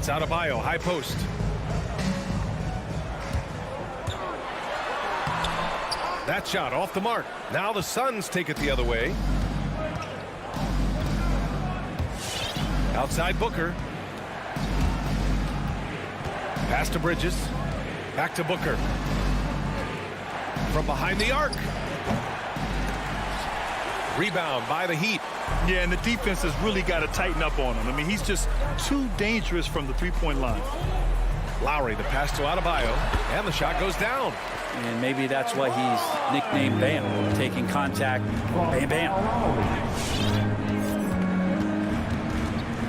It's Adebayo, high post. That shot off the mark. Now the Suns take it the other way. Outside Booker. Pass to Bridges. Back to Booker. From behind the arc. Rebound by the Heat. Yeah, and the defense has really got to tighten up on him. I mean, he's just too dangerous from the three-point line. Lowry, the pass to Adebayo, and the shot goes down. And maybe that's why he's nicknamed Bam. Taking contact, bam, bam.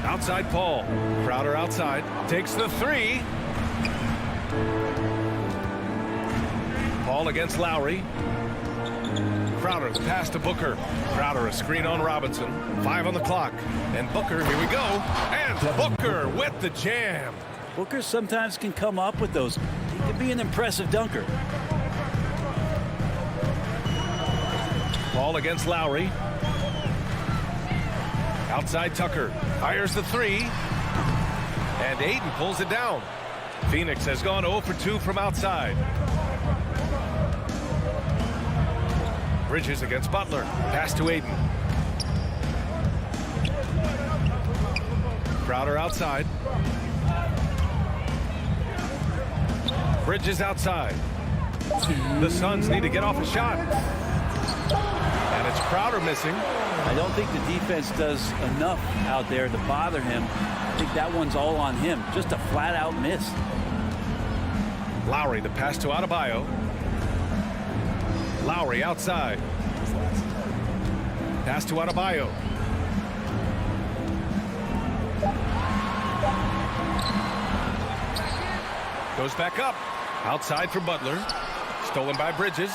Outside Paul. Crowder outside. Takes the three. Paul against Lowry. Crowder, the pass to Booker. Crowder, a screen on Robinson. 5 on the clock. And Booker, here we go. And Booker with the jam. Booker sometimes can come up with those. He can be an impressive dunker. Paul against Lowry. Outside Tucker. Fires the three. And Ayton pulls it down. Phoenix has gone 0 for 2 from outside. Bridges against Butler. Pass to Ayton. Crowder outside. Bridges outside. The Suns need to get off a shot. And it's Crowder missing. I don't think the defense does enough out there to bother him. I think that one's all on him. Just a flat-out miss. Lowry, the pass to Adebayo. Lowry outside. Pass to Adebayo. Goes back up. Outside for Butler. Stolen by Bridges.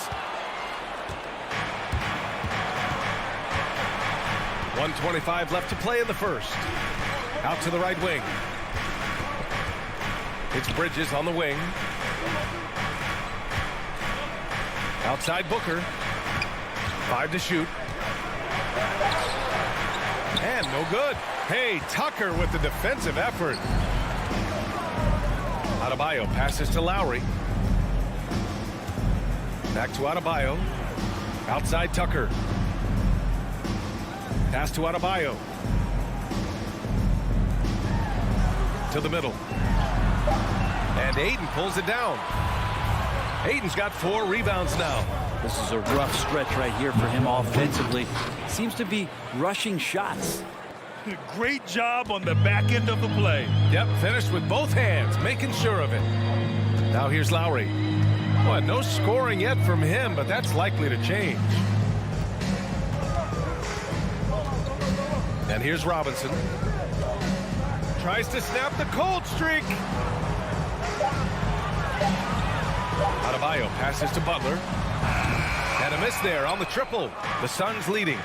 1:25 left to play in the first. Out to the right wing. It's Bridges on the wing. Outside Booker. 5 to shoot. And no good. Hey, Tucker with the defensive effort. Adebayo passes to Lowry. Back to Adebayo. Outside Tucker. Pass to Adebayo. To the middle. And Ayton pulls it down. Ayton's got 4 rebounds now. This is a rough stretch right here for him offensively. Seems to be rushing shots. Great job on the back end of the play. Yep, finished with both hands, making sure of it. Now here's Lowry. Boy, no scoring yet from him, but that's likely to change. And here's Robinson. Tries to snap the cold streak. Adebayo passes to Butler. And a miss there on the triple. The Suns leading.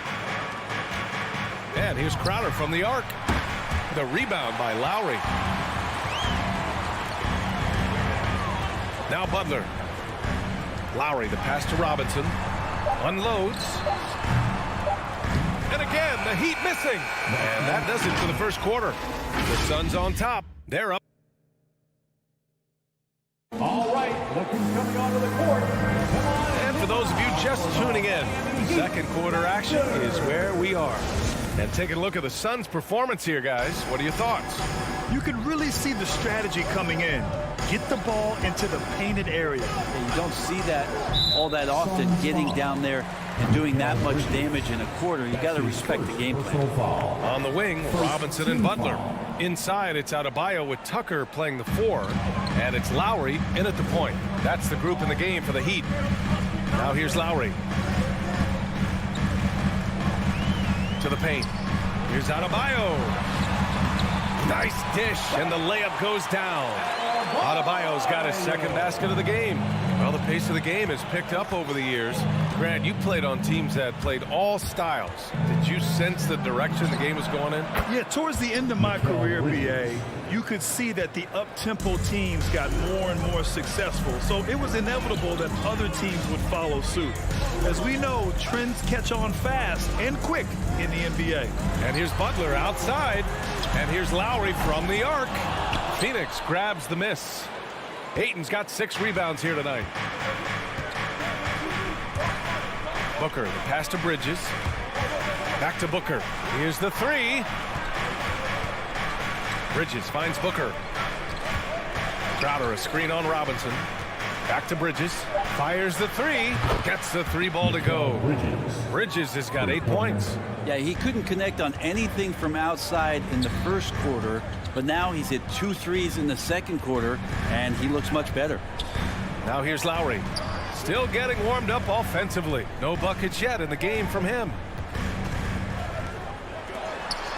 And here's Crowder from the arc. The rebound by Lowry. Now Butler. Lowry, the pass to Robinson. Unloads. And again, the Heat missing. And that does it for the first quarter. The Suns on top. They're up. All right, look who's coming onto the court. Come on. And for those of you just tuning in, second quarter action is where we are. And taking a look at the Suns' performance here, guys. What are your thoughts? You can really see the strategy coming in. Get the ball into the painted area. And you don't see that all that often, getting down there and doing that much damage in a quarter. You got to respect the game plan. On the wing, Robinson and Butler. Inside, it's Adebayo with Tucker playing the 4. And it's Lowry in at the point. That's the group in the game for the Heat. Now here's Lowry. To the paint. Here's Adebayo. Nice dish, and the layup goes down. Adebayo's got his second basket of the game. Well, the pace of the game has picked up over the years. Grant, you played on teams that played all styles. Did you sense the direction the game was going in? Yeah, towards the end of my career, BA, you could see that the up-tempo teams got more and more successful. So it was inevitable that other teams would follow suit. As we know, trends catch on fast and quick in the NBA. And here's Butler outside. And here's Lowry from the arc. Phoenix grabs the miss. Ayton's got 6 rebounds here tonight. Booker, the pass to Bridges. Back to Booker. Here's the 3. Bridges finds Booker. Crowder, a screen on Robinson. Back to Bridges. Fires the 3. Gets the 3 ball to go. Bridges has got 8 points. Yeah, he couldn't connect on anything from outside in the first quarter, but now he's hit 2 threes in the second quarter, and he looks much better. Now here's Lowry. Still getting warmed up offensively. No buckets yet in the game from him.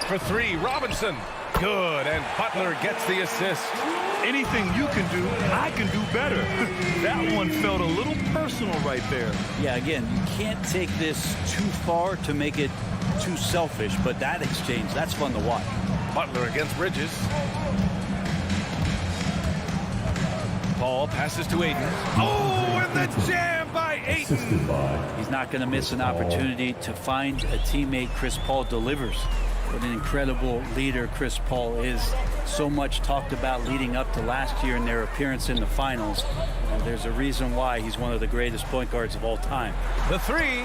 For 3, Robinson. Good, and Butler gets the assist. Anything you can do, I can do better. That one felt a little personal right there. Yeah, again, you can't take this too far to make it too selfish, but that exchange, that's fun to watch. Butler against Bridges. Paul passes to Ayton. Oh, and the jam by Ayton. He's not going to miss an opportunity to find a teammate. Chris Paul delivers. What an incredible leader Chris Paul is. So much talked about leading up to last year in their appearance in the finals. And there's a reason why he's one of the greatest point guards of all time. The 3.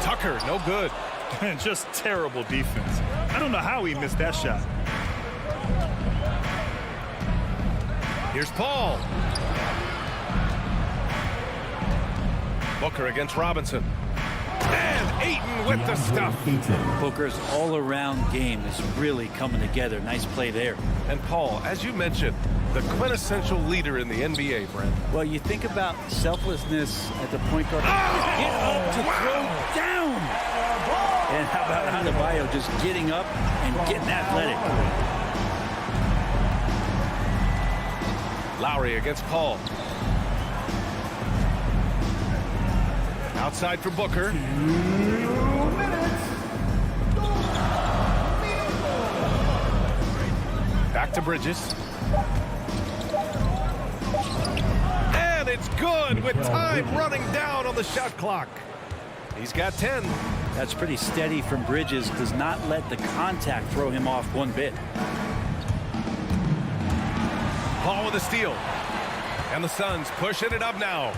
Tucker, no good. Just terrible defense. I don't know how he missed that shot. Here's Paul. Booker against Robinson. And Ayton with the stuff. Booker's all-around game is really coming together. Nice play there. And Paul, as you mentioned, the quintessential leader in the NBA, Brent. Well, you think about selflessness at the point guard. Get up to throw down. And how about Adebayo just getting up and getting athletic. Lowry against Paul. Outside for Booker. Back to Bridges. And it's good with time running down on the shot clock. He's got 10. That's pretty steady from Bridges. Does not let the contact throw him off one bit. Paul with a steal. And the Suns pushing it up now.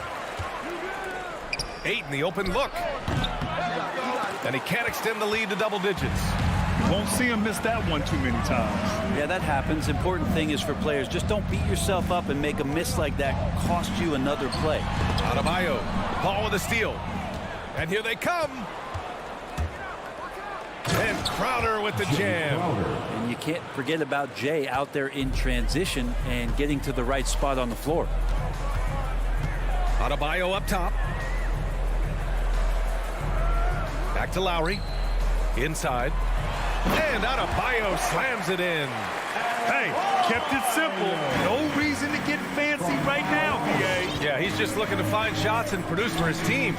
Ayton, the open look. And he can't extend the lead to double digits. Won't see him miss that one too many times. Yeah, that happens. Important thing is for players, just don't beat yourself up and make a miss like that cost you another play. Adebayo, Paul with a steal. And here they come. And Crowder with the jam. And you can't forget about Jay out there in transition and getting to the right spot on the floor. Adebayo up top. Back to Lowry. Inside. And Adebayo slams it in. Hey, kept it simple. No reason to get fancy right now, PA. Yeah, he's just looking to find shots and produce for his team.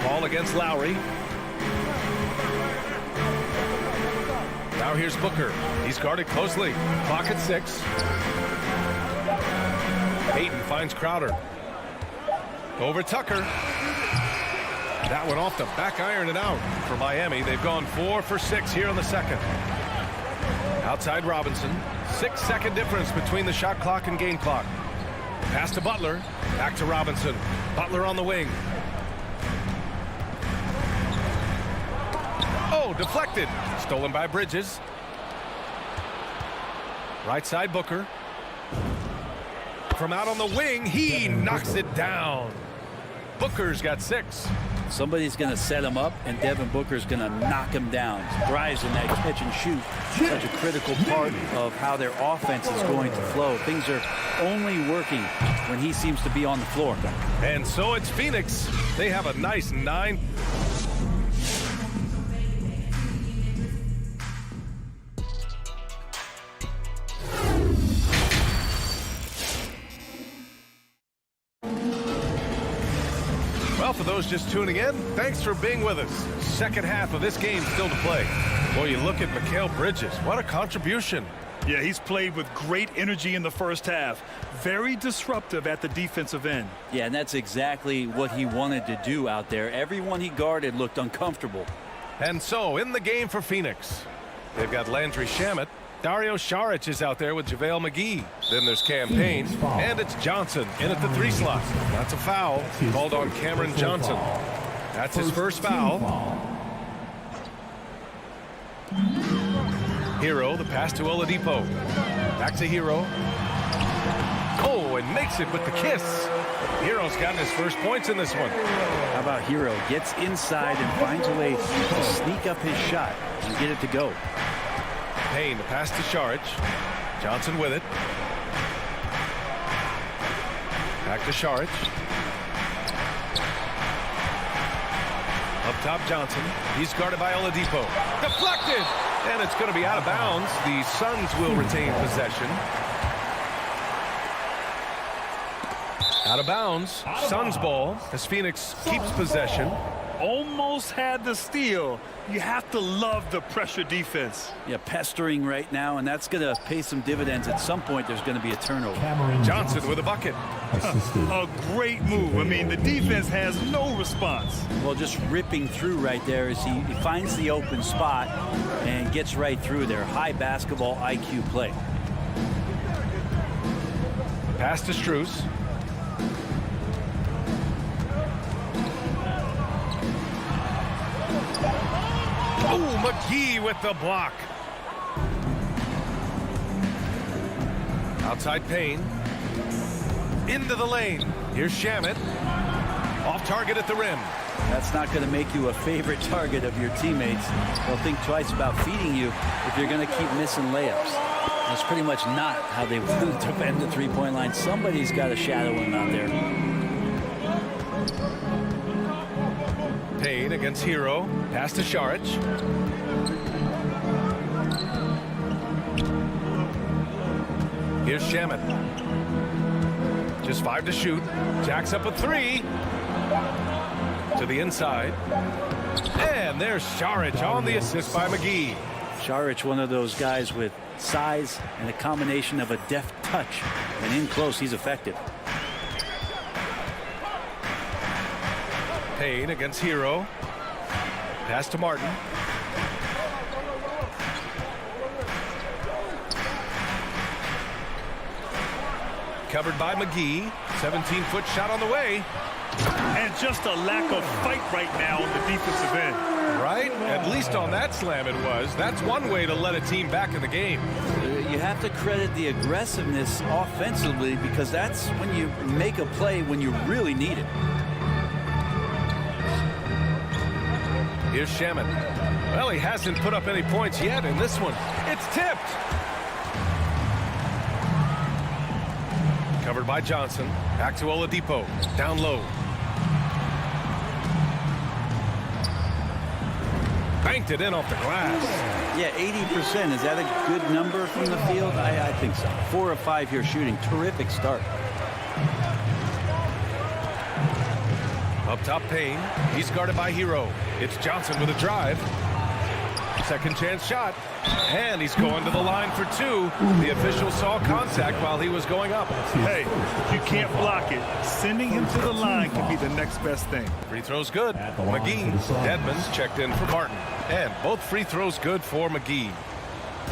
Ball against Lowry. Now here's Booker. He's guarded closely. Clock at 6. Ayton finds Crowder. Over Tucker. That one off the back iron and out for Miami. They've gone 4 for 6 here in the second. Outside Robinson. 6-second difference between the shot clock and game clock. Pass to Butler. Back to Robinson. Butler on the wing. Oh, deflected. Stolen by Bridges. Right side Booker. From out on the wing, he knocks it down. Booker's got 6. Somebody's going to set him up, and Devin Booker's going to knock him down. Drives in that catch and shoot. Such a critical part of how their offense is going to flow. Things are only working when he seems to be on the floor. And so it's Phoenix. They have a nice 9. Well, for those just tuning in, thanks for being with us. Second half of this game still to play. Boy, you look at Mikal Bridges. What a contribution. Yeah, he's played with great energy in the first half. Very disruptive at the defensive end. Yeah, and that's exactly what he wanted to do out there. Everyone he guarded looked uncomfortable. And so, in the game for Phoenix, They've got Landry Shamet. Dario Saric is out there with JaVale McGee. Then there's Campaign, and it's Johnson in at the 3 slot. That's a foul called on Cameron Johnson. That's his first foul. Hero, the pass to Oladipo. Back to Hero. Oh, and makes it with the kiss. Hero's gotten his first points in this one. How about Hero? Gets inside and finds a way to sneak up his shot and get it to go. Payne, the pass to Saric. Johnson with it. Back to Saric. Up top, Johnson. He's guarded by Oladipo. Deflected! And it's going to be out of bounds. The Suns will retain possession. Out of bounds. Suns ball as Phoenix keeps possession. Almost had the steal. You have to love the pressure defense. Yeah, pestering right now, and that's going to pay some dividends. At some point, there's going to be a turnover. Johnson with a bucket. A great move. I mean, the defense has no response. Well, just ripping through right there as he finds the open spot and gets right through there. High basketball IQ play. Pass to Strus. Oh, McGee with the block. Outside Payne. Into the lane. Here's Shamet. Off target at the rim. That's not going to make you a favorite target of your teammates. They'll think twice about feeding you if you're going to keep missing layups. That's pretty much not how they want to defend the three-point line. Somebody's got to shadow him out there. Payne against Hero. Pass to Saric. Here's Shamet. Just 5 to shoot. Jacks up a 3. To the inside. And there's Saric on the assist by McGee. Saric, one of those guys with size and a combination of a deft touch. And in close, he's effective. Payne against Hero. Pass to Martin. Covered by McGee. 17-foot shot on the way. And just a lack of fight right now on the defensive end. Right? At least on that slam it was. That's one way to let a team back in the game. You have to credit the aggressiveness offensively, because that's when you make a play when you really need it. Here's Shamet. Well, he hasn't put up any points yet in this one. It's tipped. Covered by Johnson. Back to Oladipo. Down low. Banked it in off the glass. Yeah, 80%. Is that a good number from the field? I think so. 4 of 5 here shooting. Terrific start. Up top, Payne. He's guarded by Hero. It's Johnson with a drive. Second chance shot. And he's going to the line for 2. The official saw contact while he was going up. Hey, you can't block it. Sending him to the line can be the next best thing. Free throws good. McGee. Edmonds checked in for Martin. And both free throws good for McGee.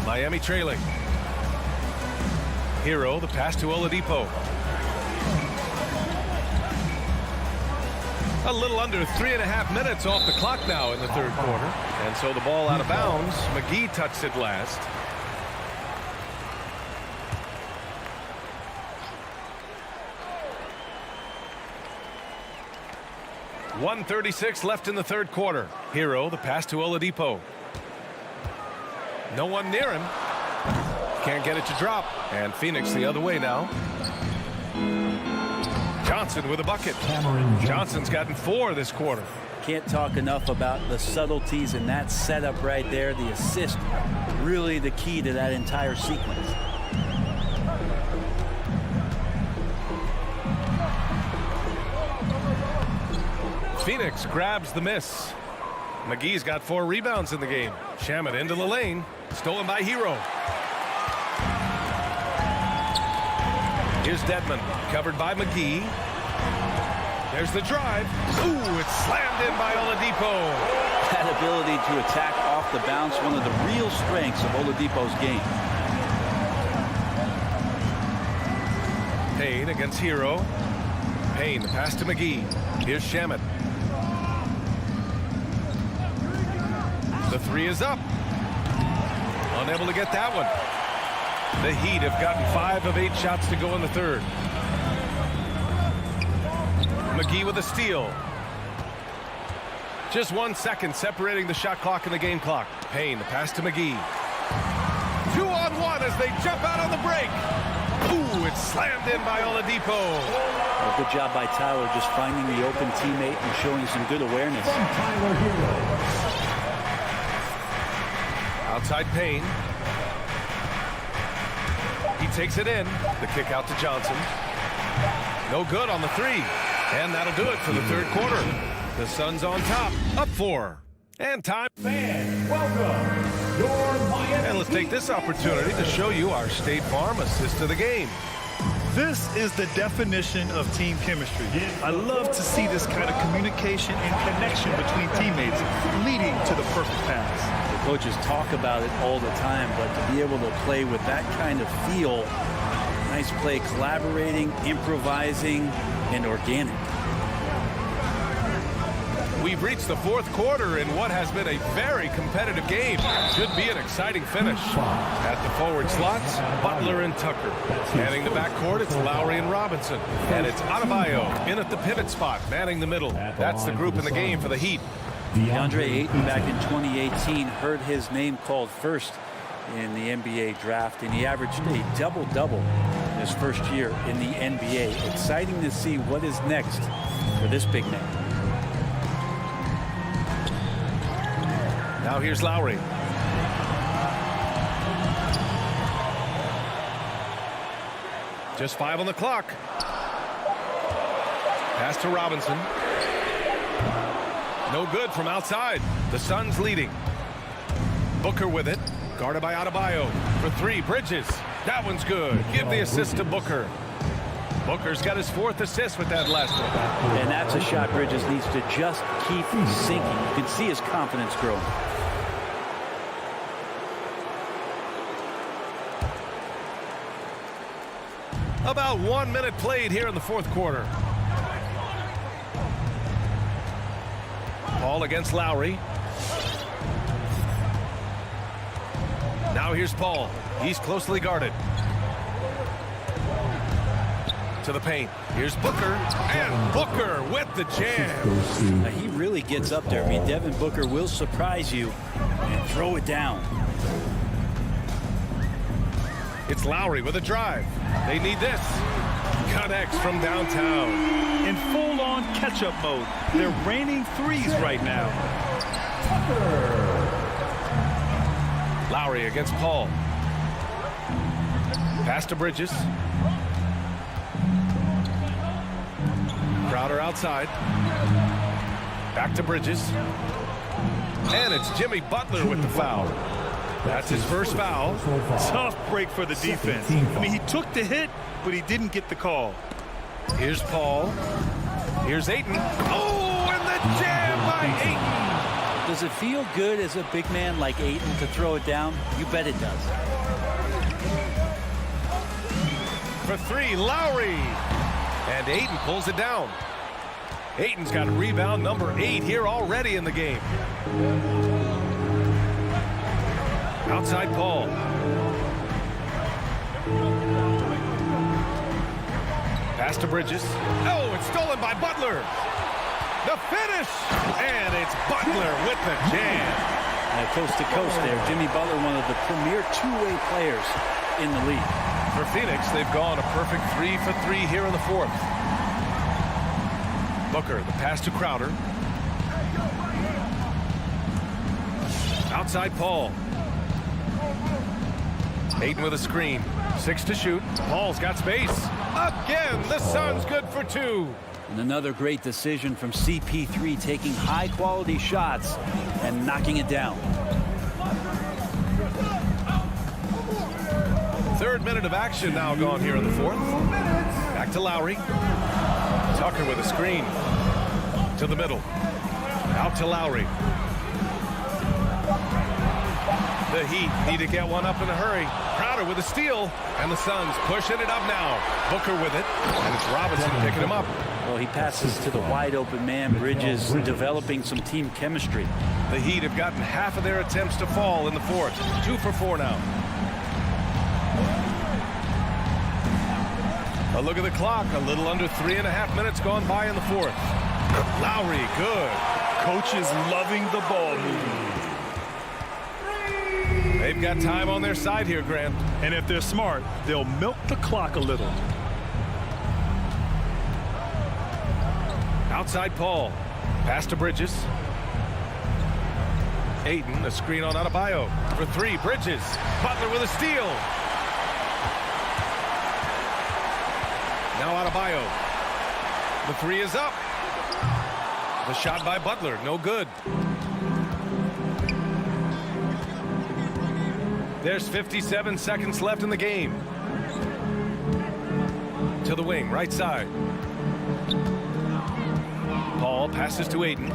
Miami trailing. Hero, the pass to Oladipo. A little under 3.5 minutes off the clock now in the third quarter. And so the ball out of bounds. McGee touched it last. .136 left in the third quarter. Hero, the pass to Oladipo. No one near him. Can't get it to drop. And Phoenix the other way now. Johnson with a bucket. Johnson's gotten 4 this quarter. Can't talk enough about the subtleties in that setup right there. The assist, really the key to that entire sequence. Phoenix grabs the miss. McGee's got 4 rebounds in the game. Shamet into the lane. Stolen by Hero. Here's Dedmon, covered by McGee. There's the drive. Ooh, it's slammed in by Oladipo. That ability to attack off off the bounce, one of the real strengths of Oladipo's game. Payne against Hero. Payne, the pass to McGee. Here's Shamet. The three is up. Unable to get that one. The Heat have gotten 5 of 8 shots to go in the third. McGee with a steal. Just 1 second separating the shot clock and the game clock. Payne, the pass to McGee. 2-on-1 as they jump out on the break. Ooh, it's slammed in by Oladipo. Well, good job by Tyler just finding the open teammate and showing some good awareness. Outside Payne. He takes it in. The kick out to Johnson. No good on the three. And that'll do it for the third quarter. The Suns on top, up 4. And time. Fans, welcome your Miami. And let's take this opportunity to show you our State Farm assist to the game. This is the definition of team chemistry. I love to see this kind of communication and connection between teammates leading to the perfect pass. The coaches talk about it all the time, but to be able to play with that kind of feel, nice play, collaborating, improvising, and organic. We've reached the fourth quarter in what has been a very competitive game. Should be an exciting finish. At the forward slots, Butler and Tucker. Manning the backcourt, it's Lowry and Robinson. And it's Adebayo in at the pivot spot, manning the middle. That's the group in the game for the Heat. DeAndre Ayton back in 2018 heard his name called first in the NBA draft, and he averaged a double-double in his first year in the NBA. Exciting to see what is next for this big man. Now here's Lowry. Just 5 on the clock. Pass to Robinson. No good from outside. The Suns leading. Booker with it. Guarded by Adebayo. For 3, Bridges. That one's good. Give the assist to Booker. Booker's got his 4th assist with that last one. And that's a shot Bridges needs to just keep sinking. You can see his confidence growing. About 1 minute played here in the fourth quarter. Paul against Lowry. Now here's Paul. He's closely guarded. To the paint. Here's Booker. And Booker with the jam. Now, he really gets up there. I mean, Devin Booker will surprise you and throw it down. It's Lowry with a drive. They need this. Connects from downtown. In full-on catch-up mode. They're raining threes right now. Lowry against Paul. Pass to Bridges. Crowder outside. Back to Bridges. And it's Jimmy Butler with the foul. That's his first foul. Tough break for the defense. I mean, he took the hit, but he didn't get the call. Here's Paul. Here's Ayton. Oh, and the jam by Ayton. Does it feel good as a big man like Ayton to throw it down? You bet it does. For 3, Lowry. And Ayton pulls it down. Ayton's got rebound number 8 here already in the game. Outside Paul. Pass to Bridges. Oh, it's stolen by Butler. The finish. And it's Butler with the jam. Coast to coast there. Jimmy Butler, one of the premier two-way players in the league. For Phoenix, they've gone a perfect 3 for 3 here in the fourth. Booker, the pass to Crowder. Outside Paul. Ayton with a screen. 6 to shoot. Paul's got space. Again, the Suns good for 2. And another great decision from CP3, taking high-quality shots and knocking it down. 3rd minute of action now gone here in the fourth. Back to Lowry. Tucker with a screen. To the middle. Out to Lowry. The Heat need to get one up in a hurry. Crowder with a steal, and the Suns pushing it up now. Booker with it, and it's Robinson picking him up. Well, he passes to the wide open man. Bridges developing some team chemistry. The Heat have gotten half of their attempts to fall in the fourth. 2 for 4 now. A look at the clock. A little under 3.5 minutes gone by in the fourth. Lowry, good. Coach is loving the ball movement. They've got time on their side here, Grant. And if they're smart, they'll milk the clock a little. Outside Paul. Pass to Bridges. Ayton, a screen on Adebayo. For 3, Bridges. Butler with a steal. Now Adebayo. The 3 is up. The shot by Butler, no good. There's 57 seconds left in the game. To the wing, right side. Paul passes to Ayton.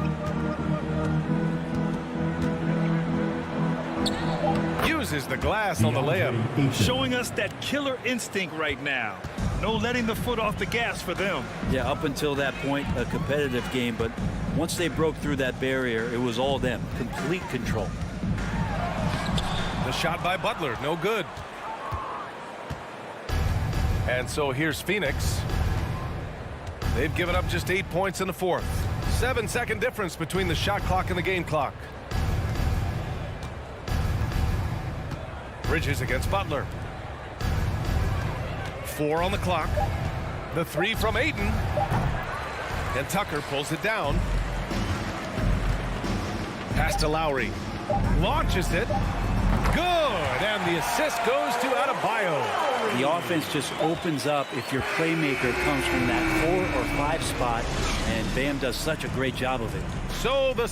Uses the glass on the layup. Showing us that killer instinct right now. No letting the foot off the gas for them. Yeah, up until that point, a competitive game, but once they broke through that barrier, it was all them. Complete control. The shot by Butler, no good. And so here's Phoenix. They've given up just 8 points in the fourth. 7-second difference between the shot clock and the game clock. Bridges against Butler. 4 on the clock. The 3 from Ayton. And Tucker pulls it down. Pass to Lowry. Launches it. Good. And the assist goes to Adebayo. The offense just opens up if your playmaker comes from that 4 or 5 spot, and Bam does such a great job of it. So the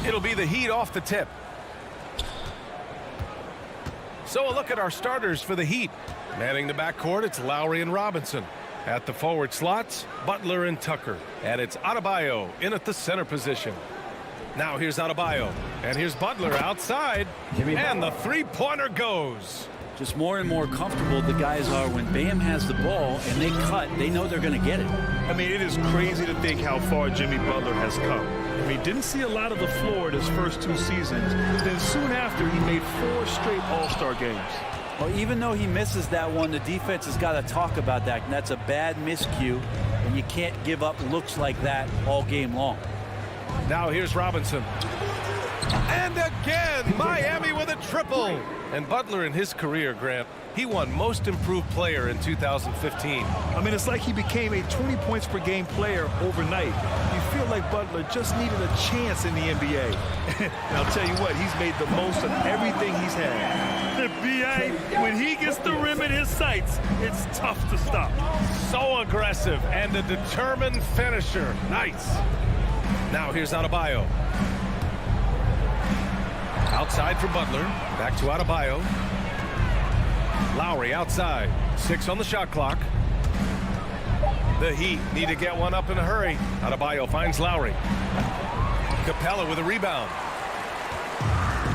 It'll be the Heat off the tip. So a look at our starters for the Heat. Manning the backcourt, it's Lowry and Robinson. At the forward slots, Butler and Tucker. And it's Adebayo in at the center position. Now here's Adebayo. And here's Butler outside. And the three-pointer goes. Just more and more comfortable the guys are when Bam has the ball and they cut. They know they're going to get it. I mean, it is crazy to think how far Jimmy Butler has come. I mean, didn't see a lot of the floor in his first 2 seasons. Then soon after, he made 4 straight All-Star games. Well, even though he misses that one, the defense has got to talk about that. And that's a bad miscue, and you can't give up looks like that all game long. Now here's Robinson. And again, Miami with a triple. And Butler in his career, Grant, he won Most Improved Player in 2015. I mean, it's like he became a 20 points per game player overnight. You feel like Butler just needed a chance in the NBA. And I'll tell you what, he's made the most of everything he's had. The NBA, when he gets the rim in his sights, it's tough to stop. So aggressive and a determined finisher. Nice. Now here's Adebayo. Outside for Butler. Back to Adebayo. Lowry outside. 6 on the shot clock. The Heat need to get one up in a hurry. Adebayo finds Lowry. Capela with a rebound.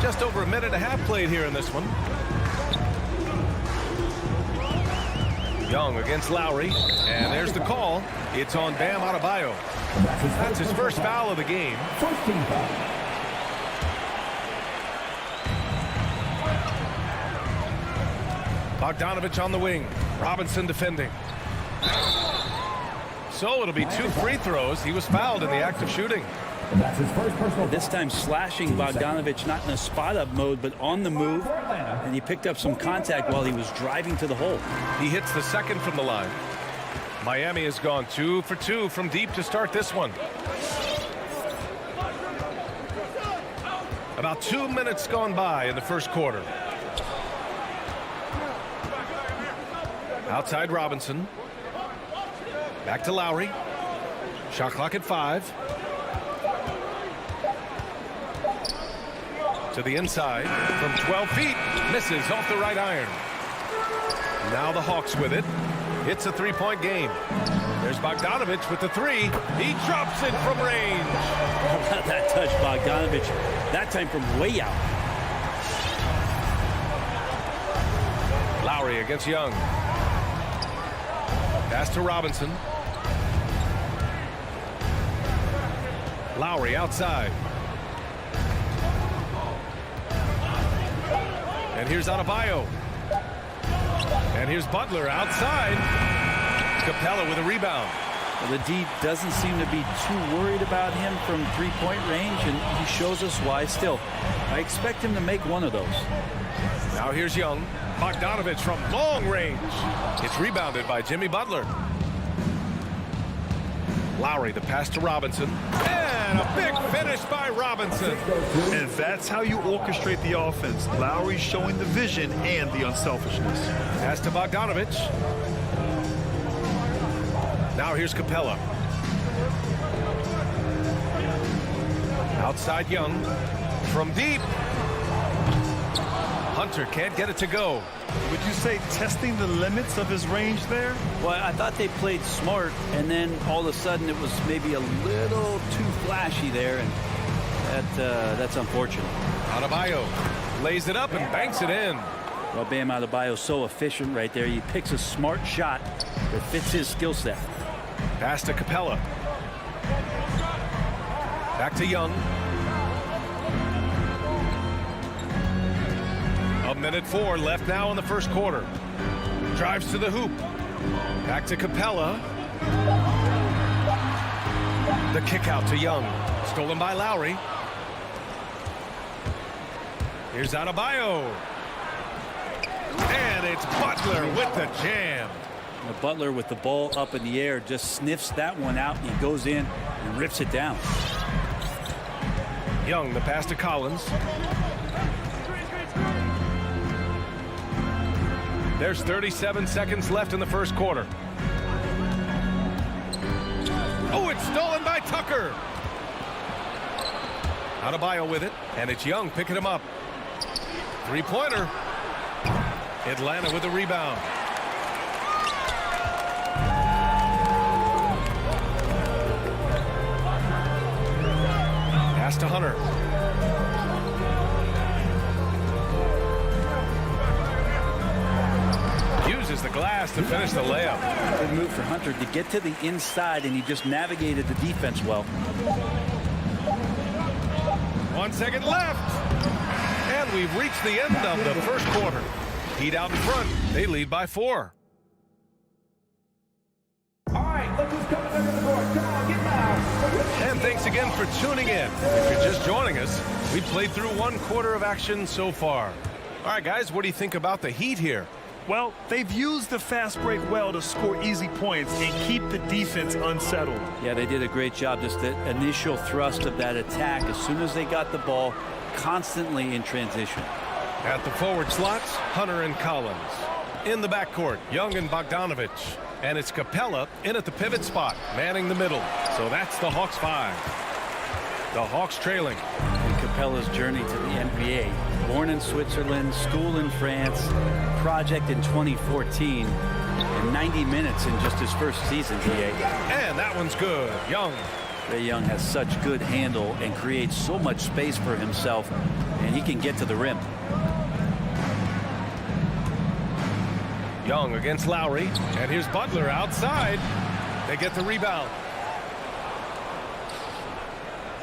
Just over a minute and a half played here in this one. Young against Lowry. And there's the call. It's on Bam Adebayo. That's his first foul of the game. Bogdanovich on the wing. Robinson defending. So it'll be 2 free throws. He was fouled in the act of shooting. This time slashing Bogdanovich, not in a spot-up mode, but on the move. And he picked up some contact while he was driving to the hole. He hits the second from the line. Miami has gone 2 for 2 from deep to start this one. About 2 minutes gone by in the first quarter. Outside Robinson. Back to Lowry. Shot clock at 5. To the inside from 12 feet. Misses off the right iron. Now the Hawks with it. It's a 3-point game. There's Bogdanovich with the 3. He drops it from range. How about that touch, Bogdanovich? That time from way out. Lowry against Young. Pass to Robinson. Lowry outside. And here's Adebayo. And here's Butler outside. Capela with a rebound. Well, the D doesn't seem to be too worried about him from three-point range, and he shows us why still. I expect him to make one of those. Now here's Young. Bogdanovich from long range. It's rebounded by Jimmy Butler. Lowry, the pass to Robinson. And a big finish by Robinson. And that's how you orchestrate the offense. Lowry showing the vision and the unselfishness. Pass to Bogdanovich. Now here's Capela. Outside Young. From deep. Hunter can't get it to go. Would you say testing the limits of his range there? Well, I thought they played smart, and then all of a sudden it was maybe a little too flashy there, and that's unfortunate. Adebayo lays it up and banks it in. Well, Bam Adebayo so efficient right there. He picks a smart shot that fits his skill set. Pass to Capela. Back to Young. A minute 4 left now in the first quarter. Drives to the hoop. Back to Capela. The kick out to Young. Stolen by Lowry. Here's Adebayo. And it's Butler with the jam. Butler with the ball up in the air just sniffs that one out, and he goes in and rips it down. Young, the pass to Collins. There's 37 seconds left in the first quarter. Oh, it's stolen by Tucker. Adebayo with it, and it's Young picking him up. Three-pointer. Atlanta with the rebound. Pass to Hunter. Uses the glass to finish the layup. Good move for Hunter to get to the inside, and he just navigated the defense well. 1 second left. And we've reached the end of the first quarter. Heat out in front. They lead by 4. All right, look who's coming under the court. Come on, get loud. And thanks again for tuning in. If you're just joining us, we've played through 1 quarter of action so far. All right, guys, what do you think about the Heat here? Well, they've used the fast break well to score easy points and keep the defense unsettled. Yeah, they did a great job. Just the initial thrust of that attack, as soon as they got the ball, constantly in transition. At the forward slots, Hunter and Collins. In the backcourt, Young and Bogdanovich. And it's Capela in at the pivot spot, manning the middle. So that's the Hawks 5. The Hawks trailing. And Capela's journey to the NBA. Born in Switzerland, school in France, project in 2014, and 90 minutes in just his first season, DA. And that one's good. Young. Trae Young has such good handle and creates so much space for himself, and he can get to the rim. Young against Lowry. And here's Butler outside. They get the rebound.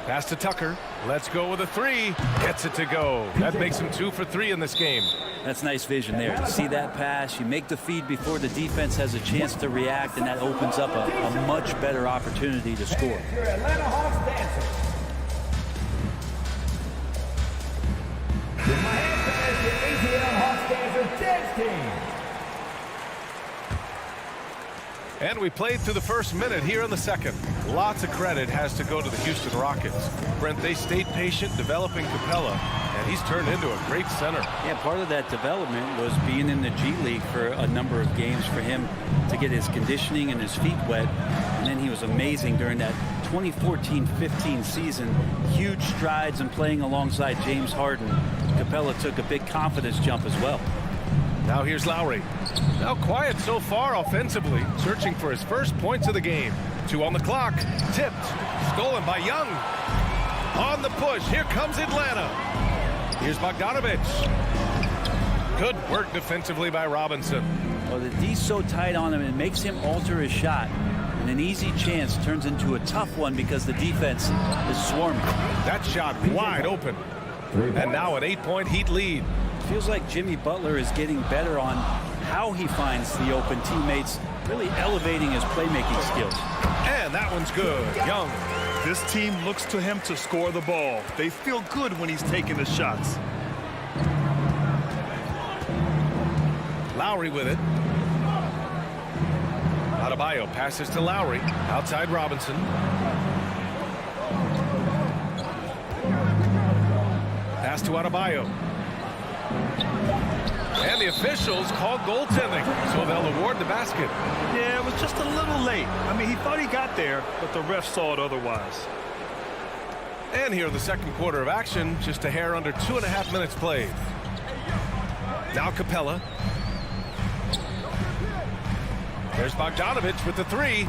Pass to Tucker. Let's go with a 3. Gets it to go. That makes him 2 for 3 in this game. That's nice vision there. To see that pass, you make the feed before the defense has a chance to react, and that opens up a much better opportunity to score. Your Atlanta Hawks dancer. With my hands as your ATL Hawks dancer dance team. And we played through the first minute here in the second. Lots of credit has to go to the Houston Rockets. Brent, they stayed patient developing Capela, and he's turned into a great center. Yeah, part of that development was being in the G League for a number of games for him to get his conditioning and his feet wet. And then he was amazing during that 2014-15 season. Huge strides in playing alongside James Harden. Capela took a big confidence jump as well. Now here's Lowry. Now quiet so far offensively, searching for his first points of the game. 2 on the clock. Tipped. Stolen by Young. On the push. Here comes Atlanta. Here's Bogdanovich. Good work defensively by Robinson. Well, the D's so tight on him, it makes him alter his shot. And an easy chance turns into a tough one because the defense is swarming. That shot wide open. And now an 8-point Heat lead. Feels like Jimmy Butler is getting better on how he finds the open teammates, really elevating his playmaking skills. And that one's good. Young. This team looks to him to score the ball. They feel good when he's taking the shots. Lowry with it. Adebayo passes to Lowry. Outside Robinson. Pass to Adebayo. And the officials called goaltending, so they'll award the basket. Yeah, it was just a little late. I mean, he thought he got there, but the ref saw it otherwise. And here in the second quarter of action, just a hair under 2.5 minutes played. Now Capela. There's Bogdanovich with the three.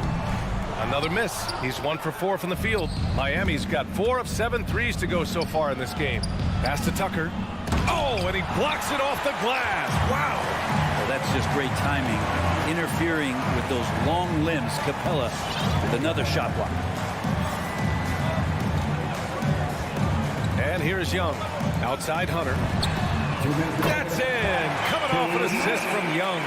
Another miss. He's 1 for 4 from the field. Miami's got 4 of 7 threes to go so far in this game. Pass to Tucker. Oh, and he blocks it off the glass. Wow. Well, that's just great timing. Interfering with those long limbs. Capela with another shot block. And here's Young. Outside Hunter. That's in. Coming off an assist from Young.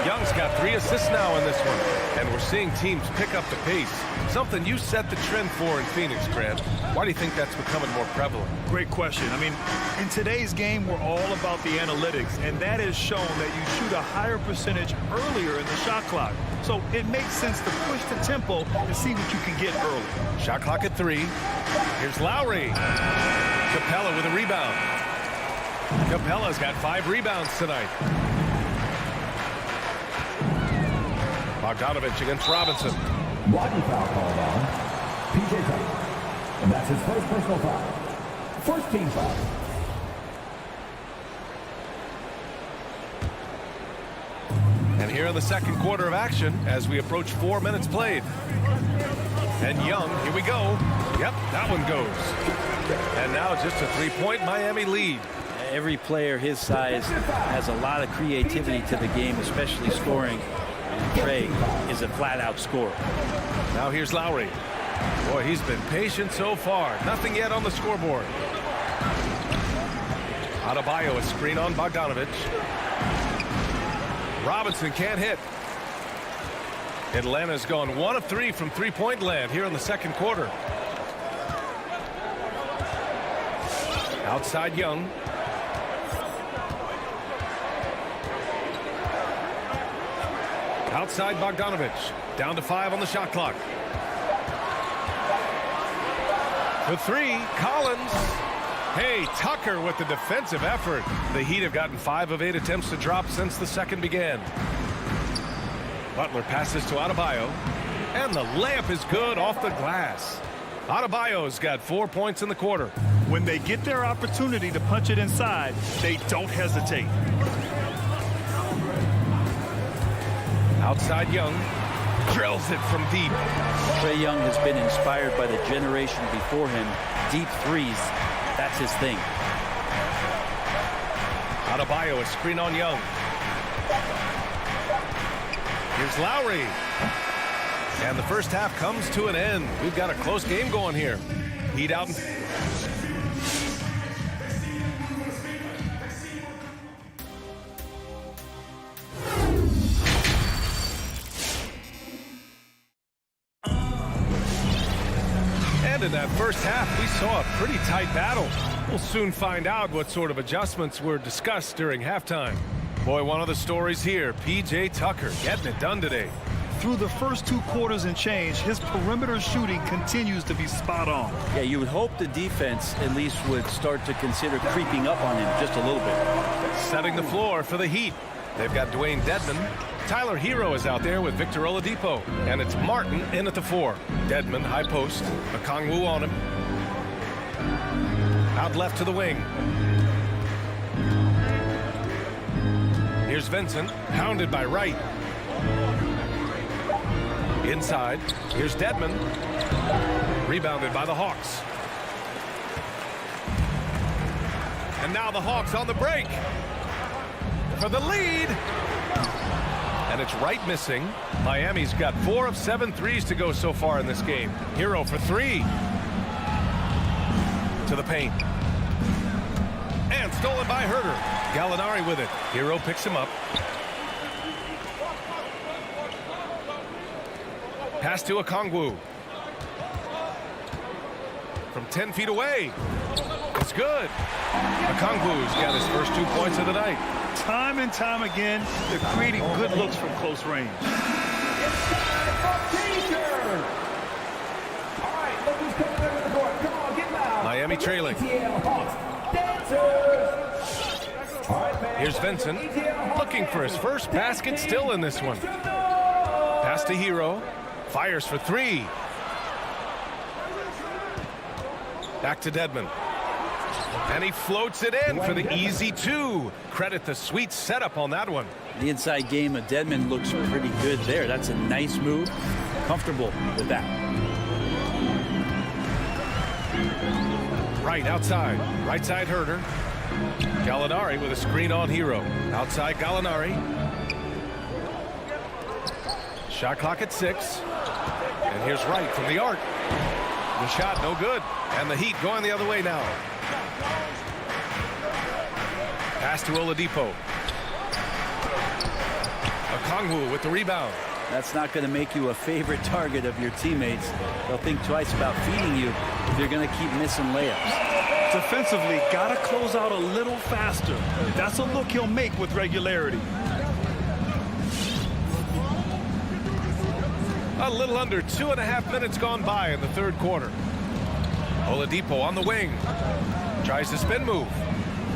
Young's got 3 assists now in this one. And we're seeing teams pick up the pace. Something you set the trend for in Phoenix, Grant. Why do you think that's becoming more prevalent? Great question. I mean, in today's game, we're all about the analytics, and that has shown that you shoot a higher percentage earlier in the shot clock. So it makes sense to push the tempo and see what you can get early. Shot clock at 3. Here's Lowry. Capela with a rebound. Capela's got 5 rebounds tonight. Bogdanovich against Robinson. Body foul called on P.J. Tucker. And that's his first personal foul. First team foul. And here in the second quarter of action as we approach 4 minutes played. And Young, here we go. Yep, that one goes. And now just a 3-point Miami lead. Every player his size has a lot of creativity to the game, especially scoring. Trey is a flat-out scorer. Now here's Lowry. Boy, he's been patient so far. Nothing yet on the scoreboard. Adebayo, a screen on Bogdanovich. Robinson can't hit. Atlanta's gone 1 of 3 from three-point land here in the second quarter. Outside Young. Outside Bogdanovich. Down to 5 on the shot clock. The 3, Collins. Hey, Tucker with the defensive effort. The Heat have gotten 5 of 8 attempts to drop since the second began. Butler passes to Adebayo. And the layup is good off the glass. Adebayo's got 4 points in the quarter. When they get their opportunity to punch it inside, they don't hesitate. Outside Young. Drills it from deep. Trae Young has been inspired by the generation before him. Deep threes, that's his thing. Adebayo, a screen on Young. Here's Lowry. And the first half comes to an end. We've got a close game going here. Heat out. And in that first half, we saw a pretty tight battle. We'll soon find out what sort of adjustments were discussed during halftime. Boy, one of the stories here, P.J. Tucker getting it done today. Through the first 2 quarters and change, his perimeter shooting continues to be spot on. Yeah, you would hope the defense at least would start to consider creeping up on him just a little bit. Setting the floor for the Heat. They've got Dwayne Dedmon. Tyler Hero is out there with Victor Oladipo. And it's Martin in at the 4. Dedmon, high post. Okongwu on him. Out left to the wing. Here's Vincent, hounded by Wright. Inside, here's Dedmon. Rebounded by the Hawks. And now the Hawks on the break. For the lead. And it's Wright missing. Miami's got 4 of 7 threes to go so far in this game. Hero for 3. To the paint. And stolen by Herter. Gallinari with it. Hero picks him up. Pass to Okongwu. From 10 feet away. It's good. Okongwu's got his first 2 points of the night. Time and time again, they're creating good looks from close range. Miami trailing. Here's Vincent looking for his first basket still in this one. Pass to Hero. Fires for 3. Back to Dedmon. And he floats it in for the easy 2. Credit the sweet setup on that one. The inside game of Dedmon looks pretty good there. That's a nice move. Comfortable with that. Right outside. Right side Herder. Gallinari with a screen on Hero. Outside Gallinari. Shot clock at 6. And here's Wright from the arc. The shot no good. And the Heat going the other way now. Pass to Oladipo. Okongwu with the rebound. That's not going to make you a favorite target of your teammates. They'll think twice about feeding you if you're going to keep missing layups. Defensively, got to close out a little faster. That's a look he'll make with regularity. A little under 2.5 minutes gone by in the third quarter. Oladipo on the wing. Tries to spin move.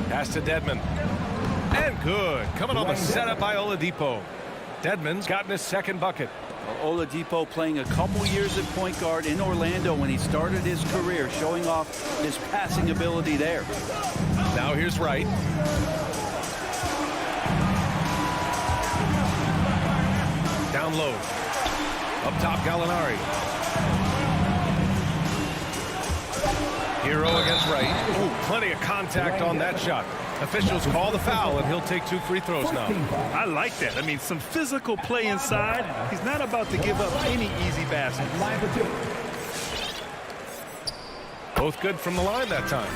Pass to Dedmon. And good. Coming on the setup by Oladipo. Dedmon's gotten his second bucket. Oladipo playing a couple years at point guard in Orlando when he started his career, showing off his passing ability there. Now here's Wright. Down low. Up top, Gallinari. Hero against Wright. Ooh, plenty of contact on that shot. Officials call the foul, and he'll take 2 free throws now. I like that. I mean, some physical play inside. He's not about to give up any easy baskets. Both good from the line that time.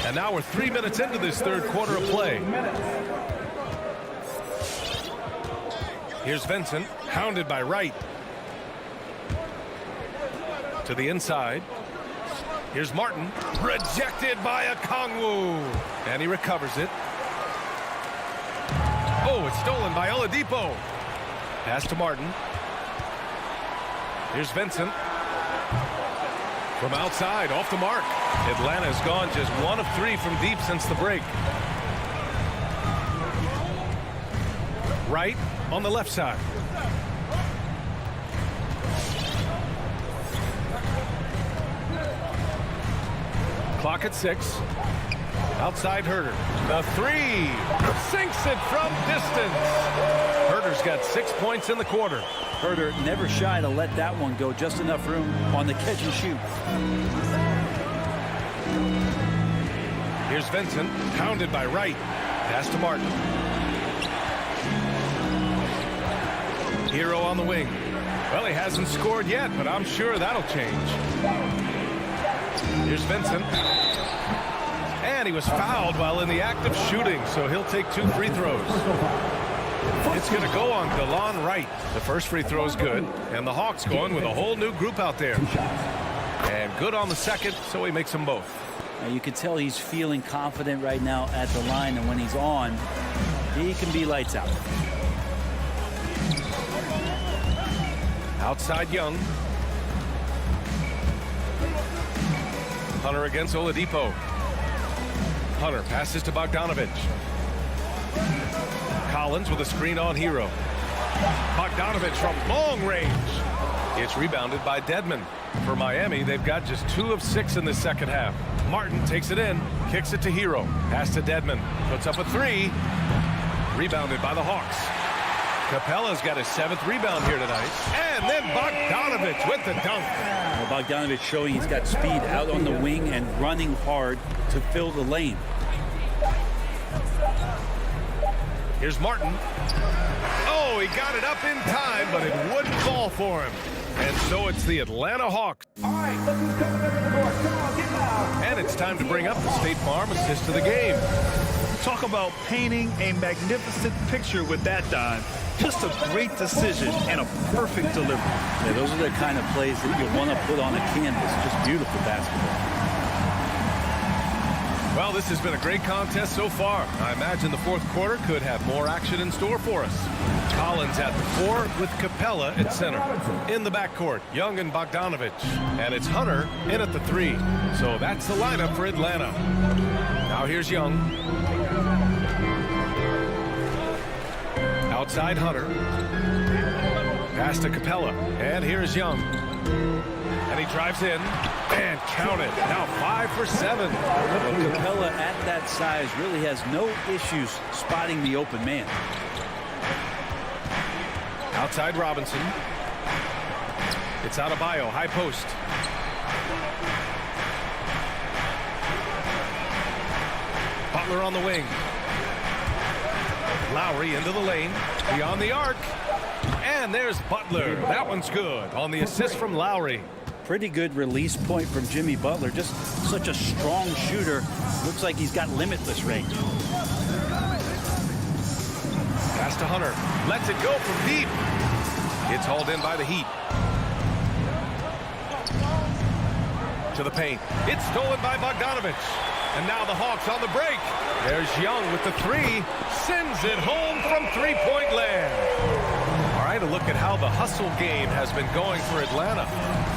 And now we're 3 minutes into this third quarter of play. Here's Vincent, hounded by Wright. To the inside. Here's Martin, rejected by Okongwu. And he recovers it. Oh, it's stolen by Oladipo. Pass to Martin. Here's Vincent. From outside, off the mark. Atlanta's gone just 1 of 3 from deep since the break. Wright on the left side. Clock at 6. Outside Herder. The 3. Sinks it from distance. Herder's got 6 points in the quarter. Herder never shy to let that one go. Just enough room on the catch and shoot. Here's Vincent, hounded by Wright. Pass to Martin. Hero on the wing. Well, he hasn't scored yet, but I'm sure that'll change. Here's Vincent. And he was fouled while in the act of shooting, so he'll take 2 free throws. It's going to go on Delon Wright. The first free throw is good, and the Hawks going with a whole new group out there. And good on the second, so he makes them both. Now you can tell he's feeling confident right now at the line, and when he's on, he can be lights out. Outside Young. Hunter against Oladipo. Hunter passes to Bogdanovich. Collins with a screen on Hero. Bogdanovich from long range. It's rebounded by Dedmon. For Miami, they've got just 2 of 6 in the second half. Martin takes it in, kicks it to Hero. Pass to Dedmon. Puts up a 3. Rebounded by the Hawks. Capela's got his 7th rebound here tonight. And then Bogdanovich with the dunk. Well, Bogdanovich showing he's got speed out on the wing and running hard to fill the lane. Here's Martin. Oh, he got it up in time, but it wouldn't fall for him. And so it's the Atlanta Hawks. And it's time to bring up the State Farm assist of the game. Talk about painting a magnificent picture with that dime. Just a great decision and a perfect delivery. Yeah, those are the kind of plays that you want to put on a canvas. Just beautiful basketball. Well, this has been a great contest so far. I imagine the fourth quarter could have more action in store for us. Collins at the 4 with Capela at center. In the backcourt, Young and Bogdanovich. And it's Hunter in at the 3. So that's the lineup for Atlanta. Now here's Young. Outside Hunter. Pass to Capela. And here's Young. And he drives in. And count it. Now 5 for 7. Well, Capela at that size really has no issues spotting the open man. Outside Robinson. It's Adebayo, high post. Butler on the wing. Lowry into the lane. Beyond the arc. And there's Butler. That one's good on the assist from Lowry. Pretty good release point from Jimmy Butler. Just such a strong shooter. Looks like he's got limitless range. Pass to Hunter. Lets it go from deep. It's hauled in by the Heat. To the paint. It's stolen by Bogdanovich. And now the Hawks on the break. There's Young with the 3. Sends it home from three-point land. All right, a look at how the hustle game has been going for Atlanta.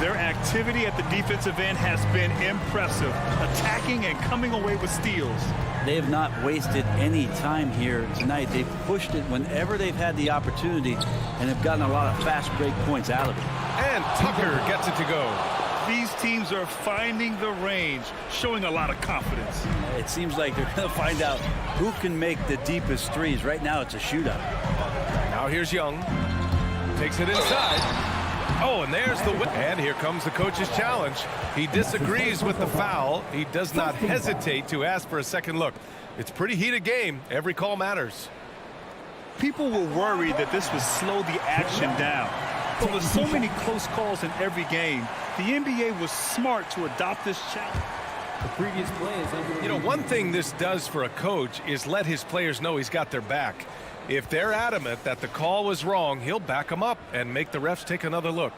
Their activity at the defensive end has been impressive, attacking and coming away with steals. They have not wasted any time here tonight. They've pushed it whenever they've had the opportunity and have gotten a lot of fast break points out of it. And Tucker gets it to go. These teams are finding the range, showing a lot of confidence. It seems like they're going to find out who can make the deepest threes. Right now, it's a shootout. Now here's Young. Takes it inside. Oh, and there's the win. And here comes the coach's challenge. He disagrees with the foul. He does not hesitate to ask for a second look. It's a pretty heated game. Every call matters. People were worried that this would slow the action down. But with so many close calls in every game, the NBA was smart to adopt this challenge. The previous play is under. You know, one thing this does for a coach is let his players know he's got their back. If they're adamant that the call was wrong, he'll back them up and make the refs take another look.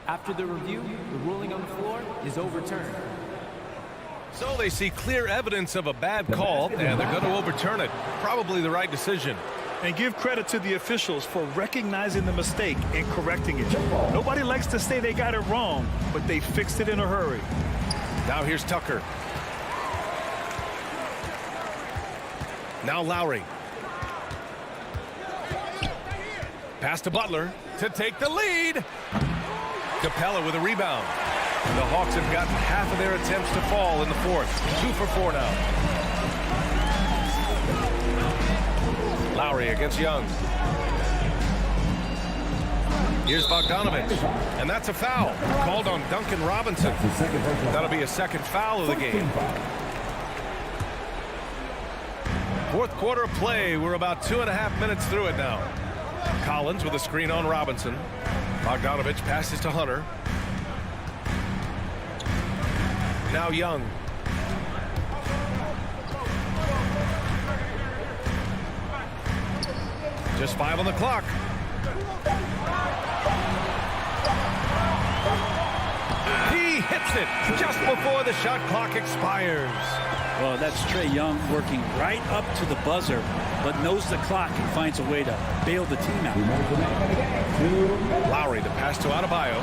After the review, the ruling on the floor is overturned. So they see clear evidence of a bad call, and they're going to overturn it. Probably the right decision. And give credit to the officials for recognizing the mistake and correcting it. Nobody likes to say they got it wrong, but they fixed it in a hurry. Now here's Tucker. Now Lowry. Pass to Butler to take the lead. Capela with a rebound. The Hawks have gotten half of their attempts to fall in the fourth. 2 for 4 now. Lowry against Young. Here's Bogdanovich. And that's a foul. Called on Duncan Robinson. That'll be a second foul of the game. Fourth quarter play. We're about 2.5 minutes through it now. Collins with a screen on Robinson. Bogdanovich passes to Hunter. Now Young. Just 5 on the clock. He hits it just before the shot clock expires. Well, that's Trae Young working right up to the buzzer, but knows the clock and finds a way to bail the team out. Lowry, the pass to Adebayo.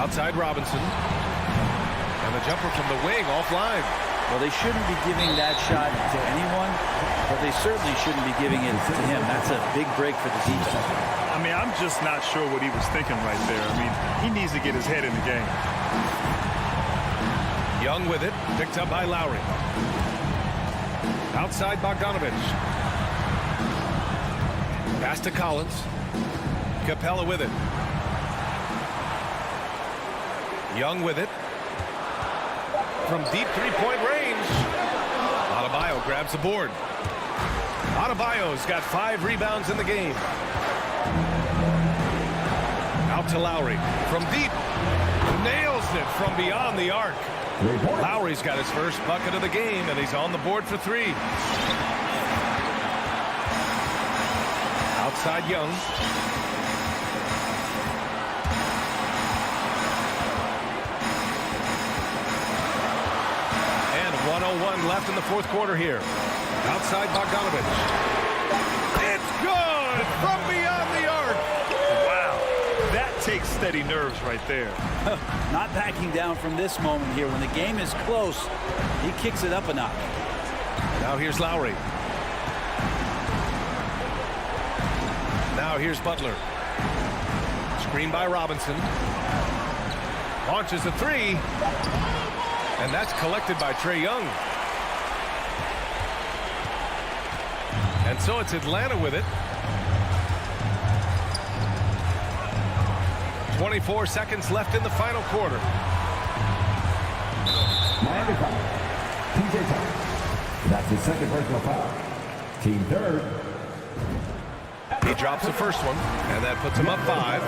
Outside Robinson. And the jumper from the wing offline. Well, they shouldn't be giving that shot to anyone, but they certainly shouldn't be giving it to him. That's a big break for the defense. I mean, I'm just not sure what he was thinking right there. I mean, he needs to get his head in the game. Young with it, picked up by Lowry. Outside Bogdanovich. Pass to Collins. Capela with it. Young with it. From deep three-point range. Adebayo grabs the board. Adebayo's got 5 rebounds in the game. Out to Lowry. From deep. Nails it from beyond the arc. 3 points. Lowry's got his first bucket of the game, and he's on the board for 3. Outside Young. And 1:01 left in the fourth quarter here. Outside Bogdanovich. It's good from beyond the arc. Wow, that takes steady nerves right there. Not backing down from this moment here. When the game is close, he kicks it up a notch. Now here's Lowry. Now here's Butler. Screen by Robinson. Launches a 3. And that's collected by Trae Young. And so it's Atlanta with it. 24 seconds left in the final quarter. Miami foul. PJ Tucker. That's his second personal foul. Team third. He drops the first one, and that puts him up 5.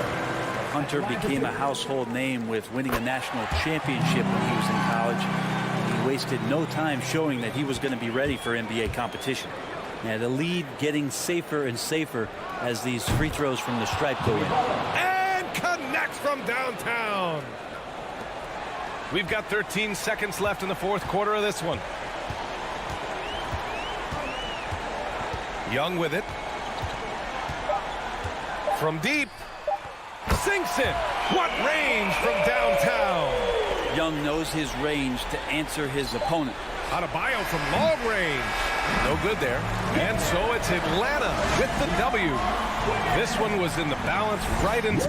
Hunter became a household name with winning a national championship when he was in college. He wasted no time showing that he was going to be ready for NBA competition. Now the lead getting safer and safer as these free throws from the stripe go in. And connects from downtown. We've got 13 seconds left in the fourth quarter of this one. Young with it. From deep. Sinks it. What range from downtown. Young knows his range to answer his opponent. Adebayo from long range. No good there. And so it's Atlanta with the W. This one was in the balance right in.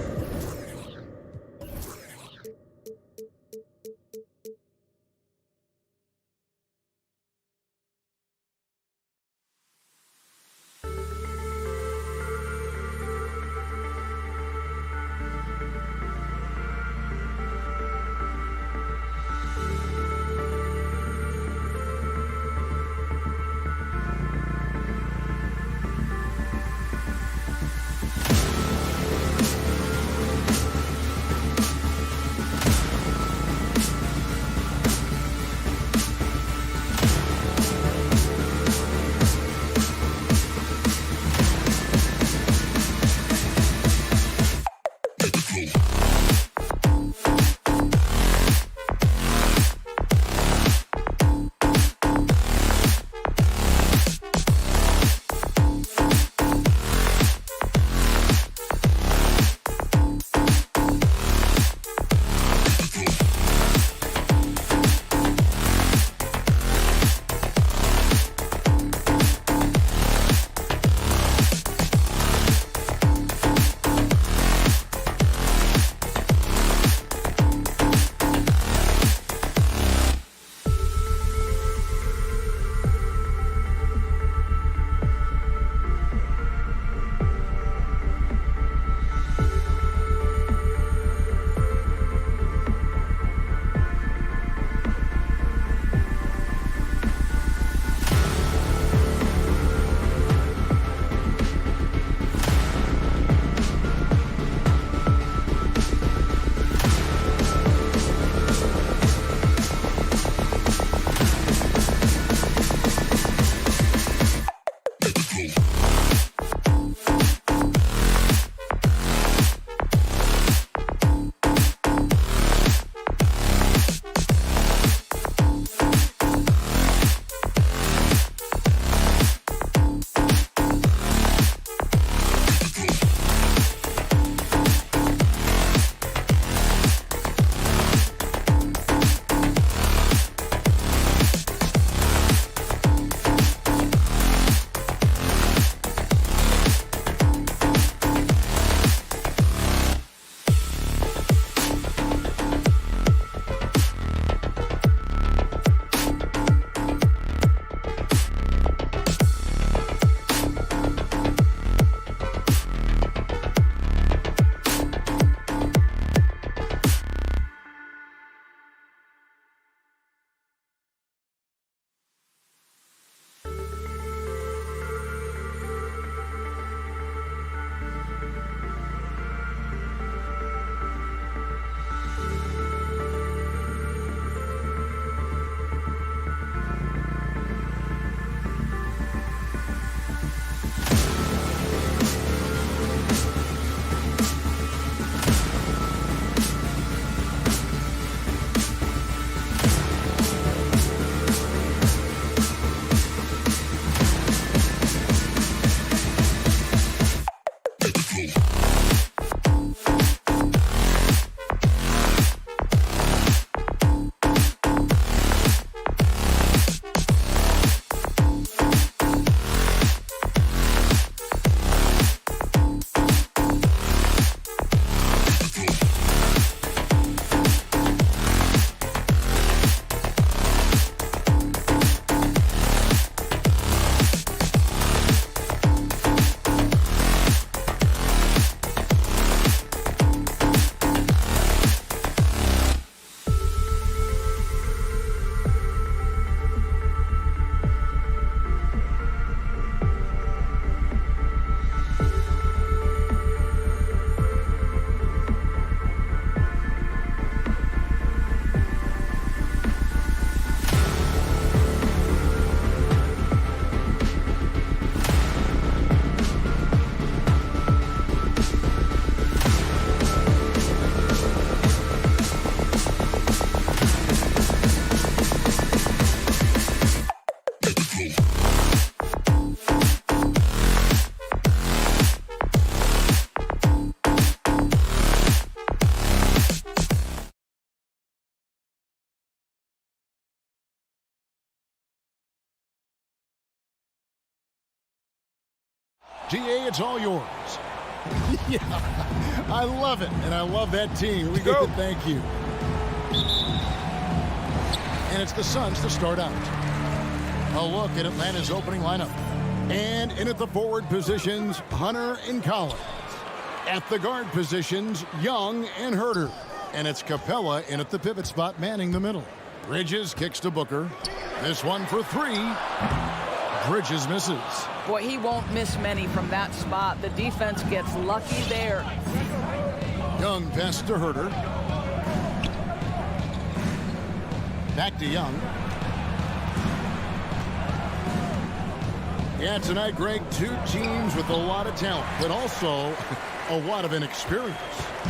GA, it's all yours. Yeah, I love it, and I love that team. We get to thank you. And it's the Suns to start out. A look at Atlanta's opening lineup. And in at the forward positions, Hunter and Collins. At the guard positions, Young and Herter. And it's Capela in at the pivot spot, manning the middle. Bridges kicks to Booker. This one for three. Bridges misses. Boy, he won't miss many from that spot. The defense gets lucky there. Young pass to Herter. Back to Young. Yeah, tonight, Greg, two teams with a lot of talent, but also a lot of inexperience.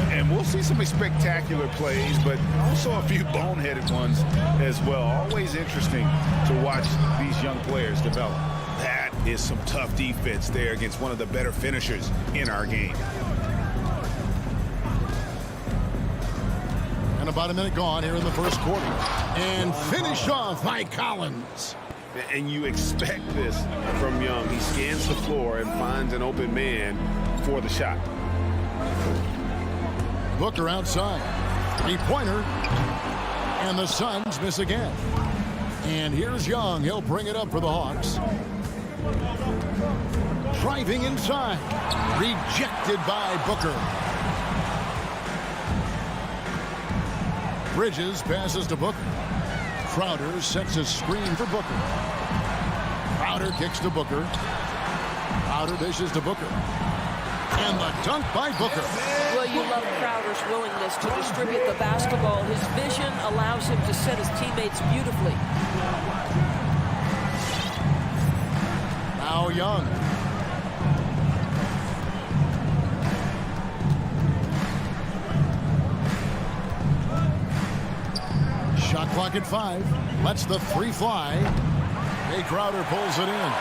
And we'll see some spectacular plays, but also a few boneheaded ones as well. Always interesting to watch these young players develop. That is some tough defense there against one of the better finishers in our game. And about a minute gone here in the first quarter. And finished off by Collins. And you expect this from Young. He scans the floor and finds an open man for the shot. Booker outside. Three-pointer. And the Suns miss again. And here's Young. He'll bring it up for the Hawks. Driving inside. Rejected by Booker. Bridges passes to Booker. Crowder sets a screen for Booker. Crowder kicks to Booker. Crowder dishes to Booker. And the dunk by Booker. Well, you love Crowder's willingness to distribute the basketball. His vision allows him to set his teammates beautifully. Now Young. Shot clock at 5. Lets the three fly. Jay Crowder pulls it in.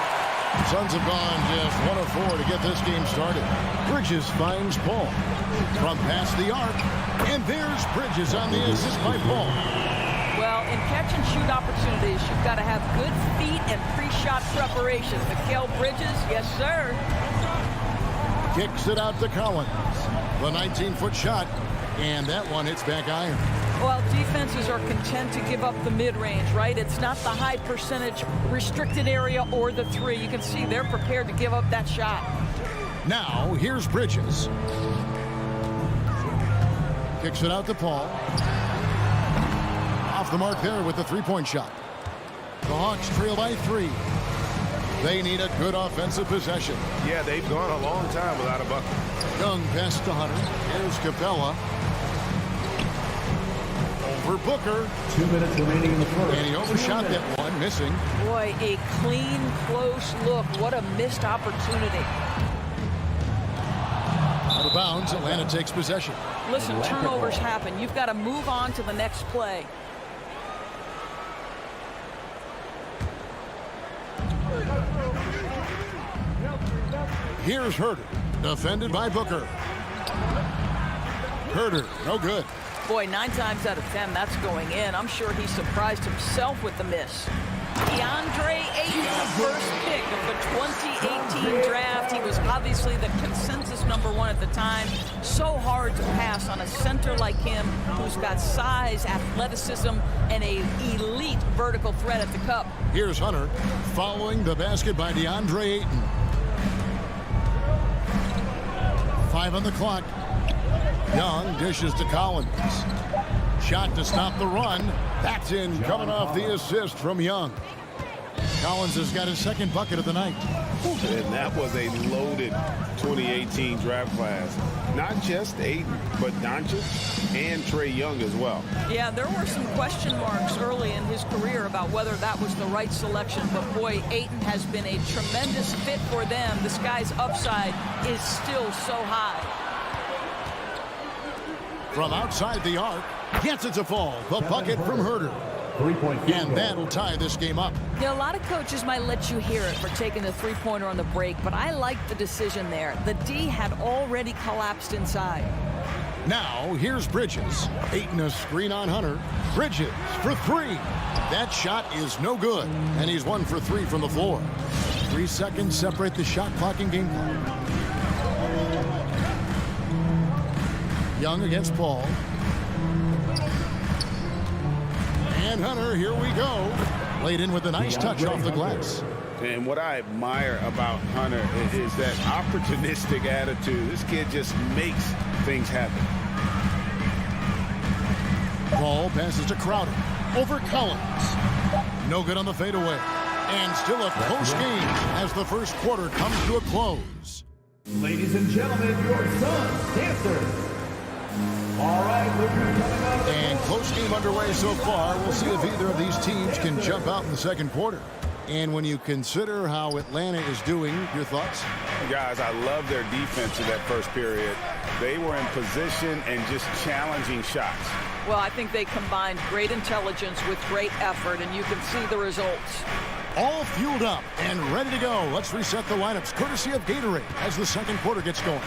Suns have gone just 1 of 4 to get this game started. Bridges finds Paul from past the arc. And there's Bridges on the assist by Paul. Well, in catch-and-shoot opportunities, you've got to have good feet and pre-shot preparation. Mikal Bridges, yes, sir. Kicks it out to Collins. The 19-foot shot. And that one hits back iron. Well, defenses are content to give up the mid-range, right? It's not the high percentage restricted area or the three. You can see they're prepared to give up that shot. Now, here's Bridges. Kicks it out to Paul. Off the mark there with the three-point shot. The Hawks trail by 3. They need a good offensive possession. Yeah, they've gone a long time without a bucket. Young pass to Hunter. Here's Capela. For Booker. 2 minutes remaining in the first. And he overshot that one, missing. Boy, a clean, close look. What a missed opportunity. Out of bounds, Atlanta takes possession. Listen, turnovers happen. You've got to move on to the next play. Here's Herter. Defended by Booker. Herter, no good. Boy, 9 times out of 10, that's going in. I'm sure he surprised himself with the miss. DeAndre Ayton, the first pick of the 2018 draft. He was obviously the consensus #1 at the time. So hard to pass on a center like him who's got size, athleticism, and an elite vertical threat at the cup. Here's Hunter following the basket by DeAndre Ayton. 5 on the clock. Young dishes to Collins. Shot to stop the run. That's in, coming off the assist from Young. Collins has got his second bucket of the night. And that was a loaded 2018 draft class. Not just Ayton, but Doncic and Trae Young as well. Yeah, there were some question marks early in his career about whether that was the right selection. But boy, Ayton has been a tremendous fit for them. This guy's upside is still so high. From outside the arc, gets it to fall. The bucket from Herter. 3-point. And that'll tie this game up. You know, a lot of coaches might let you hear it for taking the three-pointer on the break, but I like the decision there. The D had already collapsed inside. Now, here's Bridges. Ayton a screen on Hunter. Bridges for 3. That shot is no good, and he's 1 for 3 from the floor. 3 seconds separate the shot clock and game clock. Young against Paul. And Hunter, here we go. Laid in with a nice touch off the glass. And what I admire about Hunter is that opportunistic attitude. This kid just makes things happen. Paul passes to Crowder. Over Collins. No good on the fadeaway. And still a close game as the first quarter comes to a close. Ladies and gentlemen, your Suns dancers. All right, and close game underway so far. We'll see if either of these teams can jump out in the second quarter. And when you consider how Atlanta is doing, your thoughts? Guys, I love their defense in that first period. They were in position and just challenging shots. Well, I think they combined great intelligence with great effort, and you can see the results. All fueled up and ready to go. Let's reset the lineups courtesy of Gatorade as the second quarter gets going.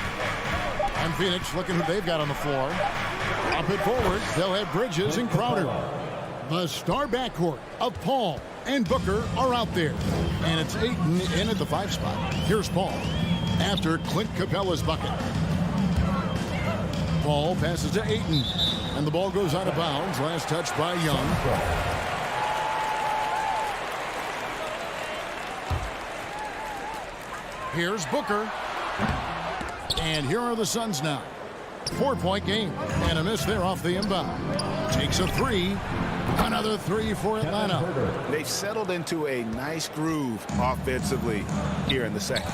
And Phoenix looking who they've got on the floor. Up it forward, they'll have Bridges and Crowder. The star backcourt of Paul and Booker are out there. And it's Ayton in at the 5 spot. Here's Paul after Clint Capela's bucket. Paul passes to Ayton. And the ball goes out of bounds. Last touch by Young. Here's Booker. And here are the Suns now. 4-point game. And a miss there off the inbound. Takes a 3. Another 3 for Atlanta. They've settled into a nice groove offensively here in the second.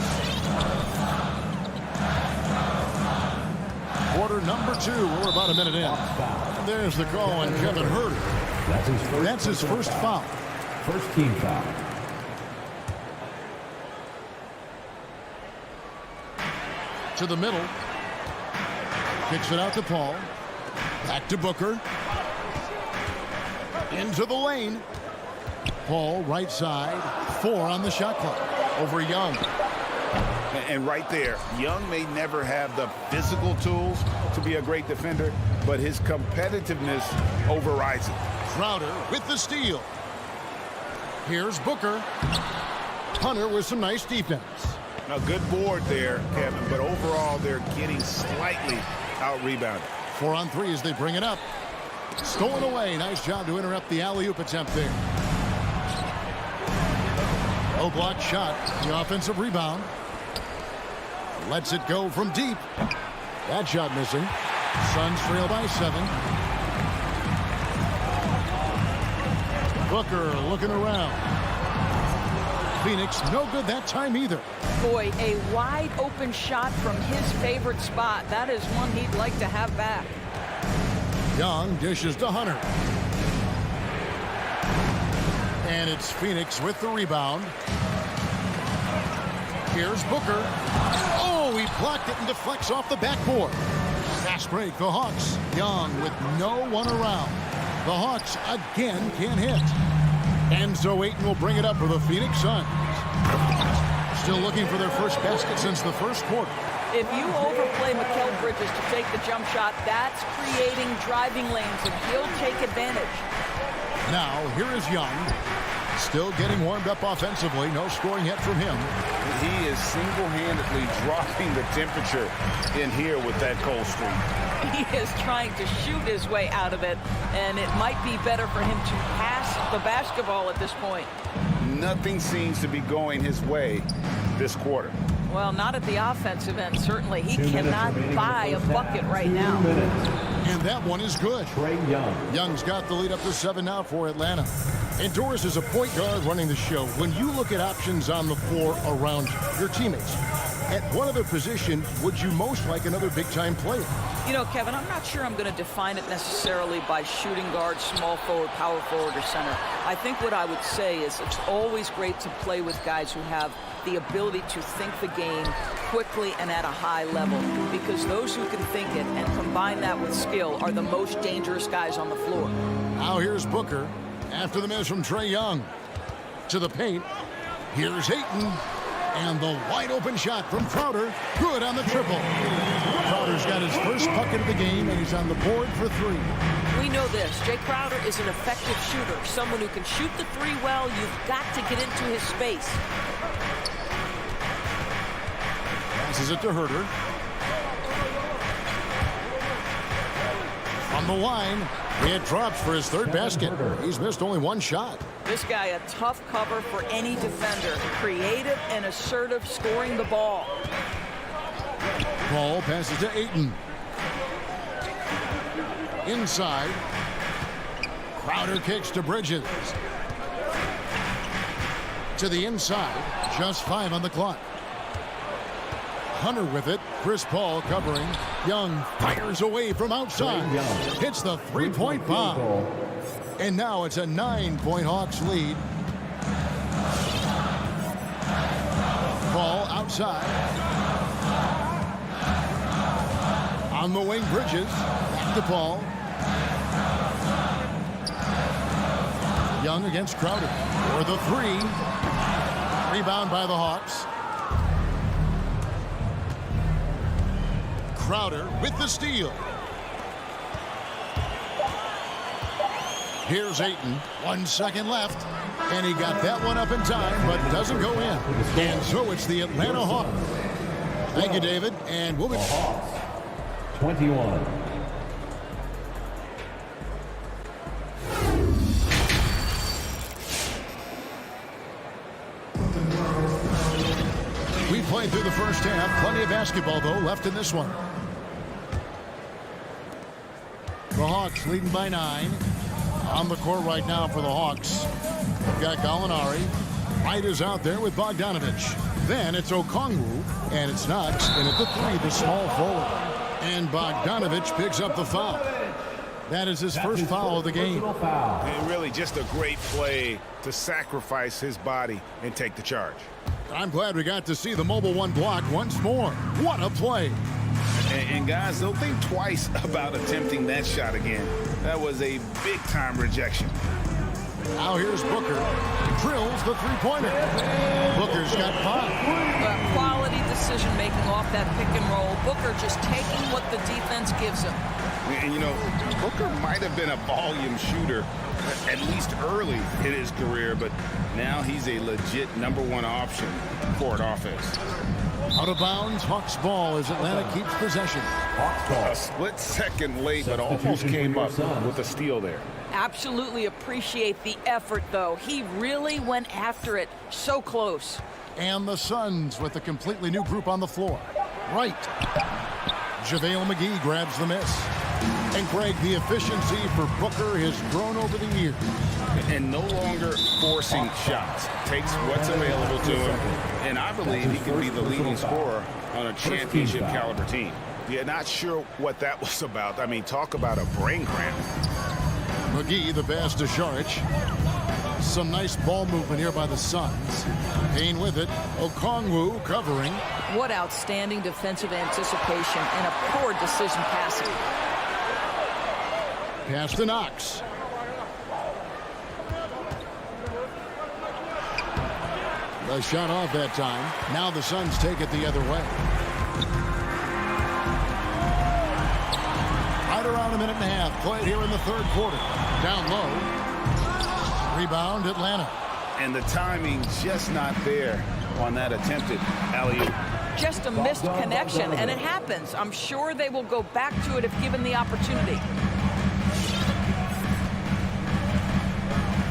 Quarter number 2. We're about a minute in. And there's the call on Kevin Huerter. That's his first foul. First team foul. To the middle. Kicks it out to Paul. Back to Booker. Into the lane. Paul right side. 4 on the shot clock. Over Young. And right there, Young may never have the physical tools to be a great defender, but his competitiveness overrides it. Crowder with the steal. Here's Booker. Hunter with some nice defense. A good board there, Kevin, but overall they're getting slightly out-rebounded. 4 on 3 as they bring it up. Stolen away. Nice job to interrupt the alley-oop attempt there. No block shot. The offensive rebound. Lets it go from deep. That shot missing. Suns trail by 7. Booker looking around. Phoenix no good that time either. Boy, a wide open shot from his favorite spot. That is one he'd like to have back. Young dishes to Hunter. And it's Phoenix with the rebound. Here's Booker. Oh, he blocked it and deflects off the backboard. Fast break, the Hawks. Young with no one around. The Hawks again can't hit. And so Ayton will bring it up for the Phoenix Suns. Still looking for their first basket since the first quarter. If you overplay Mikal Bridges to take the jump shot, that's creating driving lanes, and he'll take advantage. Now, here is Young. Still getting warmed up offensively. No scoring yet from him. He is single-handedly dropping the temperature in here with that cold streak. He is trying to shoot his way out of it, and it might be better for him to pass the basketball at this point. Nothing seems to be going his way this quarter. Well, not at the offensive end, certainly. He cannot buy a bucket right now. And that one is good. Trey Young. Young's got the lead up to 7 now for Atlanta. And Doris is a point guard running the show. When you look at options on the floor around your teammates, at what other position would you most like another big-time player? You know, Kevin, I'm not sure I'm going to define it necessarily by shooting guard, small forward, power forward, or center. I think what I would say is it's always great to play with guys who have the ability to think the game quickly and at a high level, because those who can think it and combine that with skill are the most dangerous guys on the floor. Now here's Booker after the miss from Trey Young. To the paint. Here's Ayton. And the wide open shot from Crowder. Good on the triple. Crowder's got his first bucket of the game, and he's on the board for 3. We know this. Jay Crowder is an effective shooter. Someone who can shoot the 3 well. You've got to get into his space. Passes it to Herder. From the line, it drops for his third basket. He's missed only one shot. This guy a tough cover for any defender. Creative and assertive scoring the ball. Paul passes to Ayton. Inside. Crowder kicks to Bridges. To the inside. Just 5 on the clock. Hunter with it. Chris Paul covering. Young fires away from outside. Hits the three-point bomb. And now it's a 9-point Hawks lead. Paul outside. On the wing, Bridges. Back to Paul. Young against Crowder. For the three. Rebound by the Hawks. Crowder with the steal. Here's Ayton. 1 second left. And he got that one up in time, but doesn't go in. And so it's the Atlanta Hawks. Thank you, David. And we'll be... Hawks, 21. We played through the first half. Plenty of basketball, though, left in this one. The Hawks leading by 9. On the court right now for the Hawks. We've got Gallinari. White is out there with Bogdanovich. Then it's Okongwu, and it's Knox. And at the 3, the small forward. And Bogdanovich picks up the foul. That is his first foul of the game. And really just a great play to sacrifice his body and take the charge. I'm glad we got to see the mobile one block once more. What a play. And guys, don't think twice about attempting that shot again. That was a big-time rejection. Now here's Booker. Drills the three-pointer. Booker's got 5. Quality decision-making off that pick and roll. Booker just taking what the defense gives him. And, you know, Booker might have been a volume shooter, at least early in his career, but now he's a legit #1 option for an offense. Out of bounds, Hawks ball as Atlanta keeps possession. A split second late, but almost came up with a steal there. Absolutely appreciate the effort, though. He really went after it. So close. And the Suns with a completely new group on the floor. Right. JaVale McGee grabs the miss. And Greg, the efficiency for Booker has grown over the years. And no longer forcing shots. Takes what's available to him. And I believe he can be the leading scorer on a championship caliber team. Yeah, not sure what that was about. I mean, talk about a brain cramp. McGee, the pass to Šarić. Some nice ball movement here by the Suns. Payne with it. Okongwu covering. What outstanding defensive anticipation and a poor decision passing. Pass to Knox. The shot off that time. Now the Suns take it the other way. Right around a minute and a half played here in the third quarter. Down low. Rebound Atlanta. And the timing just not there on that attempted alley-oop. Just a missed connection, and it happens. I'm sure they will go back to it if given the opportunity.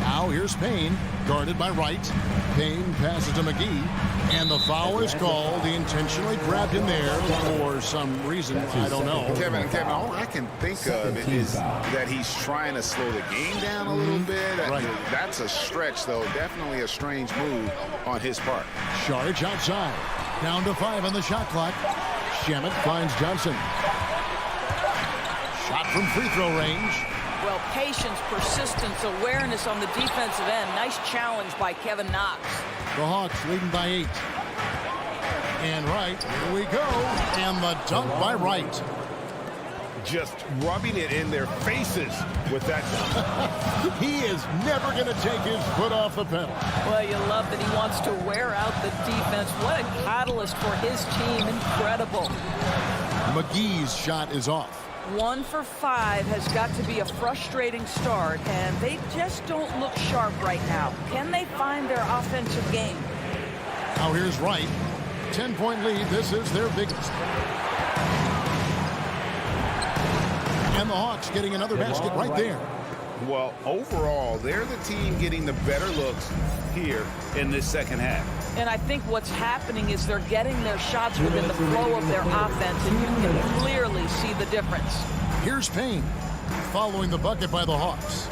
Now here's Payne, guarded by Wright. Payne passes to McGee, and the foul is called. He intentionally grabbed him there for some reason. I don't know. Kevin, all I can think of is that he's trying to slow the game down a little bit. Right. That's a stretch, though. Definitely a strange move on his part. Šarić outside. Down to 5 on the shot clock. Shamet finds Johnson. Shot from free throw range. Well, patience, persistence, awareness on the defensive end. Nice challenge by Kevin Knox. The Hawks leading by 8. And Wright, here we go. And the dunk by Wright. Just rubbing it in their faces with that dunk. He is never going to take his foot off the pedal. Well, you love that he wants to wear out the defense. What a catalyst for his team. Incredible. McGee's shot is off. 1 for 5 has got to be a frustrating start, and they just don't look sharp right now. Can they find their offensive game? Now here's Wright. 10-point lead. This is their biggest. And the Hawks getting another basket right there. Well, overall, they're the team getting the better looks here in this second half. And I think what's happening is they're getting their shots within the flow of their offense, and you can clearly see the difference. Here's Payne following the bucket by the Hawks.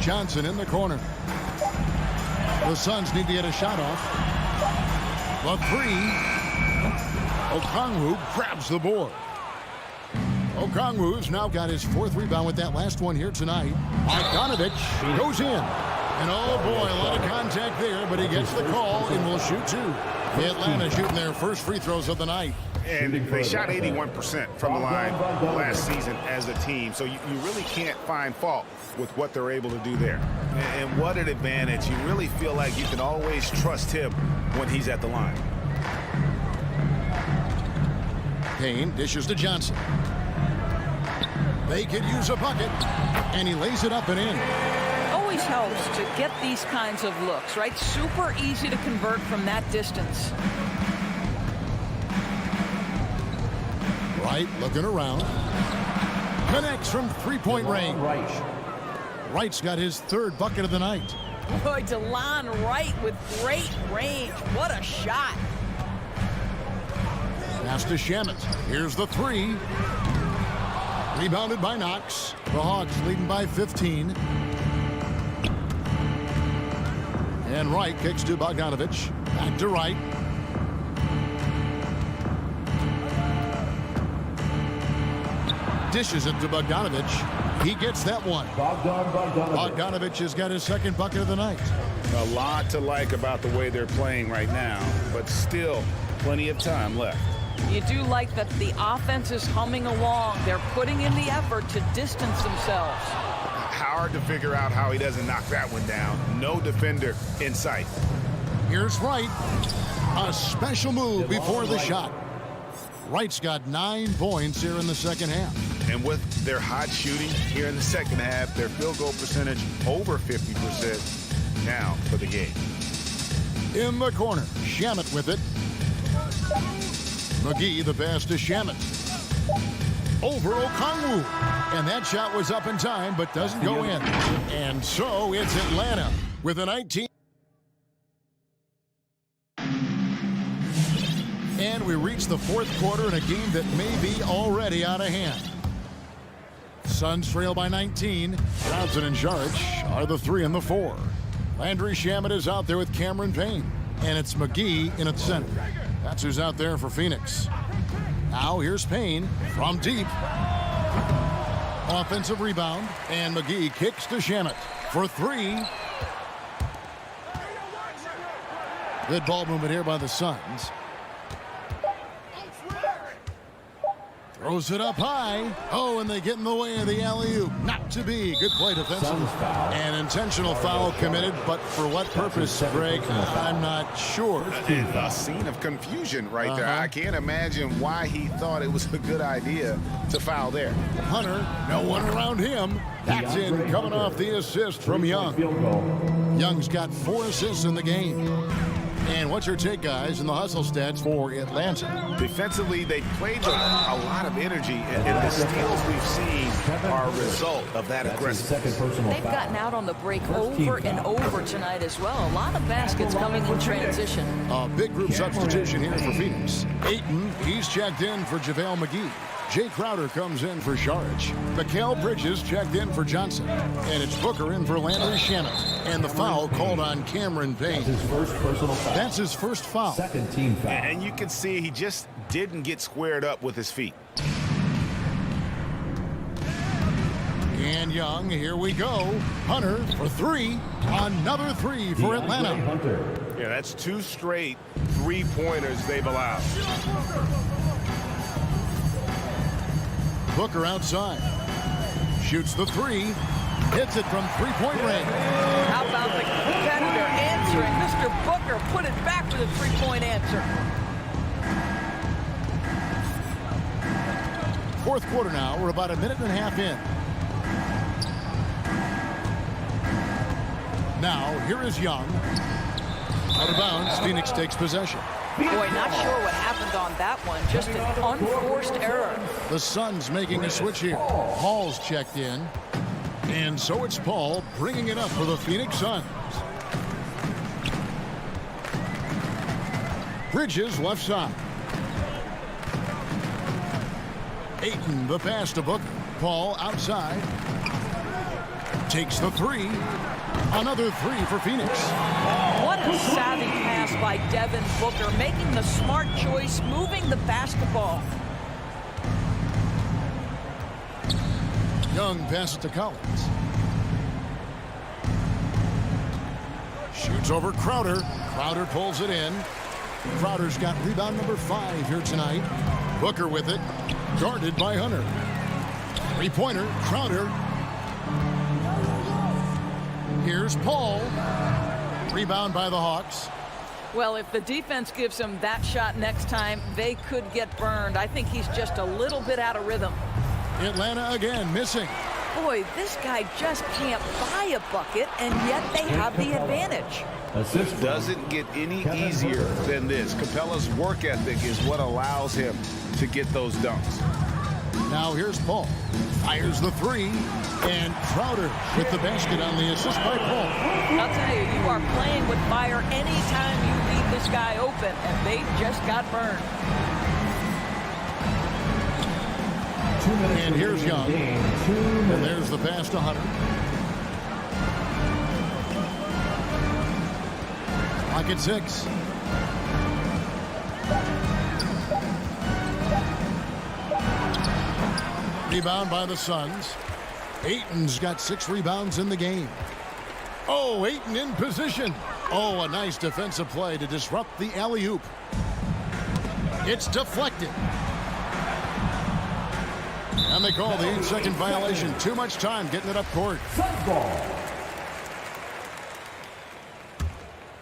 Johnson in the corner. The Suns need to get a shot off. The three. Okongwu grabs the board. Okongwu's now got his 4th rebound with that last one here tonight. Bogdanovich goes in. And oh boy, a lot of contact there, but he gets the call and will shoot 2. Atlanta shooting their first free throws of the night. And they shot 81% from the line last season as a team. So you really can't find fault with what they're able to do there. And what an advantage. You really feel like you can always trust him when he's at the line. Payne dishes to Johnson. They could use a bucket, and he lays it up and in. Always helps to get these kinds of looks, right? Super easy to convert from that distance. Wright looking around. Connects from 3-point range. Wright's got his 3rd bucket of the night. Boy, DeLon Wright with great range. What a shot. Pass to Shamet. Here's the 3. Rebounded by Knox. The Hawks leading by 15. And Wright kicks to Bogdanovich. Back to Wright. Dishes it to Bogdanovich. He gets that one. Bogdanovich has got his 2nd bucket of the night. A lot to like about the way they're playing right now, but still plenty of time left. You do like that the offense is humming along. They're putting in the effort to distance themselves. Hard to figure out how he doesn't knock that one down. No defender in sight. Here's Wright. A special move before the shot. Wright's got 9 points here in the second half. And with their hot shooting here in the second half, their field goal percentage over 50% now for the game. In the corner, Shamet with it. McGee the pass to Shamet. Over Okongwu. And that shot was up in time, but doesn't go in. And so it's Atlanta with a 19. And we reach the 4th quarter in a game that may be already out of hand. Suns trail by 19. Johnson and Jaric are the 3 and the 4. Landry Shamet is out there with Cameron Payne. And it's McGee in at center. That's who's out there for Phoenix. Now here's Payne from deep. Offensive rebound. And McGee kicks to Shamet for 3. Good ball movement here by the Suns. Throws it up high. Oh, and they get in the way of the alley-oop. Not to be. Good play defensively. An intentional foul committed, but for what purpose, Greg? I'm not sure. A scene of confusion right there. I can't imagine why he thought it was a good idea to foul there. Hunter, no one around him. That's in, coming off the assist from Young. Young's got 4 assists in the game. And what's your take, guys, in the hustle stats for Atlanta? Defensively, they played with a lot of energy, and the steals we've seen are a result of that aggressiveness. They've gotten out on the break over and over tonight as well. A lot of baskets coming in transition. A big group substitution here for Phoenix. Ayton, he's checked in for JaVale McGee. Jay Crowder comes in for Jaric. Mikal Bridges checked in for Johnson. And it's Booker in for Landry Shamet. And the foul called on Cameron Payne. That's his first foul. Second team foul. And you can see he just didn't get squared up with his feet. And Young, here we go. Hunter for 3. Another 3 for Atlanta. Yeah, that's 2 straight 3-pointers they've allowed. Booker outside. Shoots the 3. Hits it from 3-point range. How about the competitor answering? Mr. Booker put it back with a 3-point answer. 4th quarter now. We're about a minute and a half in. Now, here is Young. Out of bounds, Phoenix takes possession. Boy, not sure what happened on that one. Just an unforced error. The Suns making a switch here. Paul's checked in. And so it's Paul bringing it up for the Phoenix Suns. Bridges left side. Ayton the pass to Booker. Paul outside. Takes the three. Another three for Phoenix. What a savvy pass by Devin Booker, making the smart choice, moving the basketball. Young passes to Collins. Shoots over Crowder. Crowder pulls it in. Crowder's got rebound number 5 here tonight. Booker with it. Guarded by Hunter. Three-pointer. Crowder. Here's Paul. Rebound by the Hawks. Well, if the defense gives him that shot next time, they could get burned. I think he's just a little bit out of rhythm. Atlanta again missing. Boy, this guy just can't buy a bucket, and yet they have the advantage. This doesn't get any easier than this. Capela's work ethic is what allows him to get those dunks. Now here's Paul. Fires the three. And Crowder with the basket on the assist by Paul. I'll tell you, you are playing with fire anytime you leave this guy open, and they just got burned. And here's Young. And there's the pass to Hunter. Clock at 6. Rebound by the Suns. Ayton's got 6 rebounds in the game. Oh, Ayton in position. Oh, a nice defensive play to disrupt the alley-oop. It's deflected. And they call the 8-second violation. Too much time getting it up court.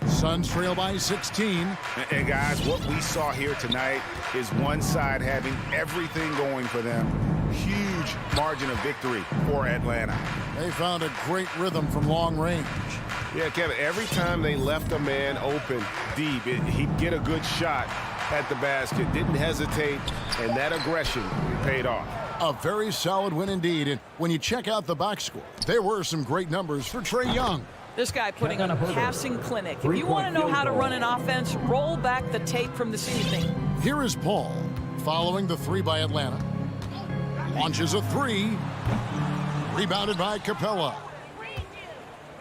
Suns trail by 16. And guys, what we saw here tonight is one side having everything going for them. Huge margin of victory for Atlanta. They found a great rhythm from long range. Yeah, Kevin, every time they left a man open deep, he'd get a good shot at the basket. Didn't hesitate, and that aggression paid off. A very solid win indeed. And when you check out the box score, there were some great numbers for Trae Young. This guy putting on a passing clinic. If you want to know how to run an offense, roll back the tape from this evening. Here is Paul following the three by Atlanta. Launches a three. Rebounded by Capela.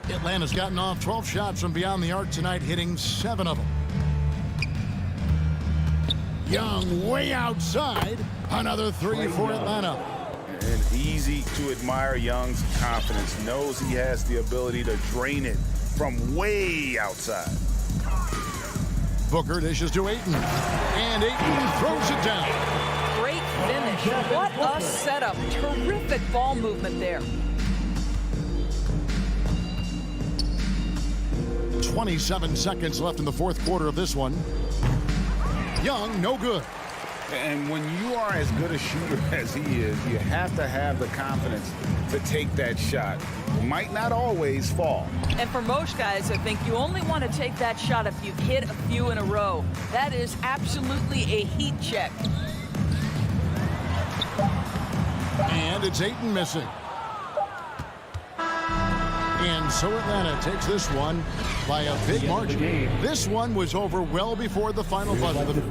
Atlanta's gotten off 12 shots from beyond the arc tonight, hitting 7 of them. Young way outside. Another three for Atlanta. And easy to admire Young's confidence. Knows he has the ability to drain it from way outside. Booker dishes to Ayton. And Ayton throws it down. Great finish. What a setup. Terrific ball movement there. 27 seconds left in the fourth quarter of this one. Young, no good. And when you are as good a shooter as he is, you have to have the confidence to take that shot. Might not always fall. And for most guys, I think you only want to take that shot if you've hit a few in a row. That is absolutely a heat check. And it's Ayton missing. And so Atlanta takes this one by a big margin. This one was over well before the final buzzer.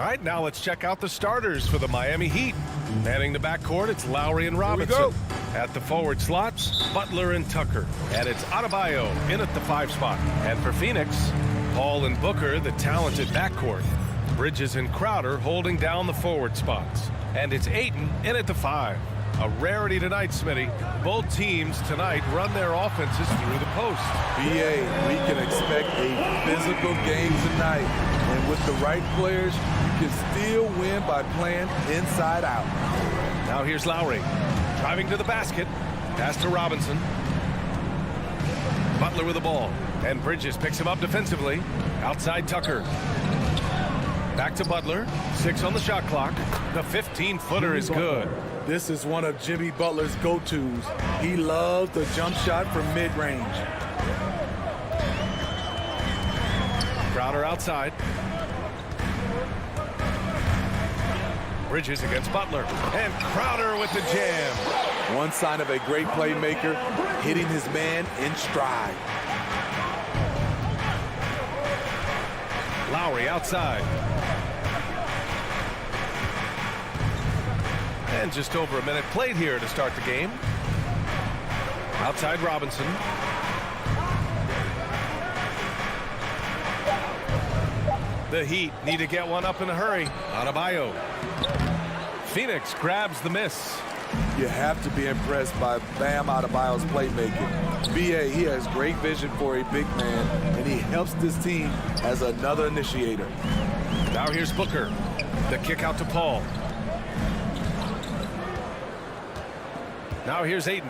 right, now let's check out the starters for the Miami Heat. Manning the backcourt, it's Lowry and Robinson. At the forward slots, Butler and Tucker. And it's Adebayo in at the 5 spot. And for Phoenix, Paul and Booker, the talented backcourt. Bridges and Crowder holding down the forward spots. And it's Ayton in at the 5. A rarity tonight, Smitty. Both teams tonight run their offenses through the post. BA, we can expect a physical game tonight. And with the right players, you can still win by playing inside out. Now here's Lowry. Driving to the basket. Pass to Robinson. Butler with the ball. And Bridges picks him up defensively. Outside Tucker. Back to Butler. 6 on the shot clock. The 15-footer is good. This is one of Jimmy Butler's go-tos. He loves the jump shot from mid-range. Crowder outside. Bridges against Butler. And Crowder with the jam. One sign of a great playmaker, hitting his man in stride. Lowry outside. And just over a minute played here to start the game. Outside Robinson. The Heat need to get one up in a hurry. Adebayo. Phoenix grabs the miss. You have to be impressed by Bam Adebayo's playmaking. BA, he has great vision for a big man, and he helps this team as another initiator. Now here's Booker. The kick out to Paul. Now here's Ayton.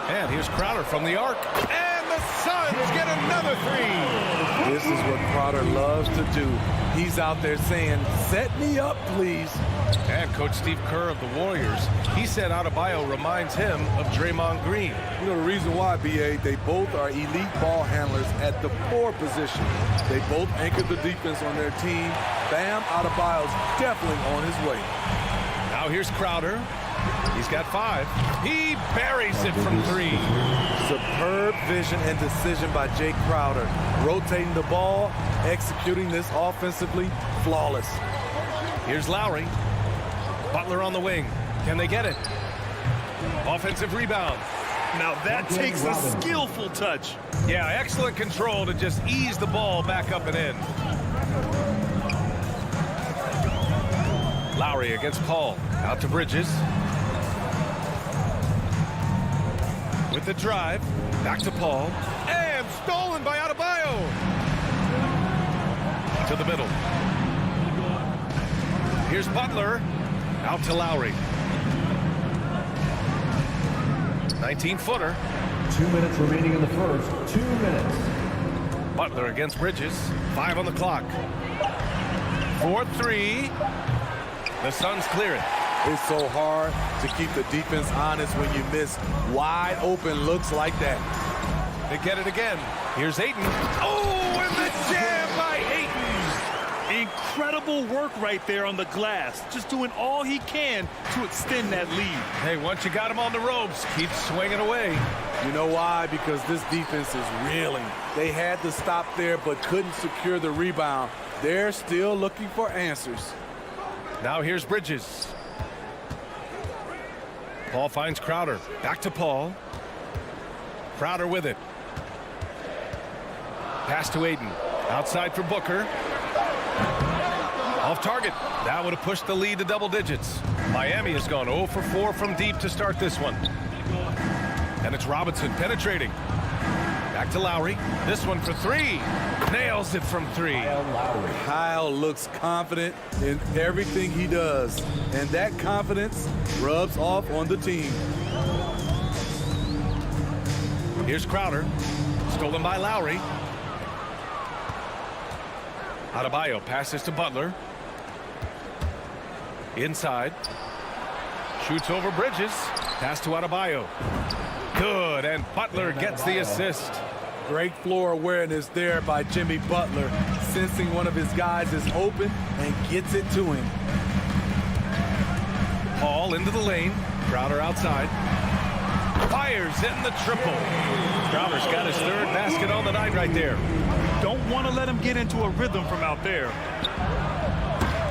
And here's Crowder from the arc. And the Suns get another 3. This is what Crowder loves to do. He's out there saying, set me up, please. And Coach Steve Kerr of the Warriors, he said Adebayo reminds him of Draymond Green. You know the reason why, BA, they both are elite ball handlers at the 4 position. They both anchor the defense on their team. Bam Adebayo's definitely on his way. Now here's Crowder. He's got 5. He buries it from 3. Superb vision and decision by Jay Crowder. Rotating the ball, executing this offensively, flawless. Here's Lowry. Butler on the wing. Can they get it? Offensive rebound. Now that takes a skillful touch. Yeah, excellent control to just ease the ball back up and in. Lowry against Paul. Out to Bridges. With the drive. Back to Paul. And stolen by Adebayo. To the middle. Here's Butler. Out to Lowry. 19-footer. 2 minutes remaining in the first. 2 minutes. Butler against Bridges. 5 on the clock. 4-3. The Suns clear it. It's so hard to keep the defense honest when you miss wide open looks like that. They get it again. Here's Ayton. Oh, and the jam by Ayton. Incredible work right there on the glass. Just doing all he can to extend that lead. Hey, once you got him on the ropes, keep swinging away. You know why? Because this defense is reeling. They had to stop there but couldn't secure the rebound. They're still looking for answers. Now here's Bridges. Paul finds Crowder. Back to Paul. Crowder with it. Pass to Ayton. Outside for Booker. Off target. That would have pushed the lead to double digits. Miami has gone 0 for 4 from deep to start this one. And it's Robinson penetrating. Back to Lowry. This one for 3. Nails it from 3. Kyle looks confident in everything he does, and that confidence rubs off on the team. Here's Crowder. Stolen by Lowry. Adebayo passes to Butler. Inside. Shoots over Bridges. Pass to Adebayo. Good, and Butler gets the assist. Great floor awareness there by Jimmy Butler, sensing one of his guys is open and gets it to him. Paul into the lane. Crowder outside. Fires in the triple. Crowder's got his 3rd basket on the night right there. Don't want to let him get into a rhythm from out there.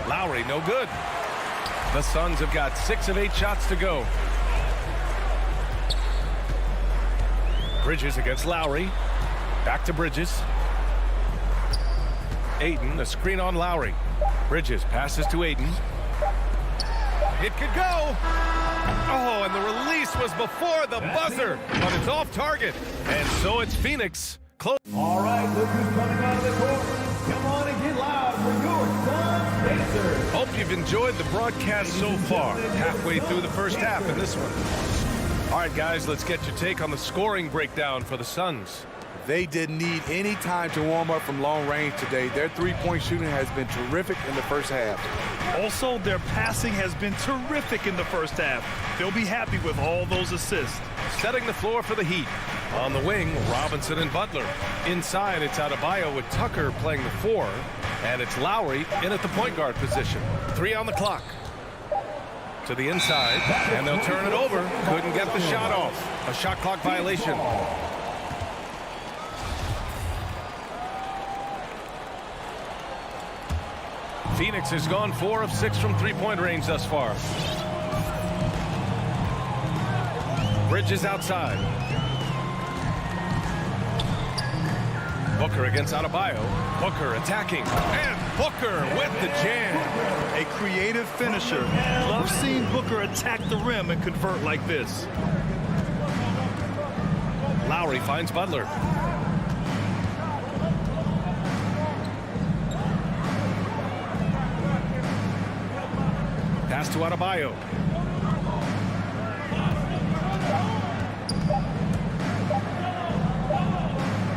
Lowry, no good. The Suns have got 6 of 8 shots to go. Bridges against Lowry. Back to Bridges. Ayton, a screen on Lowry. Bridges passes to Ayton. It could go. Oh, and the release was before the buzzer, but it's off target. And so it's Phoenix. Close. All right, look who's coming out of the court. Come on and get loud for your Suns Pacers. Hope you've enjoyed the broadcast so far. Halfway through the first half in this one. All right, guys, let's get your take on the scoring breakdown for the Suns. They didn't need any time to warm up from long range today. Their three-point shooting has been terrific in the first half. Also, their passing has been terrific in the first half. They'll be happy with all those assists. Setting the floor for the Heat. On the wing, Robinson and Butler. Inside, it's Adebayo with Tucker playing the 4. And it's Lowry in at the point guard position. 3 on the clock. To the inside, and they'll turn it over. Couldn't get the shot off. A shot clock violation. Phoenix has gone 4 of 6 from three-point range thus far. Bridges outside. Booker against Adebayo. Booker attacking. And Booker with the jam. A creative finisher. Love seeing Booker attack the rim and convert like this. Lowry finds Butler. Pass to Adebayo.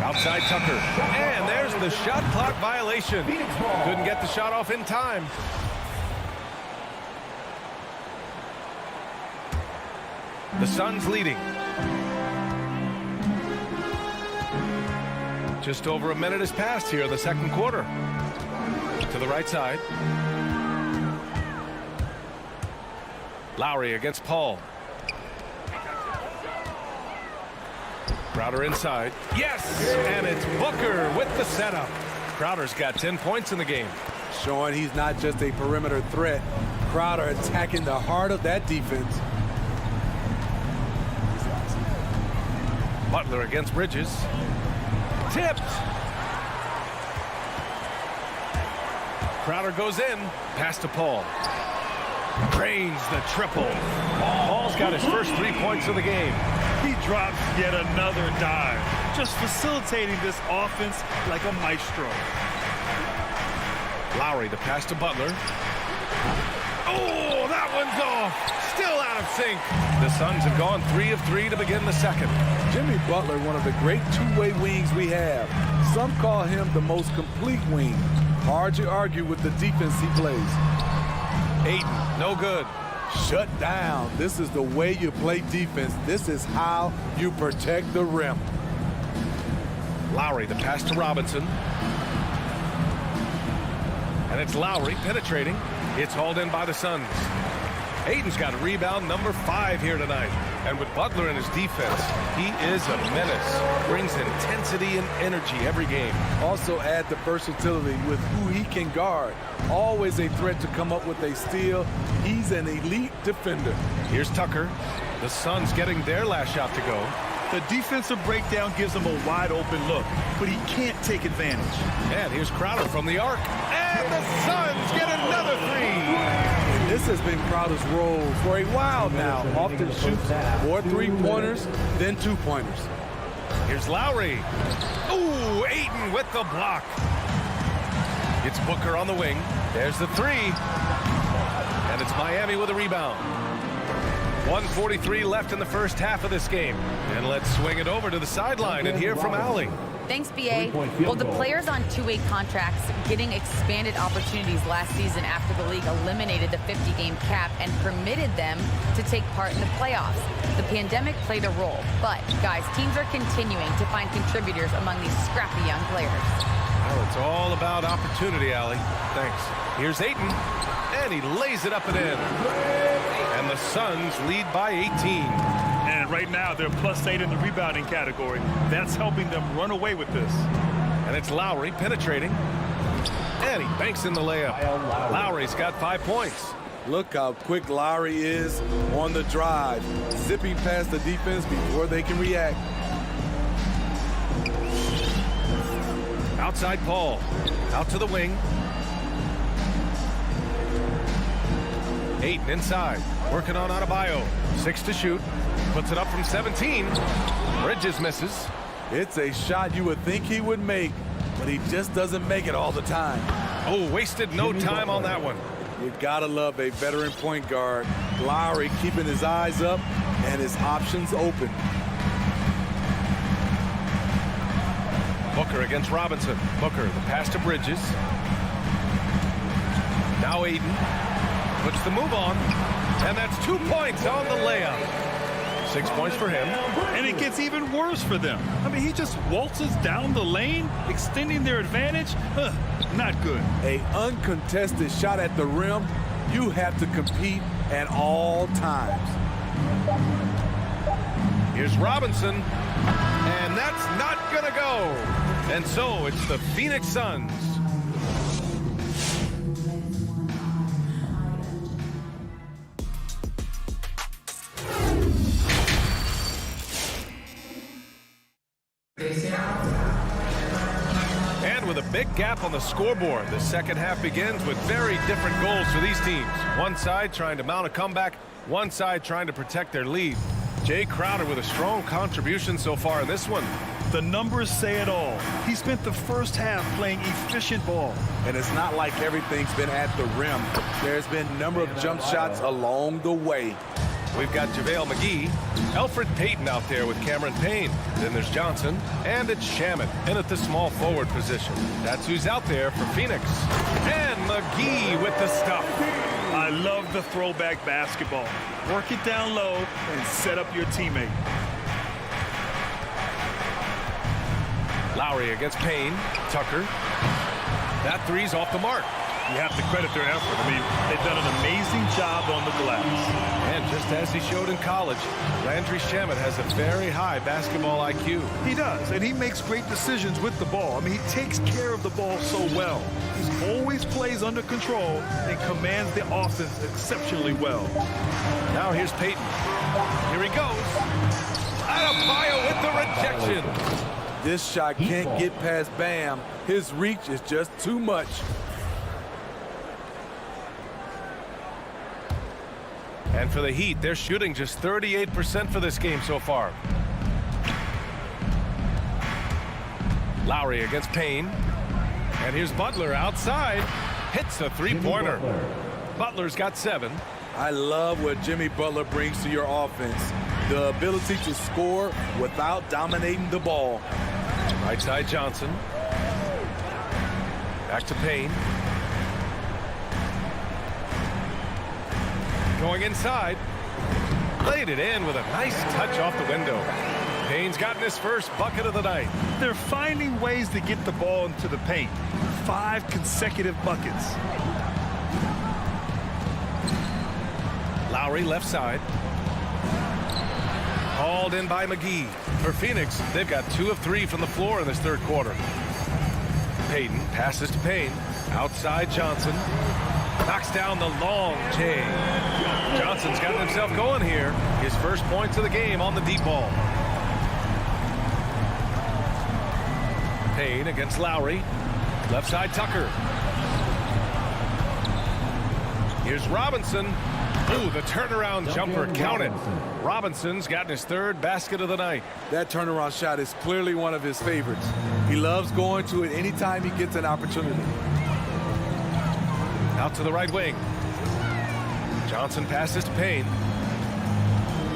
Outside Tucker. And there's the shot clock violation. Couldn't get the shot off in time. The Suns leading. Just over a minute has passed here in the second quarter. To the right side. Lowry against Paul. Crowder inside. Yes! And it's Booker with the setup. Crowder's got 10 points in the game. Showing he's not just a perimeter threat. Crowder attacking the heart of that defense. Butler against Bridges. Tipped. Crowder goes in. Pass to Paul. Drains the triple. Paul's got his first 3 points of the game. He drops yet another dive, just facilitating this offense like a maestro. Lowry, the pass to Butler. Oh, that one's off. Still out of sync. The Suns have gone 3 of 3 to begin the second. Jimmy Butler, one of the great two-way wings we have. Some call him the most complete wing. Hard to argue with the defense he plays. Ayton, no good. Shut down. This is the way you play defense. This is how you protect the rim. Lowry, the pass to Robinson. And it's Lowry penetrating. It's hauled in by the Suns. Ayton's got rebound number 5 here tonight. And with Butler in his defense, he is a menace. Brings intensity and energy every game. Also add the versatility with who he can guard. Always a threat to come up with a steal. He's an elite defender. Here's Tucker. The Suns getting their last shot to go. The defensive breakdown gives him a wide open look, but he can't take advantage. And here's Crowder from the arc. And the Suns get another 3. This has been Crowder's role for a while now. Often shoots more three-pointers than two-pointers. Here's Lowry. Ooh, Ayton with the block. It's Booker on the wing. There's the 3. And it's Miami with a rebound. 1:43 left in the first half of this game. And let's swing it over to the sideline and hear from Allie. Thanks, BA. Well, the players on two-way contracts getting expanded opportunities last season after the league eliminated the 50-game cap and permitted them to take part in the playoffs. The pandemic played a role, but, guys, teams are continuing to find contributors among these scrappy young players. Well, it's all about opportunity, Allie. Thanks. Here's Ayton, and he lays it up and in. And the Suns lead by 18. And right now, they're +8 in the rebounding category. That's helping them run away with this. And it's Lowry penetrating. And he banks in the layup. Lowry's got 5 points. Look how quick Lowry is on the drive, zipping past the defense before they can react. Outside Paul. Out to the wing. Ayton inside. Working on Adebayo. 6 to shoot. Puts it up from 17. Bridges misses. It's a shot you would think he would make, but he just doesn't make it all the time. Oh, wasted no time on that one. You gotta love a veteran point guard. Lowry keeping his eyes up and his options open. Booker against Robinson. Booker, the pass to Bridges. Now Ayton puts the move on, and that's 2 points on the layup. 6 points for him. And it gets even worse for them. I mean, he just waltzes down the lane, extending their advantage. Not good. A uncontested shot at the rim, you have to compete at all times. Here's Robinson, and that's not gonna go. And so it's the Phoenix Suns. And with a big gap on the scoreboard, the second half begins with very different goals for these teams. One side trying to mount a comeback, one side trying to protect their lead. Jay Crowder with a strong contribution so far in this one. The numbers say it all. He spent the first half playing efficient ball. And it's not like everything's been at the rim. There's been a number of jump shots along the way. We've got JaVale McGee, Elfrid Payton out there with Cameron Payne. Then there's Johnson, and it's Shamet in at the small forward position. That's who's out there for Phoenix. And McGee with the stuff. I love the throwback basketball. Work it down low and set up your teammate. Lowry against Payne. Tucker. That three's off the mark. You have to credit their effort. I mean, they've done an amazing job on the glass. And just as he showed in college, Landry Shamet has a very high basketball IQ. He does, and he makes great decisions with the ball. I mean, he takes care of the ball so well. He always plays under control and commands the offense exceptionally well. Now here's Payton. Here he goes. Adebayo with the rejection. This shot can't get past Bam. His reach is just too much. And for the Heat, they're shooting just 38% for this game so far. Lowry against Payne. And here's Butler outside. Hits a three-pointer. Butler's got 7. I love what Jimmy Butler brings to your offense. The ability to score without dominating the ball. Right side Johnson. Back to Payne. Going inside. Laid it in with a nice touch off the window. Payne's gotten his first bucket of the night. They're finding ways to get the ball into the paint. 5 consecutive buckets. Lowry left side. Hauled in by McGee. For Phoenix, they've got 2 of 3 from the floor in this third quarter. Payton passes to Payne. Outside Johnson. Knocks down the long J. Johnson's got himself going here. His first points of the game on the deep ball. Payne against Lowry. Left side Tucker. Here's Robinson. Ooh, the turnaround jumper counted. Robinson's gotten his 3rd basket of the night. That turnaround shot is clearly one of his favorites. He loves going to it anytime he gets an opportunity. Out to the right wing. Johnson passes to Payne.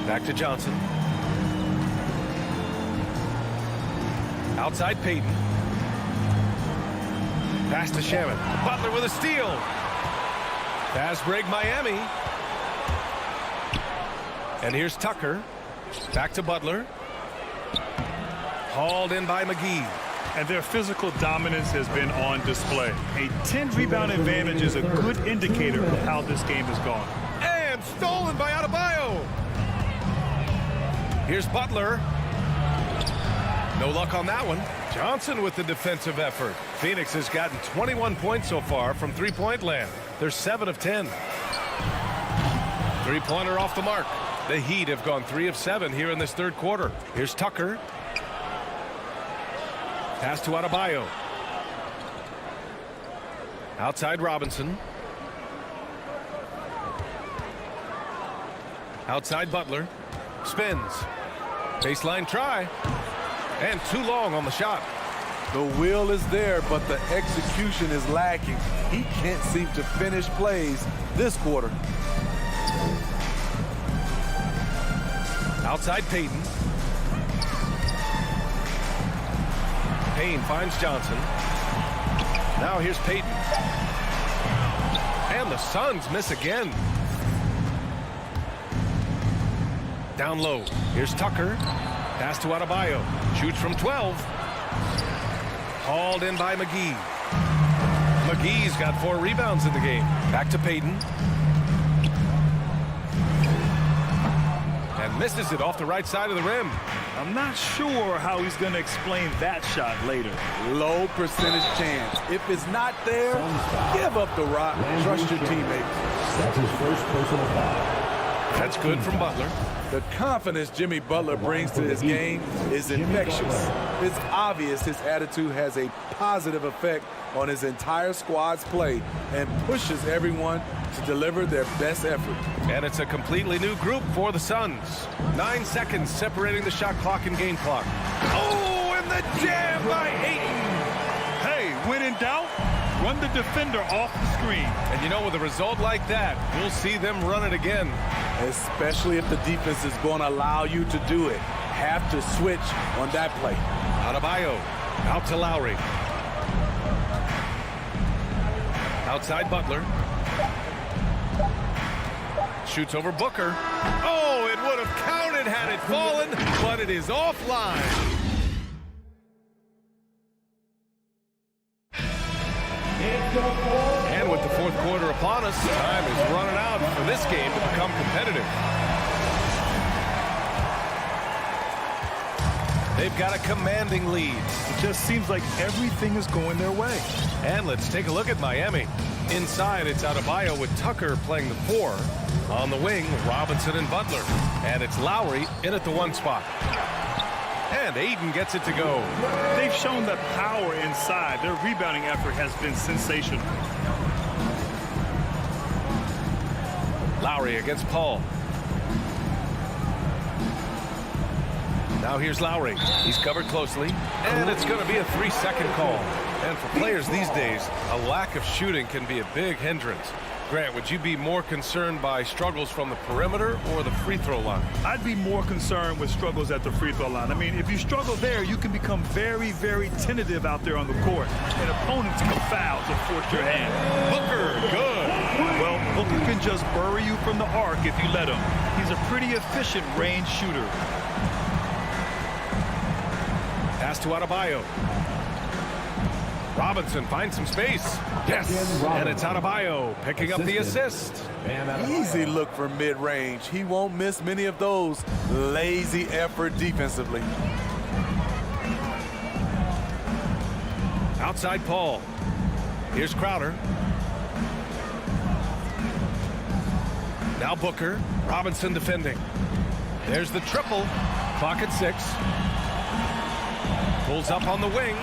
Back to Johnson. Outside Payton. Pass to Shamet. Butler with a steal. Fast break Miami. And here's Tucker. Back to Butler. Hauled in by McGee. And their physical dominance has been on display. A 10-rebound advantage is a good indicator of how this game has gone. And stolen by Adebayo. Here's Butler. No luck on that one. Johnson with the defensive effort. Phoenix has gotten 21 points so far from three-point land. They're 7 of 10. Three-pointer off the mark. The Heat have gone 3 of 7 here in this third quarter. Here's Tucker. Pass to Adebayo. Outside Robinson. Outside Butler. Spins. Baseline try. And too long on the shot. The will is there, but the execution is lacking. He can't seem to finish plays this quarter. Outside Payton. Payne finds Johnson. Now here's Payton. And the Suns miss again. Down low. Here's Tucker. Pass to Adebayo. Shoots from 12. Hauled in by McGee. McGee's got 4 rebounds in the game. Back to Payton. And misses it off the right side of the rim. I'm not sure how he's going to explain that shot later. Low percentage chance. If it's not there, give up the rock. Trust your teammates. That's his first personal foul. That's good from Butler. The confidence Jimmy Butler brings to his game is infectious. It's obvious his attitude has a positive effect on his entire squad's play and pushes everyone to deliver their best effort. And it's a completely new group for the Suns. 9 seconds separating the shot clock and game clock. Oh, and the jam by Ayton. Hey, when in doubt, run the defender off the screen. And you know, with a result like that, we'll see them run it again. Especially if the defense is going to allow you to do it. Have to switch on that play. Adebayo out to Lowry. Outside Butler. Shoots over Booker. Oh, it would have counted had it fallen, but it is offline. And with the fourth quarter upon us, time is running out for this game to become competitive. They've got a commanding lead. It just seems like everything is going their way. And let's take a look at Miami. Inside, it's Adebayo with Tucker playing the 4. On the wing, Robinson and Butler. And it's Lowry in at the 1 spot. And Ayton gets it to go. They've shown the power inside. Their rebounding effort has been sensational. Lowry against Paul. Now here's Lowry. He's covered closely. And it's going to be a 3-second call. And for players these days, a lack of shooting can be a big hindrance. Grant, would you be more concerned by struggles from the perimeter or the free throw line? I'd be more concerned with struggles at the free throw line. I mean, if you struggle there, you can become very, very tentative out there on the court. And opponents can foul to force your hand. Booker, good. Well, Booker can just bury you from the arc if you let him. He's a pretty efficient range shooter. Pass to Adebayo. Robinson finds some space. Yes, and it's Adebayo picking up the assist. Easy look for mid-range. He won't miss many of those. Lazy effort defensively. Outside Paul. Here's Crowder. Now Booker. Robinson defending. There's the triple. Clock at 6. Pulls up on the wing.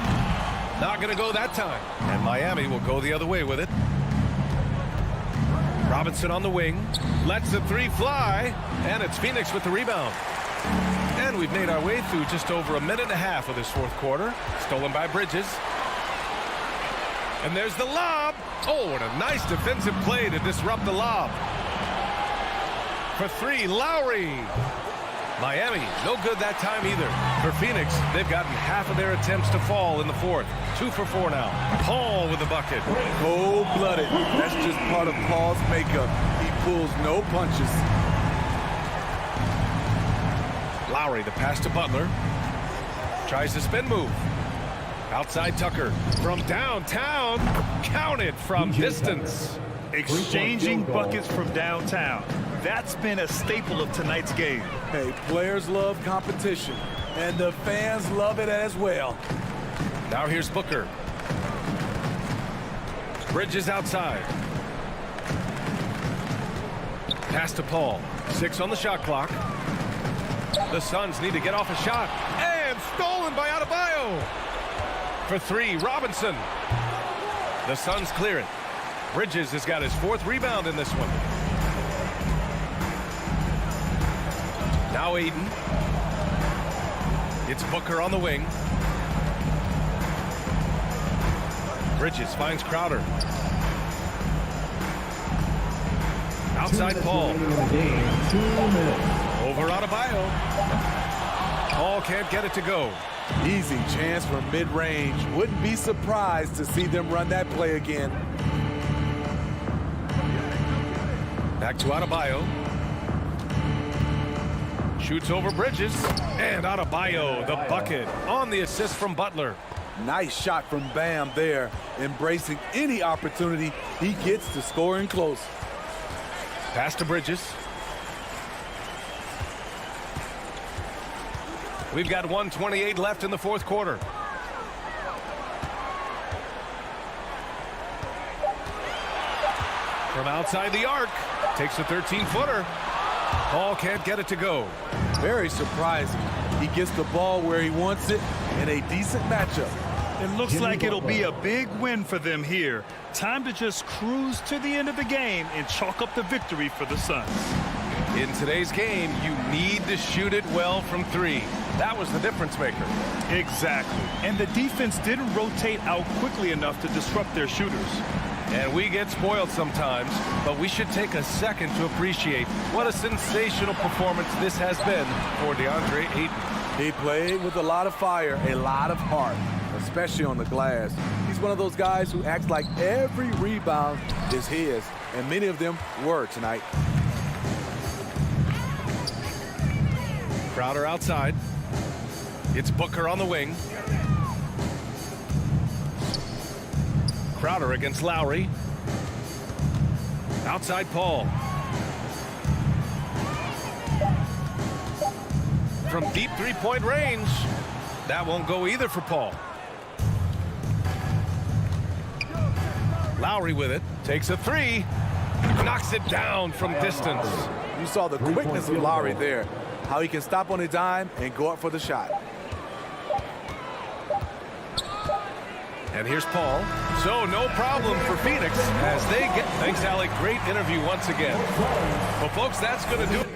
Not going to go that time. And Miami will go the other way with it. Robinson on the wing. Lets the 3 fly. And it's Phoenix with the rebound. And we've made our way through just over a minute and a half of this fourth quarter. Stolen by Bridges. And there's the lob. Oh, and a nice defensive play to disrupt the lob. For 3, Lowry. Miami, no good that time either. For Phoenix, they've gotten half of their attempts to fall in the fourth. 2 for 4 now. Paul with the bucket. Cold-blooded. That's just part of Paul's makeup. He pulls no punches. Lowry, the pass to Butler. Tries the spin move. Outside Tucker. From downtown. Counted from distance. Exchanging buckets from downtown. That's been a staple of tonight's game. Hey, players love competition, and the fans love it as well. Now here's Booker. Bridges outside. Pass to Paul. 6 on the shot clock. The Suns need to get off a shot. And stolen by Adebayo. For 3, Robinson. The Suns clear it. Bridges has got his 4th rebound in this one. Now Aiden. It's Booker on the wing. Bridges finds Crowder. Outside Paul. Over Adebayo. Paul can't get it to go. Easy chance from mid-range. Wouldn't be surprised to see them run that play again. Back to Adebayo. Shoots over Bridges. And Adebayo, the bucket, on the assist from Butler. Nice shot from Bam there, embracing any opportunity he gets to score in close. Pass to Bridges. We've got 1:28 left in the 4th quarter. From outside the arc, takes a 13-footer. Paul can't get it to go. Very surprising. He gets the ball where he wants it in a decent matchup. It looks like it'll be a big win for them here. Time to just cruise to the end of the game and chalk up the victory for the Suns. In today's game, you need to shoot it well from 3. That was the difference maker. Exactly. And the defense didn't rotate out quickly enough to disrupt their shooters. And we get spoiled sometimes, but we should take a second to appreciate what a sensational performance this has been for DeAndre Ayton. He played with a lot of fire, a lot of heart, especially on the glass. He's one of those guys who acts like every rebound is his, and many of them were tonight. Crowder outside. It's Booker on the wing. Crowder against Lowry. Outside Paul. From deep 3-point range. That won't go either for Paul. Lowry with it. Takes a 3. Knocks it down from distance. You saw the quickness of Lowry there. How he can stop on a dime and go up for the shot. And here's Paul. So no problem for Phoenix as they get... Thanks, Alec. Great interview once again. Well, folks, that's going to do it.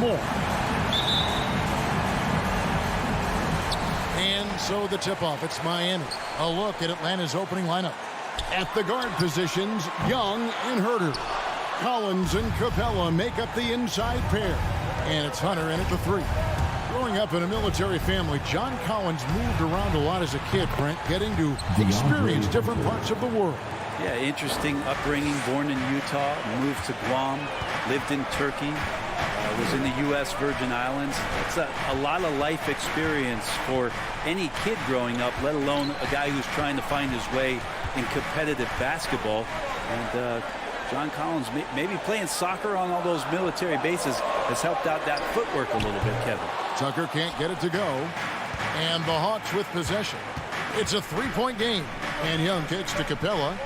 more. And so the tip-off, it's Miami. A look at Atlanta's opening lineup. At the guard positions, Young and Herter. Collins and Capela make up the inside pair. And it's Hunter in at the 3. Growing up in a military family, John Collins moved around a lot as a kid, Brent, getting to experience different parts of the world. Yeah, interesting upbringing. Born in Utah, moved to Guam, lived in Turkey, was in the U.S. Virgin Islands. It's a lot of life experience for any kid growing up, let alone a guy who's trying to find his way in competitive basketball. And John Collins, maybe playing soccer on all those military bases has helped out that footwork a little bit, Kevin. Tucker can't get it to go. And the Hawks with possession. It's a 3-point game. And Young kicks to Capela.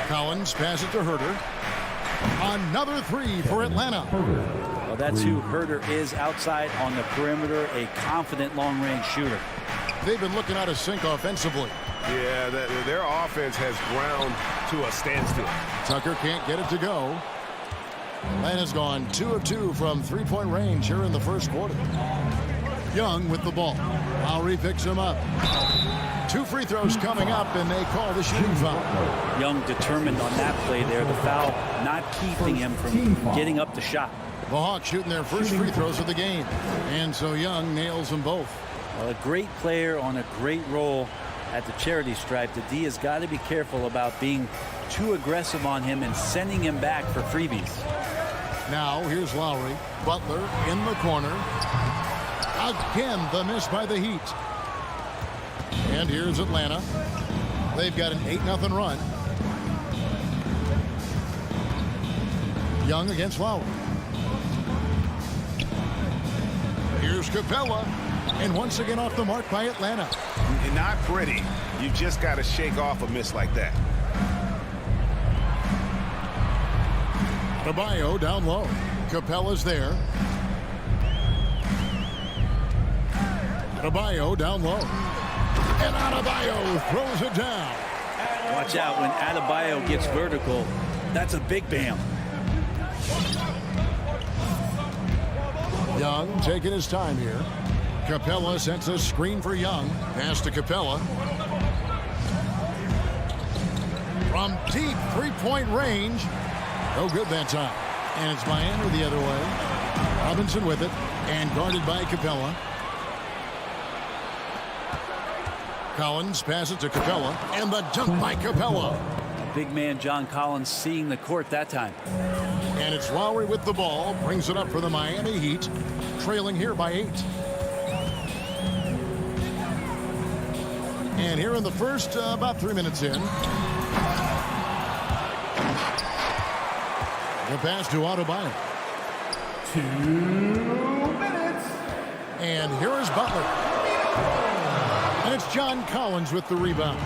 Collins passes it to Herter. Another 3 for Atlanta. Well, that's who Herter is outside on the perimeter, a confident long-range shooter. They've been looking out of sync offensively. Yeah, their offense has ground to a standstill. Tucker can't get it to go. Atlanta's gone 2 of 2 from 3-point range here in the first quarter. Young with the ball. Lowry picks him up. 2 free throws coming up, and they call the shooting foul. Young determined on that play there. The foul not keeping him from getting up the shot. The Hawks shooting their first free throws of the game. And so Young nails them both. Well, a great player on a great role at the charity stripe. The D has got to be careful about being too aggressive on him and sending him back for freebies. Now here's Lowry. Butler in the corner. Again, the miss by the Heat. And here's Atlanta. They've got an 8-0 run. Young against Lowry. Here's Capela. And once again off the mark by Atlanta. Not pretty. You just got to shake off a miss like that. Adebayo down low. Capela's there. Adebayo down low. And Adebayo throws it down. Watch out when Adebayo gets vertical. That's a big bam. Young taking his time here. Capela sets a screen for Young. Pass to Capela. From deep 3-point range. No good that time. And it's Miami the other way. Robinson with it. And guarded by Capela. Collins passes to Capela. And the dunk by Capela. Big man John Collins seeing the court that time. And it's Lowry with the ball. Brings it up for the Miami Heat. Trailing here by 8. And here in the first, about 3 minutes in. The pass to Adebayo. 2 minutes. And here is Butler. And it's John Collins with the rebound.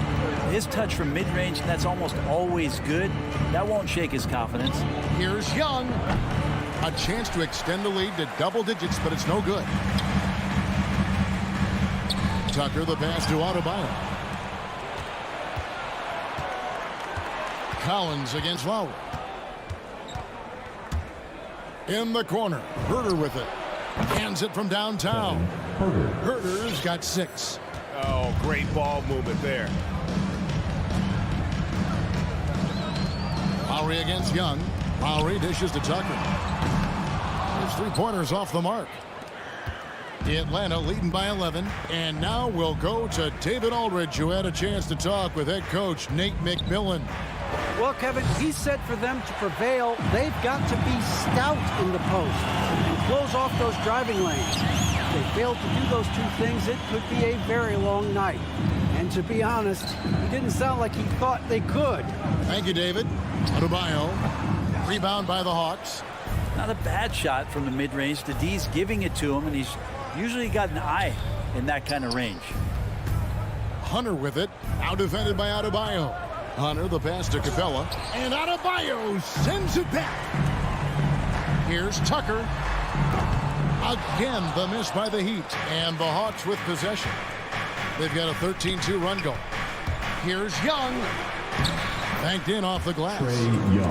His touch from mid-range, that's almost always good. That won't shake his confidence. Here's Young. A chance to extend the lead to double digits, but it's no good. Tucker, the pass to Adebayo. Collins against Lowry. In the corner. Herter with it. Hands it from downtown. Herter's got 6. Oh, great ball movement there. Lowry against Young. Lowry dishes to Tucker. His 3-pointers off the mark. Atlanta leading by 11. And now we'll go to David Aldridge, who had a chance to talk with head coach Nate McMillan. Well, Kevin, he said for them to prevail, they've got to be stout in the post and close off those driving lanes. If they fail to do those 2 things, it could be a very long night. And to be honest, he didn't sound like he thought they could. Thank you, David. Adebayo. Rebound by the Hawks. Not a bad shot from the mid-range. The D's giving it to him, and he's usually got an eye in that kind of range. Hunter with it. Out defended by Adebayo. Hunter, the pass to Capela. And Adebayo sends it back. Here's Tucker. Again, the miss by the Heat. And the Hawks with possession. They've got a 13-2 run going. Here's Young. Banked in off the glass.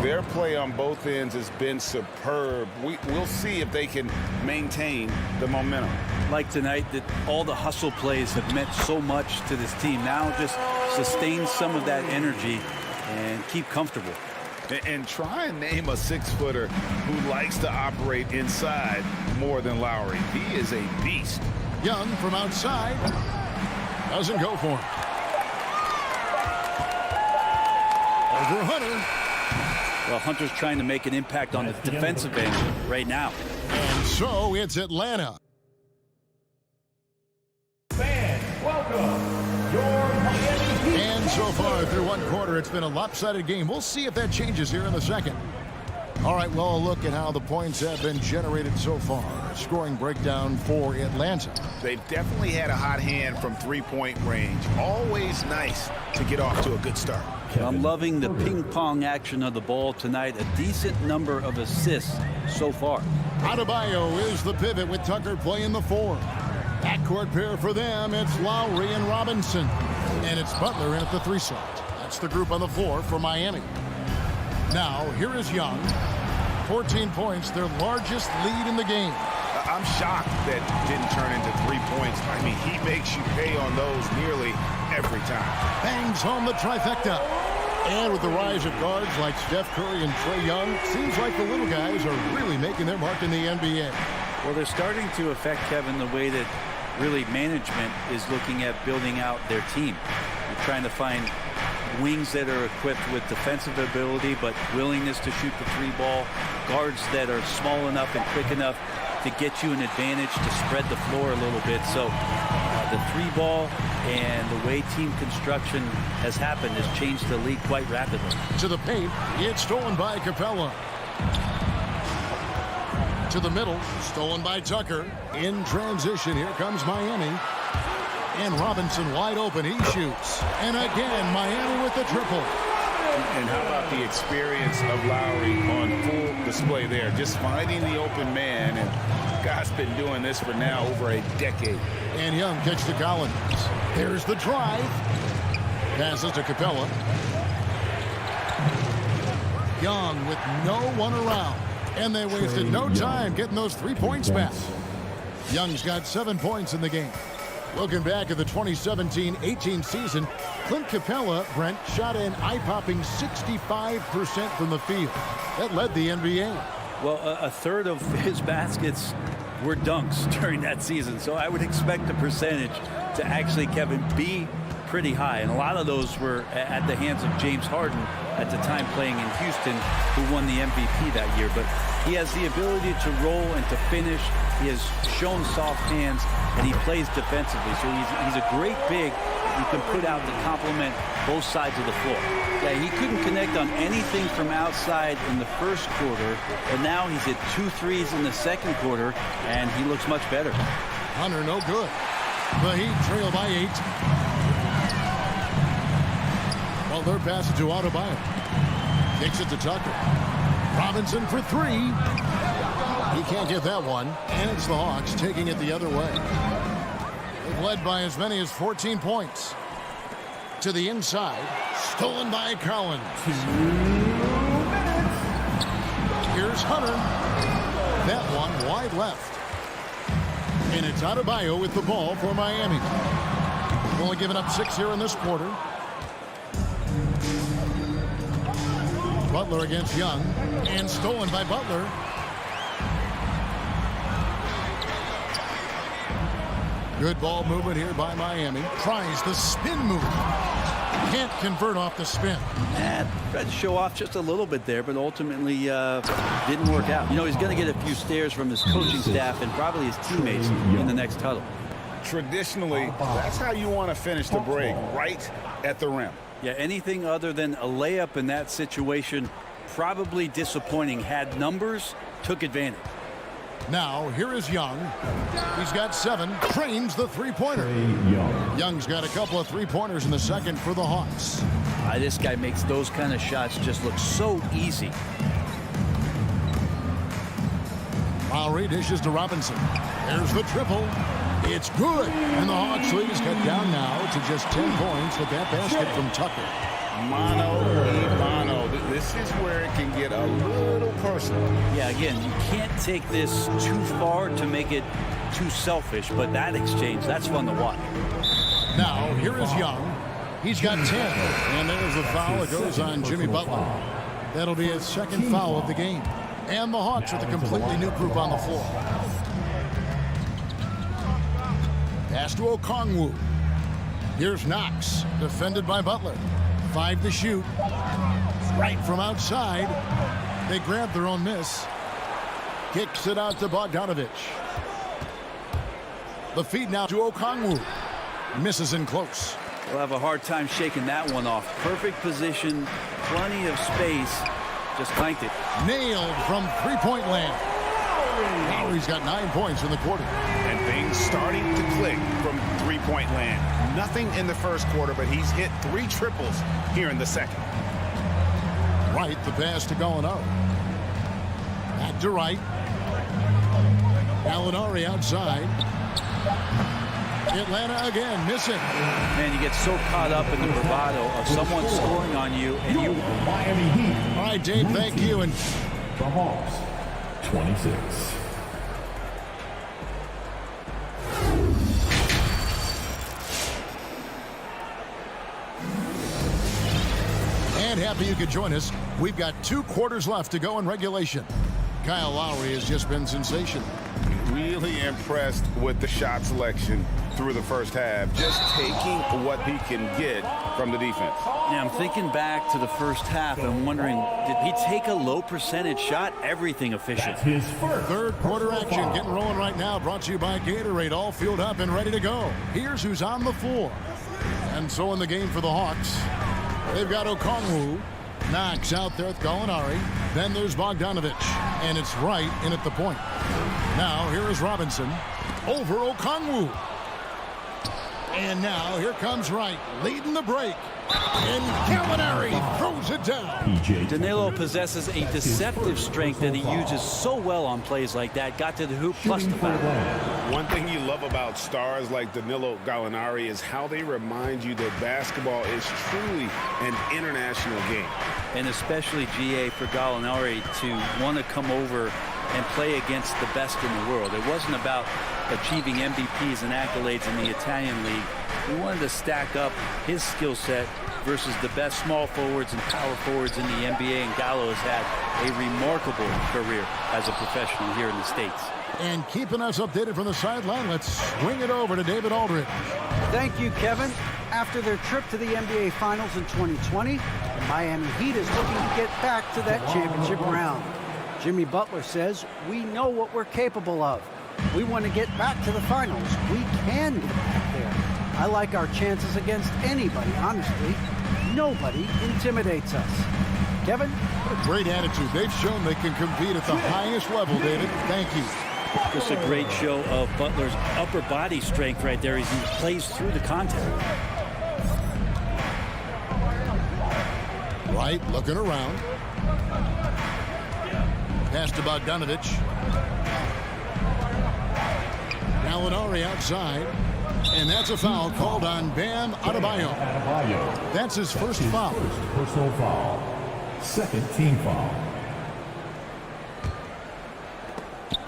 Their play on both ends has been superb. We'll see if they can maintain the momentum. Like tonight, that all the hustle plays have meant so much to this team. Now just sustain some of that energy and keep comfortable. And try and name a 6-footer who likes to operate inside more than Lowry. He is a beast. Young from outside. Doesn't go for him. Over Hunter. Well, Hunter's trying to make an impact on the defensive end right now. And so it's Atlanta. Fans, welcome your Miami Heat. And so far through one quarter, it's been a lopsided game. We'll see if that changes here in the second. All right, well, a look at how the points have been generated so far. Scoring breakdown for Atlanta. They've definitely had a hot hand from three-point range. Always nice to get off to a good start. I'm loving the ping-pong action of the ball tonight. A decent number of assists so far. Adebayo is the pivot with Tucker playing the 4. Backcourt pair for them, it's Lowry and Robinson. And it's Butler in at the 3 slot. That's the group on the floor for Miami. Now, here is Young. 14 points, their largest lead in the game. I'm shocked that didn't turn into 3 points. I mean, he makes you pay on those nearly every time. Bangs home the trifecta. And with the rise of guards like Steph Curry and Trae Young, seems like the little guys are really making their mark in the NBA. Well, they're starting to affect, Kevin, the way that really management is looking at building out their team. They're trying to find wings that are equipped with defensive ability but willingness to shoot the 3 ball, guards that are small enough and quick enough to get you an advantage to spread the floor a little bit. So the 3 ball and the way team construction has happened has changed the league quite rapidly. To the paint, it's stolen by Capela. To the middle, stolen by Tucker. In transition, here comes Miami. And Robinson wide open, he shoots. And again, Miami with the triple. And how about the experience of Lowry on full display there? Just finding the open man, and God's been doing this for now over a decade. And Young kicks to Collins. There's the drive. Passes to Capela. Young with no one around. And they wasted no time getting those 3 points back. Young's got 7 points in the game. Looking back at the 2017-18 season, Clint Capela, Brent, shot an eye-popping 65% from the field. That led the NBA. Well, a third of his baskets were dunks during that season, so I would expect the percentage to actually, Kevin, be pretty high. And a lot of those were at the hands of James Harden at the time playing in Houston, who won the MVP that year. But he has the ability to roll and to finish. He has shown soft hands, and he plays defensively. So he's a great big you can put out to complement both sides of the floor. Yeah, he couldn't connect on anything from outside in the first quarter, but now he's hit 2 threes in the second quarter, and he looks much better. Hunter no good. The Heat trail by 8. Well, they're passing to Adebayo. Kicks it to Tucker. Robinson for 3. He can't get that one. And it's the Hawks taking it the other way. They've led by as many as 14 points. To the inside. Stolen by Collins. 2 minutes. Here's Hunter. That one wide left. And it's Adebayo with the ball for Miami. Only giving up 6 here in this quarter. Butler against Young. And stolen by Butler. Good ball movement here by Miami. Tries the spin move. Can't convert off the spin. Tried to show off just a little bit there, but ultimately didn't work out. You know, he's going to get a few stares from his coaching staff and probably his teammates in the next huddle. Traditionally, that's how you want to finish the break, right at the rim. Yeah, anything other than a layup in that situation, probably disappointing. Had numbers, took advantage. Now, here is Young. He's got 7. Trains the 3-pointer. Young's got a couple of 3-pointers in the second for the Hawks. This guy makes those kind of shots just look so easy. Lowry dishes to Robinson. There's the triple. It's good. And the Hawks lead is cut down now to just 10 points with that basket from Tucker. Mano a mano. This is where it can get a little personal. Yeah, again, you can't take this too far to make it too selfish, but that exchange, that's fun to watch. Now, here is Young. He's got 10. And there's the foul. It goes on Jimmy Butler. That'll be his second foul of the game. And the Hawks with a completely new group on the floor. Pass to Okongwu. Here's Knox, defended by Butler. 5 to shoot. Right from outside. They grab their own miss. Kicks it out to Bogdanovich. The feed now to Okongwu. Misses in close. They'll have a hard time shaking that one off. Perfect position, plenty of space. Just clanked it. Nailed from three-point land. Lowry's got 9 points in the quarter. And things starting to click from three-point land. Nothing in the first quarter, but he's hit 3 triples here in the second. Wright, the pass to Gallinari. Back to Wright. Gallinari outside. Atlanta again, missing. Man, you get so caught up in the bravado of someone scoring on you, and you... Miami Heat. All right, Dave, thank you. And The Hawks, 26. And happy you could join us. We've got 2 quarters left to go in regulation. Kyle Lowry has just been sensational. Really impressed with the shot selection through the first half. Just taking what he can get from the defense. Yeah, I'm thinking back to the first half and wondering, did he take a low percentage shot? Everything efficient. His first Third quarter action getting rolling right now. Brought to you by Gatorade. All fueled up and ready to go. Here's who's on the floor. And so in the game for the Hawks, they've got Okongwu. Knox out there with Gallinari. Then there's Bogdanovich. And it's Wright in at the point. Now here is Robinson. Over Okongwu. And now here comes Wright leading the break. And Gallinari throws it down. Danilo possesses a deceptive strength that he uses so well on plays like that. Got to the hoop plus the foul. One thing you love about stars like Danilo Gallinari is how they remind you that basketball is truly an international game. And especially, GA, for Gallinari to want to come over and play against the best in the world. It wasn't about achieving MVPs and accolades in the Italian league. He wanted to stack up his skill set versus the best small forwards and power forwards in the NBA, and Gallo has had a remarkable career as a professional here in the States. And keeping us updated from the sideline, let's swing it over to David Aldridge. Thank you, Kevin. After their trip to the NBA Finals in 2020, the Miami Heat is looking to get back to that championship round. Jimmy Butler says, we know what we're capable of. We want to get back to the finals. We can get back there. I like our chances against anybody, honestly. Nobody intimidates us. Kevin? What a great attitude. They've shown they can compete at the highest level, David. Thank you. Just a great show of Butler's upper body strength right there as he plays through the contact. Wright looking around. Pass to Bogdanovich. Gallinari outside. And that's a foul called on Bam Adebayo. That's his first foul. First personal foul. Second team foul.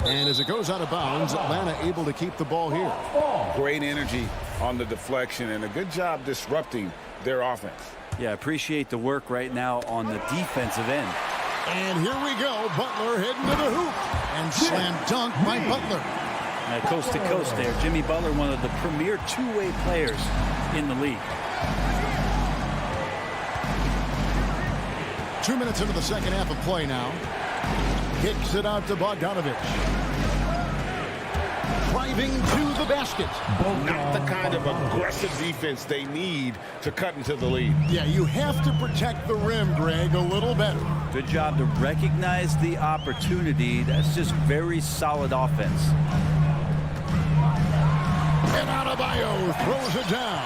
And as it goes out of bounds, Atlanta able to keep the ball here. Great energy on the deflection and a good job disrupting their offense. Yeah, appreciate the work right now on the defensive end. And here we go. Butler heading to the hoop. And slam dunk by Butler. Coast to coast there. Jimmy Butler, one of the premier two-way players in the league. 2 minutes into the second half of play now. Kicks it out to Bogdanovich. Driving to the basket. Not the kind of aggressive defense they need to cut into the lead. Yeah, you have to protect the rim, Greg, a little better. Good job to recognize the opportunity. That's just very solid offense. And Adebayo throws it down.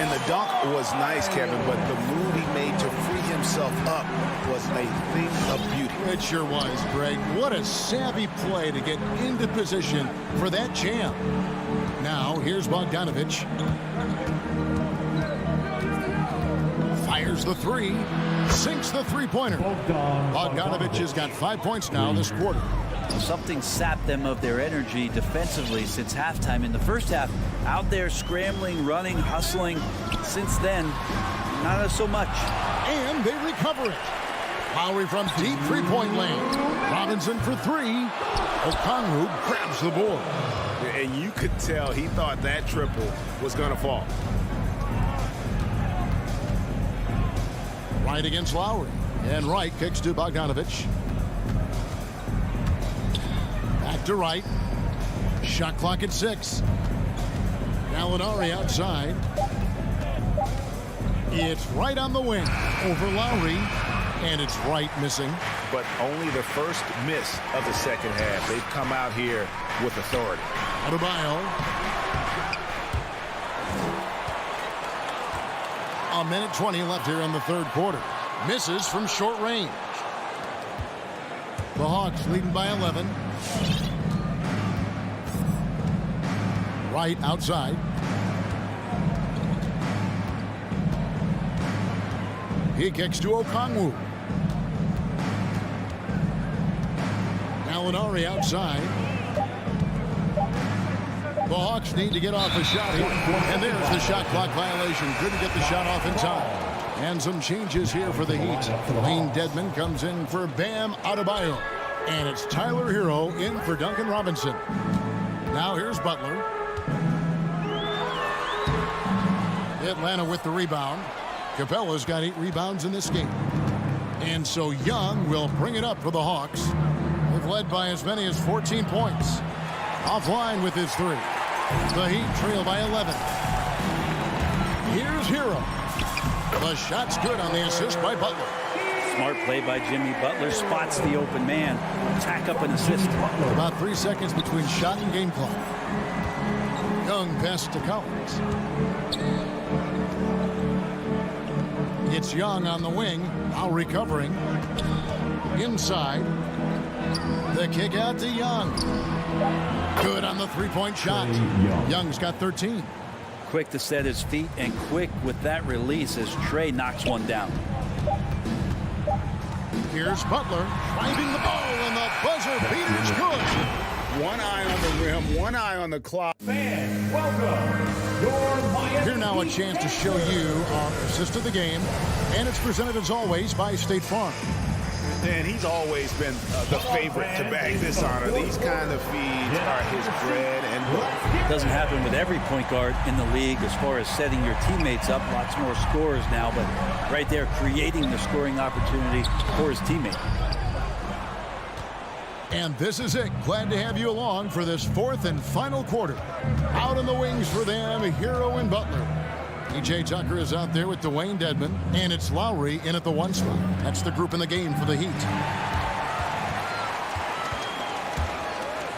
And the dunk was nice, Kevin, but the move he made to free himself up was a thing of beauty. It sure was, Greg. What a savvy play to get into position for that jam. Now, here's Bogdanovich. Fires the three. Sinks the three-pointer. Bogdanovich has got 5 points now this quarter. Something sapped them of their energy defensively since halftime. In the first half, out there scrambling, running, hustling. Since then, not so much. And they recover it. Lowry from deep three-point lane. Robinson for three. Okongwu grabs the board. And you could tell he thought that triple was going to fall. Wright against Lowry. And Wright kicks to Bogdanovich. Back to Wright. Shot clock at 6. Gallinari outside. It's Wright on the wing. Over Lowry. And it's Wright missing. But only the first miss of the second half. They've come out here with authority. Adebayo. A minute 20 left here in the third quarter. Misses from short range. The Hawks leading by 11. Wright outside. He kicks to Okongwu. Gallinari outside. The Hawks need to get off a shot here. And there's the shot clock violation. Couldn't get the shot off in time. And some changes here for the Heat. Wayne Dedmon comes in for Bam Adebayo. And it's Tyler Hero in for Duncan Robinson. Now here's Butler. Atlanta with the rebound. Capela's got 8 rebounds in this game. And so Young will bring it up for the Hawks. They've led by as many as 14 points. Offline with his 3. The Heat trail by 11. Here's Hero. The shot's good on the assist by Butler. Smart play by Jimmy Butler. Spots the open man. Tack up an assist. About 3 seconds between shot and game clock. Young pass to Collins. It's Young on the wing. Now recovering. Inside. The kick out to Young. Good on the three-point shot. Young's got 13. Quick to set his feet and quick with that release as Trey knocks one down. Here's Butler driving the ball, and the buzzer beater's good. One eye on the rim, one eye on the clock. Fans, welcome. Here now a chance to show you our assist of the game, and it's presented as always by State Farm. And he's always been the favorite to bag this honor. These kind of feeds are his bread and butter. Doesn't happen with every point guard in the league as far as setting your teammates up. Lots more scorers now, but right there creating the scoring opportunity for his teammate. And this is it. Glad to have you along for this fourth and final quarter. Out in the wings for them, Hero and Butler. P.J. Tucker is out there with Dwayne Dedmon, and it's Lowry in at the 1 spot. That's the group in the game for the Heat.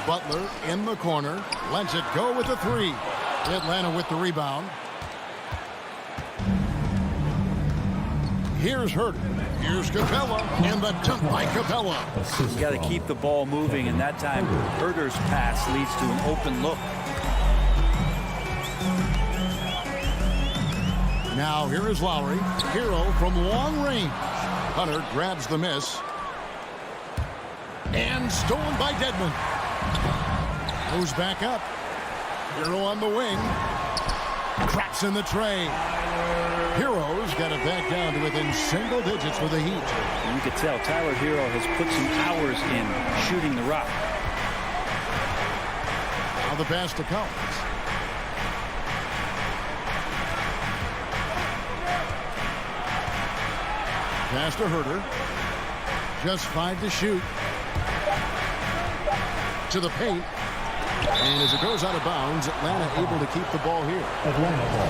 Butler in the corner, lets it go with the 3. Atlanta with the rebound. Here's Herter. Here's Capela, and the dunk by Capela. You got to keep the ball moving, and that time Herter's pass leads to an open look. Now here is Lowry. Hero from long range. Hunter grabs the miss. And stolen by Dedmon. Goes back up. Hero on the wing. Traps in the tray. Hero's got it back down to within single digits for the Heat. And you could tell Tyler Hero has put some hours in shooting the rock. Now the pass to Collins. Pass to Herter. Just 5 to shoot. To the paint. And as it goes out of bounds, Atlanta able to keep the ball here. Atlanta ball.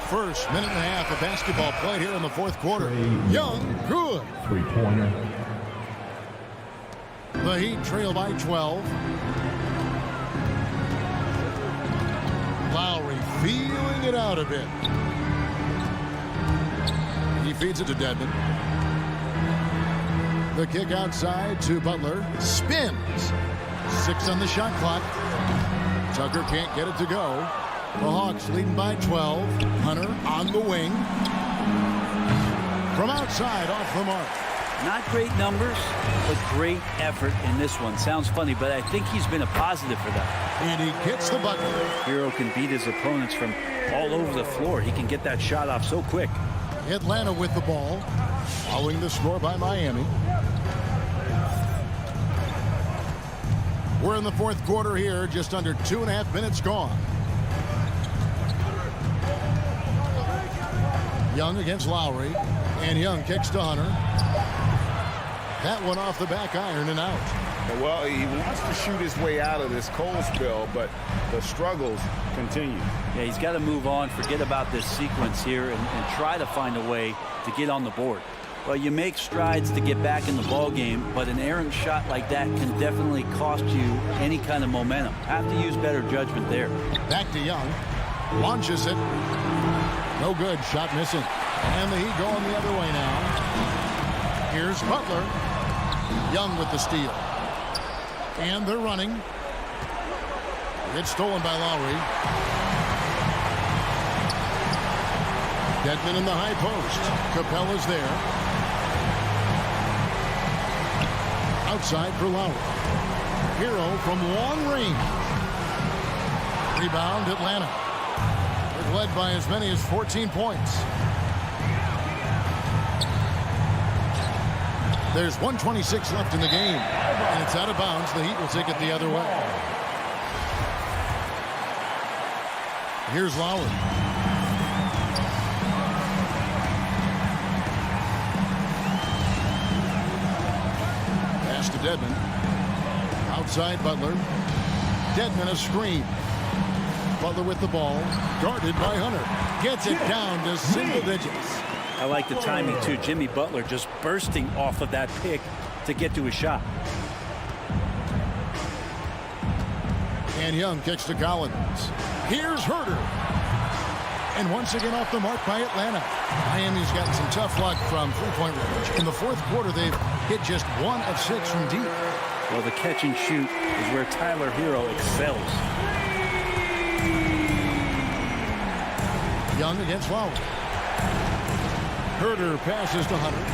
First minute and a half of basketball played here in the fourth quarter. Young, good. 3-pointer. The Heat trail by 12. feeling it out a bit. He feeds it to Dedmon. The kick outside to Butler. Spins. 6 on the shot clock. Tucker can't get it to go. The Hawks leading by 12. Hunter on the wing. From outside, off the mark. Not great numbers, but great effort in this one. Sounds funny, but I think he's been a positive for them. And he gets the bucket. Hero can beat his opponents from all over the floor. He can get that shot off so quick. Atlanta with the ball, following the score by Miami. We're in the fourth quarter here, just under 2.5 minutes gone. Young against Lowry, and Young kicks to Hunter. That one off the back iron and out. Well, he wants to shoot his way out of this cold spell, but the struggles continue. Yeah, he's got to move on, forget about this sequence here, and try to find a way to get on the board. Well, you make strides to get back in the ball game, but an errant shot like that can definitely cost you any kind of momentum. Have to use better judgment there. Back to Young. Launches it. No good. Shot missing. And the Heat going the other way now. Here's Butler. Young with the steal. And they're running. It's stolen by Lowry. Dedmon in the high post. Capela's there. Outside for Lowry. Hero from long range. Rebound Atlanta. They're led by as many as 14 points. There's 1:26 left in the game. And it's out of bounds. The Heat will take it the other way. Here's Lowry. Pass to Dedmon. Outside Butler. Dedmon a screen. Butler with the ball. Guarded by Hunter. Gets it down to single digits. I like the timing, too. Jimmy Butler just bursting off of that pick to get to his shot. And Young kicks to Collins. Here's Herter. And once again off the mark by Atlanta. Miami's gotten some tough luck from three-point range. In the fourth quarter, they've hit just 1 of 6 from deep. Well, the catch and shoot is where Tyler Hero excels. Young against Lowry. Herter passes to Hunter.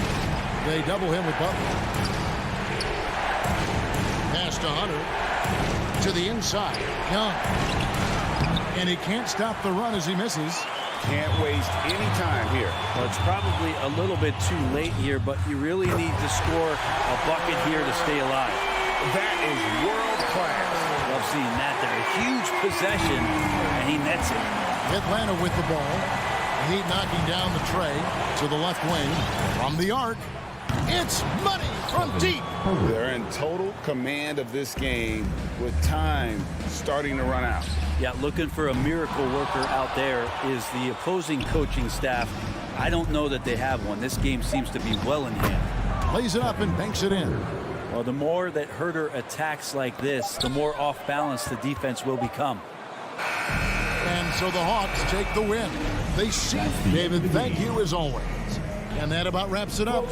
They double him with Butler. Pass to Hunter. To the inside. Young. And he can't stop the run as he misses. Can't waste any time here. Well, it's probably a little bit too late here, but you really need to score a bucket here to stay alive. That is world class. Love seeing that there. A huge possession, and he nets it. Atlanta with the ball. Heat knocking down the tray to the left wing. From the arc, it's money from deep. They're in total command of this game with time starting to run out. Yeah, looking for a miracle worker out there is the opposing coaching staff. I don't know that they have one. This game seems to be well in hand. Lays it up and banks it in. Well, the more that Herter attacks like this, the more off balance the defense will become. And so the Hawks take the win. They see David, thank you as always. And that about wraps it up.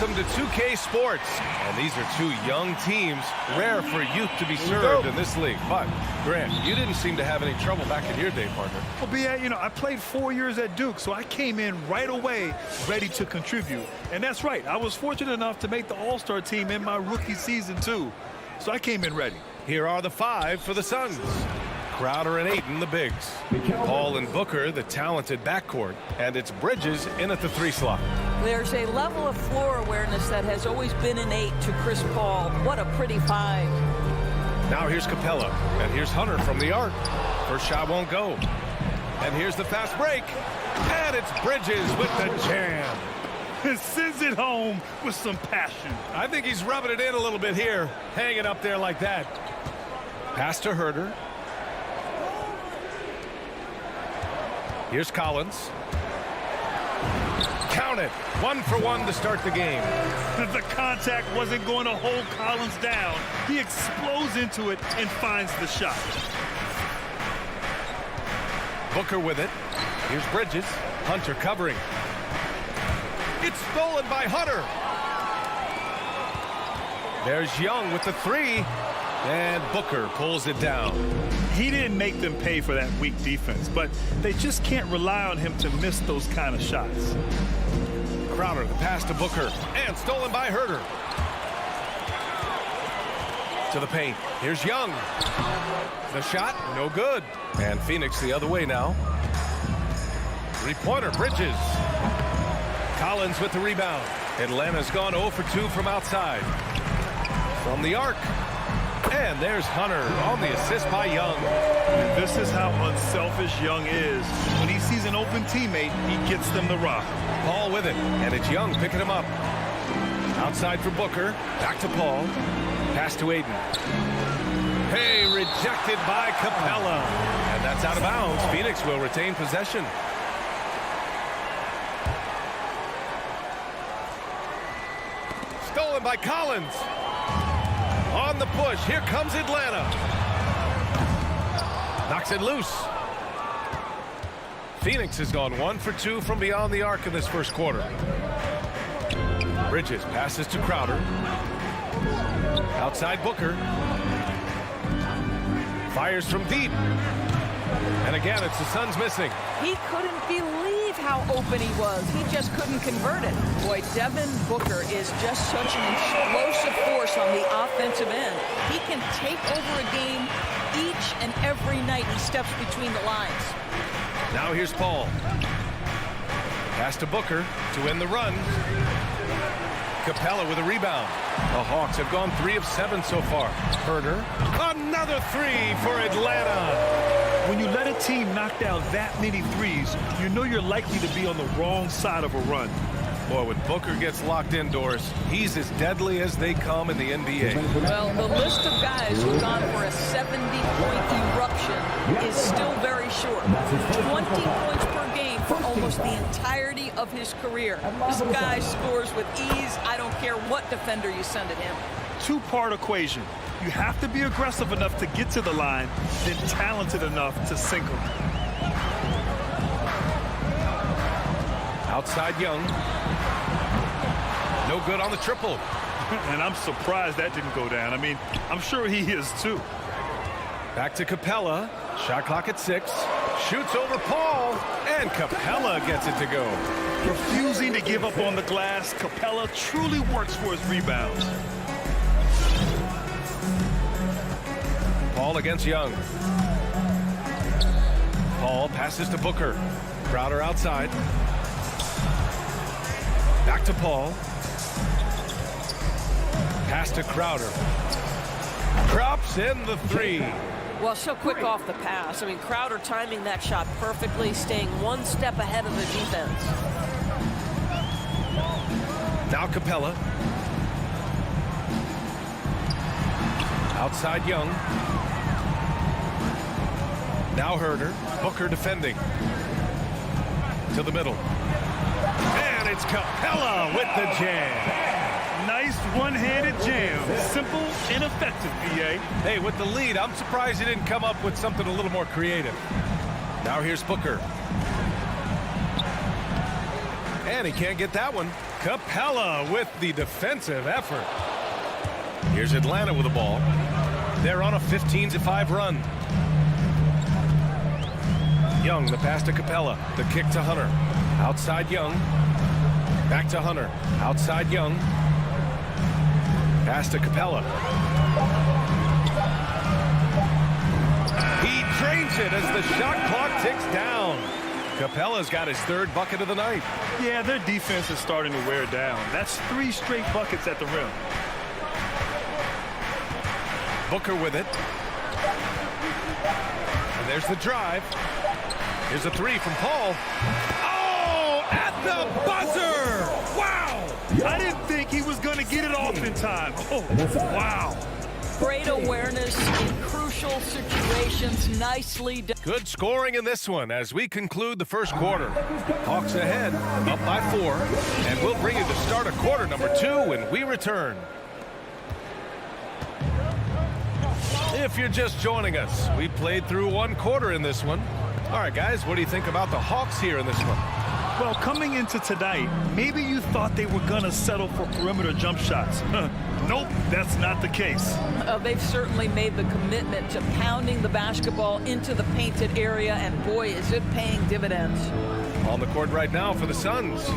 Welcome to 2K Sports. And these are two young teams. Rare for youth to be served in this league. But, Grant, you didn't seem to have any trouble back in your day, partner. Well, B.A., I played 4 years at Duke, so I came in right away ready to contribute. And that's right. I was fortunate enough to make the All-Star team in my rookie season, too. So I came in ready. Here are the 5 for the Suns. Crowder and Ayton, the bigs. Paul and Booker, the talented backcourt. And it's Bridges in at the 3 slot. There's a level of floor awareness that has always been innate to Chris Paul. What a pretty 5. Now here's Capela. And here's Hunter from the arc. First shot won't go. And here's the fast break. And it's Bridges with the jam. Sends it home with some passion. I think he's rubbing it in a little bit here. Hanging up there like that. Pass to Herter. Here's Collins. Count it. 1 for 1 to start the game. The contact wasn't going to hold Collins down. He explodes into it and finds the shot. Booker with it. Here's Bridges. Hunter covering. It's stolen by Hunter. There's Young with the 3. And Booker pulls it down. He didn't make them pay for that weak defense, but they just can't rely on him to miss those kind of shots. Crowder, the pass to Booker, and stolen by Herter. To the paint. Here's Young. The shot, no good. And Phoenix the other way now. 3-pointer, Bridges. Collins with the rebound. Atlanta's gone 0 for 2 from outside. From the arc. And there's Hunter on the assist by Young. And this is how unselfish Young is. When he sees an open teammate, he gets them the rock. Paul with it, and it's Young picking him up. Outside for Booker, back to Paul. Pass to Ayton. Hey, rejected by Capela. And that's out of bounds. Phoenix will retain possession. Stolen by Collins. On the push, here comes Atlanta. Knocks it loose. Phoenix has gone 1 for 2 from beyond the arc in this first quarter. Bridges passes to Crowder. Outside Booker. Fires from deep. And again, it's the Suns missing. He couldn't believe how open he was. He just couldn't convert it. Boy, Devin Booker is just such an explosive force on the offensive end. He can take over a game each and every night he steps between the lines. Now here's Paul. Pass to Booker to end the run. Capela with a rebound. The Hawks have gone 3 of 7 so far. Herter. Another 3 for Atlanta. When you let a team knock down that many threes, you know you're likely to be on the wrong side of a run. Boy, when Booker gets locked indoors, he's as deadly as they come in the NBA. Well, the list of guys who've gone for a 70-point eruption is still very short. 20 points per game for almost the entirety of his career. This guy scores with ease. I don't care what defender you send at him. 2-part equation. You have to be aggressive enough to get to the line, then talented enough to sink them. Outside Young. No good on the triple. And I'm surprised that didn't go down. I mean, I'm sure he is too. Back to Capela. Shot clock at 6. Shoots over Paul. And Capela gets it to go. Refusing to give up on the glass, Capela truly works for his rebounds. Paul against Young. Paul passes to Booker. Crowder outside. Back to Paul. Pass to Crowder. Drops in the 3. Well, so quick off the pass. I mean, Crowder timing that shot perfectly, staying 1 step ahead of the defense. Now Capela. Outside Young. Now Herter. Booker defending. To the middle. And it's Capela with the jam. Nice one-handed jam. Simple and effective, B.A. Hey, with the lead, I'm surprised he didn't come up with something a little more creative. Now here's Booker. And he can't get that one. Capela with the defensive effort. Here's Atlanta with the ball. They're on a 15-5 run. Young, the pass to Capela. The kick to Hunter. Outside Young. Back to Hunter. Outside Young. Pass to Capela. He drains it as the shot clock ticks down. Capela's got his third bucket of the night. Yeah, their defense is starting to wear down. That's 3 straight buckets at the rim. Booker with it. And there's the drive. Here's a 3 from Paul. Oh, at the buzzer! Wow! I didn't think he was going to get it off in time. Oh, wow. Great awareness in crucial situations. Nicely done. Good scoring in this one as we conclude the first quarter. Hawks ahead, up by 4. And we'll bring you to start of quarter number 2 when we return. If you're just joining us, we played through 1 quarter in this one. All right, guys, what do you think about the Hawks here in this one? Well, coming into tonight, maybe you thought they were going to settle for perimeter jump shots. Nope, that's not the case. They've certainly made the commitment to pounding the basketball into the painted area, and boy, is it paying dividends. On the court right now for the Suns.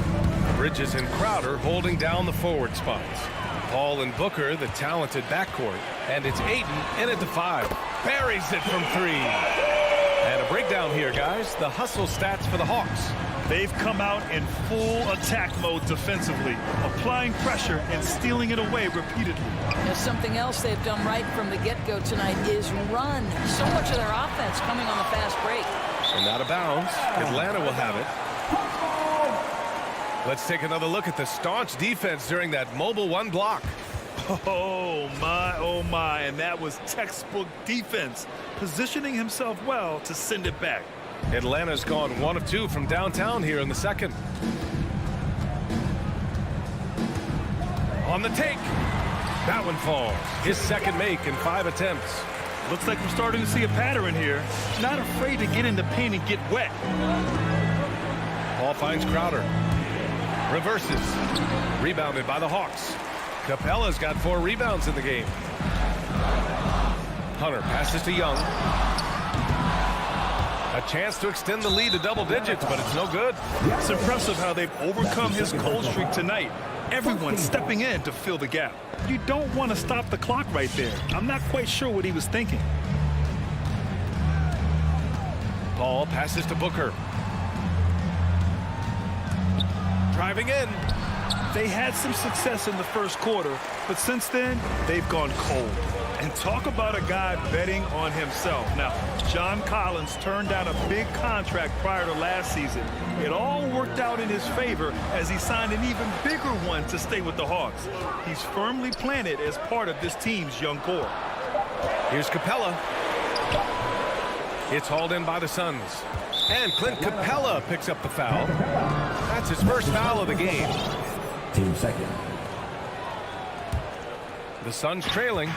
Bridges and Crowder holding down the forward spots. Paul and Booker, the talented backcourt. And it's Ayton in at the 5. Buries it from 3. And a breakdown here, guys. The hustle stats for the Hawks. They've come out in full attack mode defensively, applying pressure and stealing it away repeatedly. Now, something else they've done right from the get-go tonight is run. So much of their offense coming on the fast break. And out of bounds. Atlanta will have it. Let's take another look at the staunch defense during that mobile 1 block. Oh, my, and that was textbook defense, positioning himself well to send it back. Atlanta's gone 1 of 2 from downtown here in the second. On the take. That one falls. His second make in 5 attempts. Looks like we're starting to see a pattern here. Not afraid to get in the paint and get wet. Paul finds Crowder. Reverses. Rebounded by the Hawks. Capela's got 4 rebounds in the game. Hunter passes to Young. A chance to extend the lead to double digits, but it's no good. It's impressive how they've overcome his cold streak tonight. Everyone stepping in to fill the gap. You don't want to stop the clock right there. I'm not quite sure what he was thinking. Paul passes to Booker. Driving in. They had some success in the first quarter, but since then, they've gone cold. And talk about a guy betting on himself. Now, John Collins turned down a big contract prior to last season. It all worked out in his favor as he signed an even bigger one to stay with the Hawks. He's firmly planted as part of this team's young core. Here's Capela. It's hauled in by the Suns. And Clint Capela picks up the foul. That's his first foul of the game. Team second. The Suns trailing.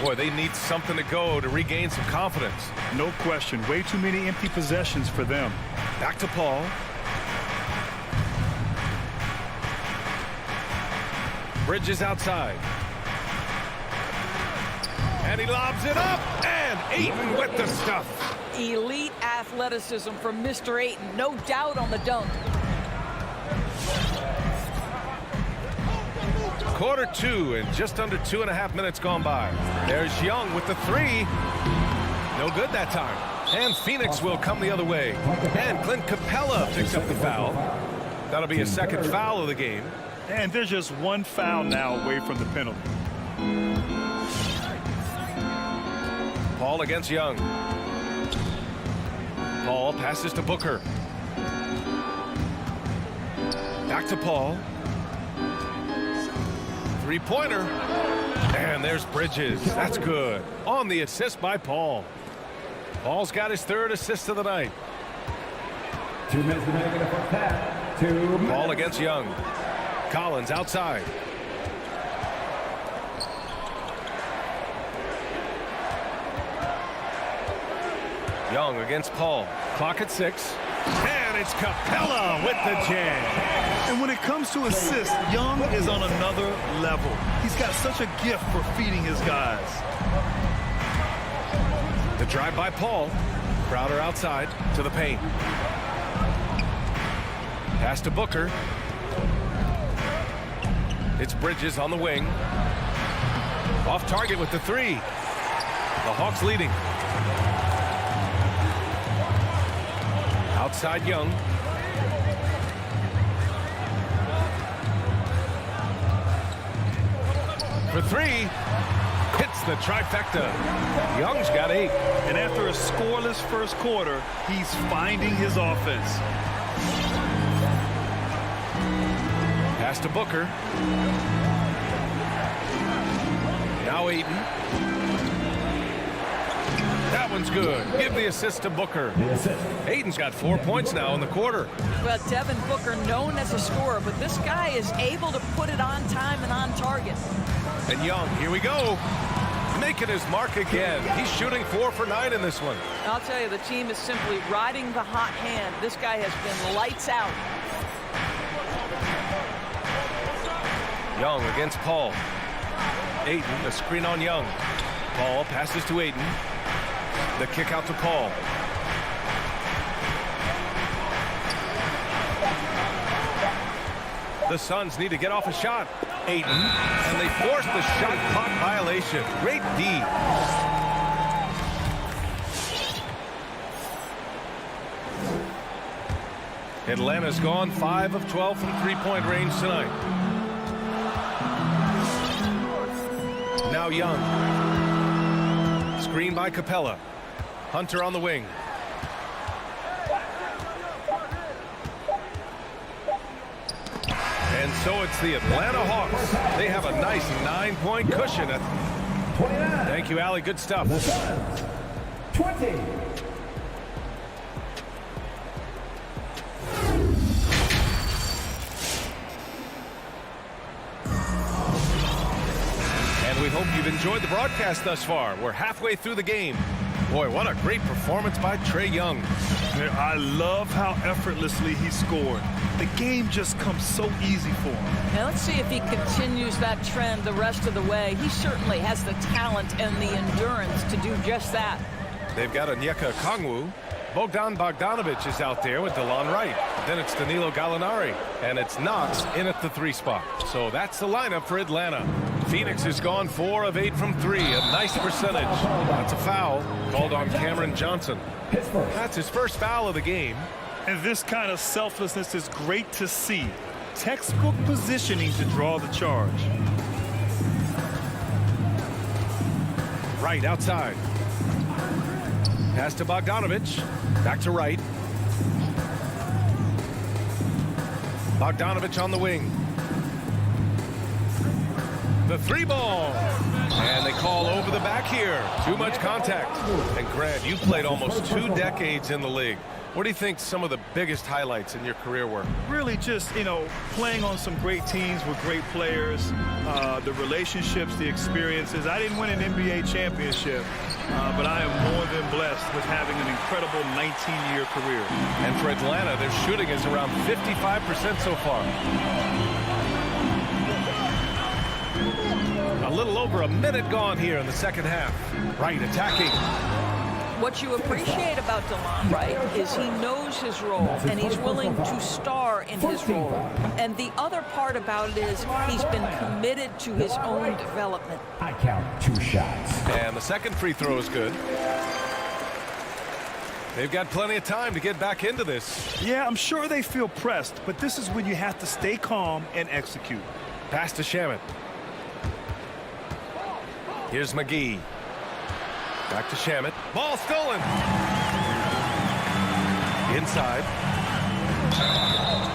Boy, they need something to go to regain some confidence. No question. Way too many empty possessions for them. Back to Paul. Bridges outside. And he lobs it up. And Ayton with the stuff. Elite athleticism from Mr. Ayton. No doubt on the dunk. Quarter 2 and just under 2.5 minutes gone by. There's Young with the 3. No good that time. And Phoenix will come the other way. And Clint Capela picks up the foul. That'll be his second foul of the game. And there's just 1 foul now away from the penalty. Paul against Young. Paul passes to Booker. Back to Paul. 3-pointer. And there's Bridges. That's good. On the assist by Paul. Paul's got his 3rd assist of the night. 2 minutes remaining in the first half. 2 minutes. Paul against Young. Collins outside. Young against Paul. Clock at 6. And it's Capela with the jam. And when it comes to assists, Young is on another level. He's got such a gift for feeding his guys. The drive by Paul. Crowder outside to the paint. Pass to Booker. It's Bridges on the wing. Off target with the three. The Hawks leading. Outside Young. For three. Hits the trifecta. Young's got 8. And after a scoreless first quarter, he's finding his offense. Pass to Booker. Now Ayton. That one's good. Give the assist to Booker. Ayton's got 4 points now in the quarter. Well, Devin Booker, known as a scorer, but this guy is able to put it on time and on target. And Young, here we go. Making his mark again. He's shooting 4 for 9 in this one. I'll tell you, the team is simply riding the hot hand. This guy has been lights out. Young against Paul. Ayton, the screen on Young. Paul passes to Ayton. The kick out to Paul. The Suns need to get off a shot. Ayton, and they force the shot clock violation. Great D. Atlanta's gone 5 of 12 from three-point range tonight. Now Young. Screen by Capela. Hunter on the wing. And so it's the Atlanta Hawks. They have a nice 9-point cushion. Thank you, Allie. Good stuff. 20. And we hope you've enjoyed the broadcast thus far. We're halfway through the game. Boy, what a great performance by Trae Young. I love how effortlessly he scored. The game just comes so easy for him. Now let's see if he continues that trend the rest of the way. He certainly has the talent and the endurance to do just that. They've got Onyeka Okongwu. Bogdan Bogdanovic is out there with DeLon Wright. Then it's Danilo Gallinari. And it's Knox in at the 3 spot. So that's the lineup for Atlanta. Phoenix has gone 4 of 8 from 3. A nice percentage. That's a foul called on Cameron Johnson. That's his first foul of the game. And this kind of selflessness is great to see. Textbook positioning to draw the charge. Wright outside. Pass to Bogdanovic. Back to Wright. Bogdanovic on the wing. The 3 ball. And they call over the back here. Too much contact. And Grant, you played almost 2 decades in the league. What do you think some of the biggest highlights in your career were? Really just, playing on some great teams with great players, the relationships, the experiences. I didn't win an NBA championship, but I am more than blessed with having an incredible 19-year career. And for Atlanta, their shooting is around 55% so far. A little over a minute gone here in the second half. Wright attacking. What you appreciate about DeLon Wright is he knows his role and he's willing to star in his role. And the other part about it is he's been committed to his own development. I count 2 shots. And the second free throw is good. They've got plenty of time to get back into this. Yeah, I'm sure they feel pressed, but this is when you have to stay calm and execute. Pass to Shamet. Here's McGee. Back to Shamet. Ball stolen. Inside.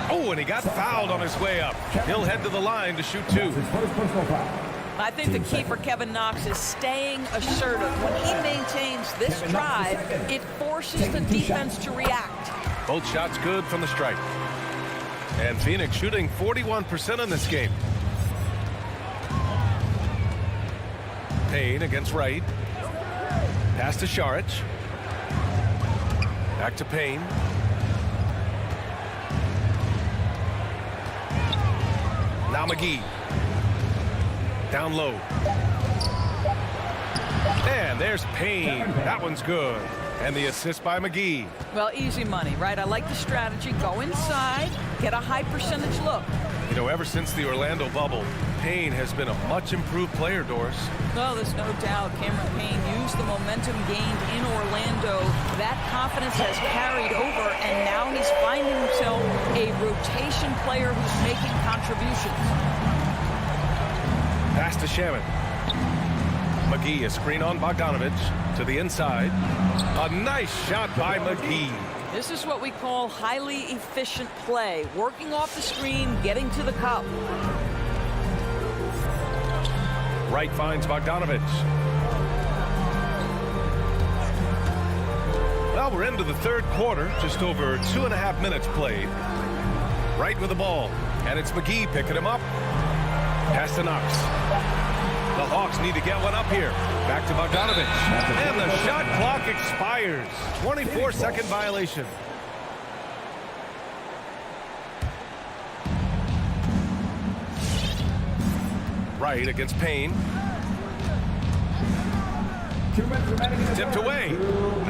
Oh, and he got fouled on his way up. He'll head to the line to shoot 2. I think the key for Kevin Knox is staying assertive. When he maintains this drive, it forces the defense to react. Both shots good from the stripe. And Phoenix shooting 41% in this game. Payne against Wright. Pass to Šarić. Back to Payne. Now McGee. Down low. And there's Payne. That one's good. And the assist by McGee. Well, easy money, right? I like the strategy. Go inside, get a high percentage look. You know, ever since the Orlando bubble, Payne has been a much improved player, Doris. Well, there's no doubt Cameron Payne used the momentum gained in Orlando. That confidence has carried over, and now he's finding himself a rotation player who's making contributions. Pass to Shaman. McGee, a screen on Bogdanovich to the inside. A nice shot by McGee. This is what we call highly efficient play. Working off the screen, getting to the cup. Wright finds Bogdanovich. Well, we're into the third quarter. Just over 2.5 minutes played. Wright with the ball. And it's McGee picking him up. Pass to Knox. The Hawks need to get one up here. Back to Bogdanovich. And the shot clock expires. 24-second violation. Wright against Payne. Tipped away.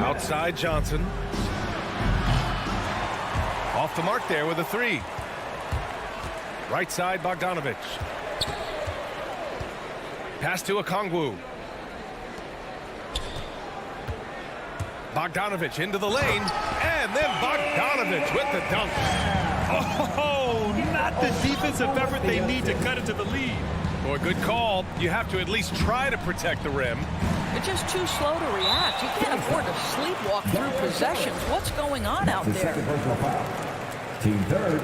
Outside Johnson. Off the mark there with a three. Right side Bogdanovich. Pass to Okongwu. Bogdanovich into the lane. And then Bogdanovich with the dunk. Oh, not the defensive effort they need to cut it to the lead. Boy, good call. You have to at least try to protect the rim. You're just too slow to react. You can't afford to sleepwalk through possessions. What's going on out there? Team third.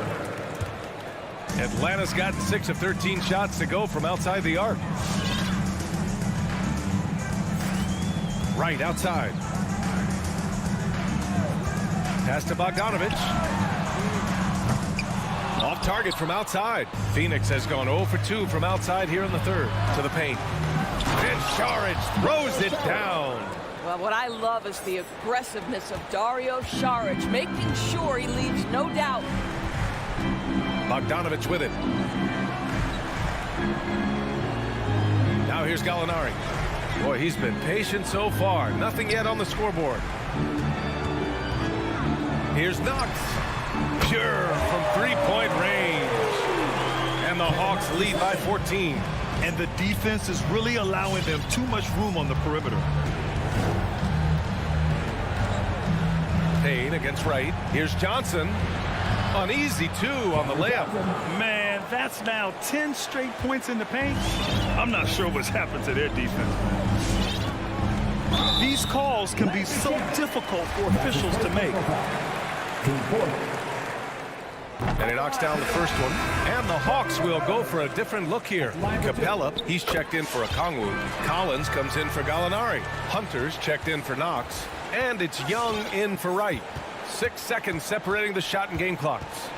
Atlanta's gotten 6 of 13 shots to go from outside the arc. Right outside. Pass to Bogdanovich. Off target from outside. Phoenix has gone 0 for 2 from outside here in the third. To the paint. And Saric throws it down. Well, what I love is the aggressiveness of Dario Saric, making sure he leaves no doubt. Bogdanovich with it. Now here's Gallinari. Boy, he's been patient so far. Nothing yet on the scoreboard. Here's Knox. Pure from three-point range. And the Hawks lead by 14. And the defense is really allowing them too much room on the perimeter. Payne against Wright. Here's Johnson. An easy two on the layup. Man, that's now 10 straight points in the paint. I'm not sure what's happened to their defense. These calls can be so difficult for officials to make. And he knocks down the first one. And the Hawks will go for a different look here. Capela, he's checked in for Okongwu. Collins comes in for Gallinari. Hunter's checked in for Knox. And it's Young in for Wright. 6 seconds separating the shot and game clocks.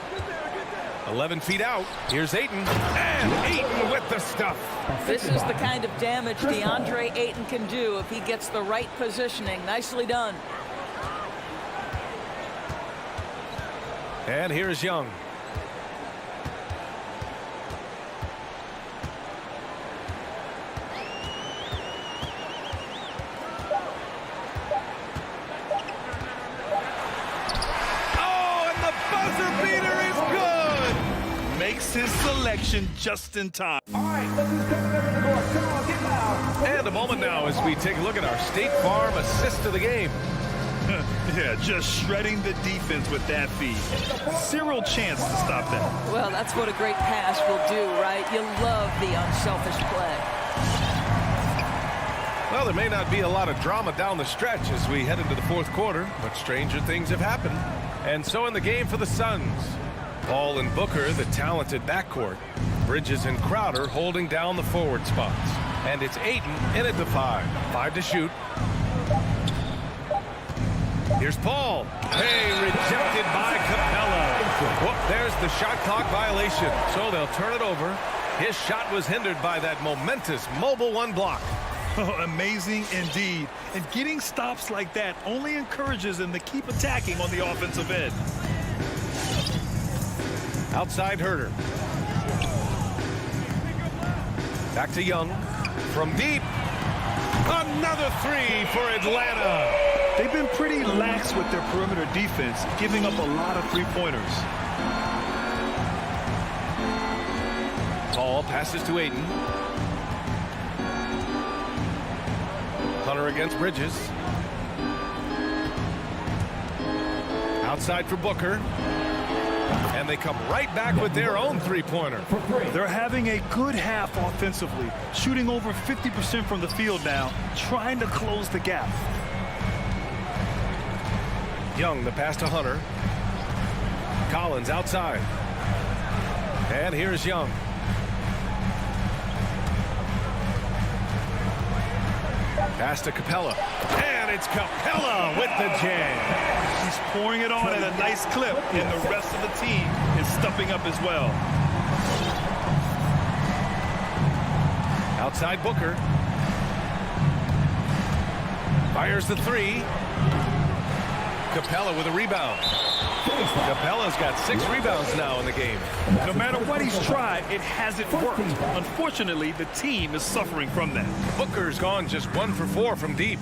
11 feet out. Here's Ayton. And Ayton with the stuff. This is the kind of damage DeAndre Ayton can do if he gets the right positioning. Nicely done. And here's Young. Makes his selection just in time. All right, let's just come to the court. Come on, get loud. And a moment now as we take a look at our State Farm assist of the game. Yeah, just shredding the defense with that feed. Zero chance to stop that. Well, that's what a great pass will do, right? You love the unselfish play. Well, there may not be a lot of drama down the stretch as we head into the fourth quarter, but stranger things have happened. And so in the game for the Suns, Paul and Booker, the talented backcourt. Bridges and Crowder holding down the forward spots. And it's Ayton in at the 5. 5 to shoot. Here's Paul. Hey, rejected by Capela. Whoop, there's the shot clock violation. So they'll turn it over. His shot was hindered by that momentous mobile one block. Oh, amazing indeed. And getting stops like that only encourages them to keep attacking on the offensive end. Outside Herter. Back to Young. From deep. Another three for Atlanta. They've been pretty lax with their perimeter defense, giving up a lot of three-pointers. Paul passes to Ayton. Hunter against Bridges. Outside for Booker. And they come right back with their own three-pointer. They're having a good half offensively, shooting over 50% from the field now, trying to close the gap. Young, the pass to Hunter. Collins outside. And here's Young. Pass to Capela. And it's Capela with the jam. He's pouring it on at a nice clip, and the rest of the team is stepping up as well. Outside Booker. Fires the three. Capela with a rebound. Capela's got 6 rebounds now in the game. No matter what he's tried, it hasn't worked. Unfortunately, the team is suffering from that. Booker's gone just 1 for 4 from deep.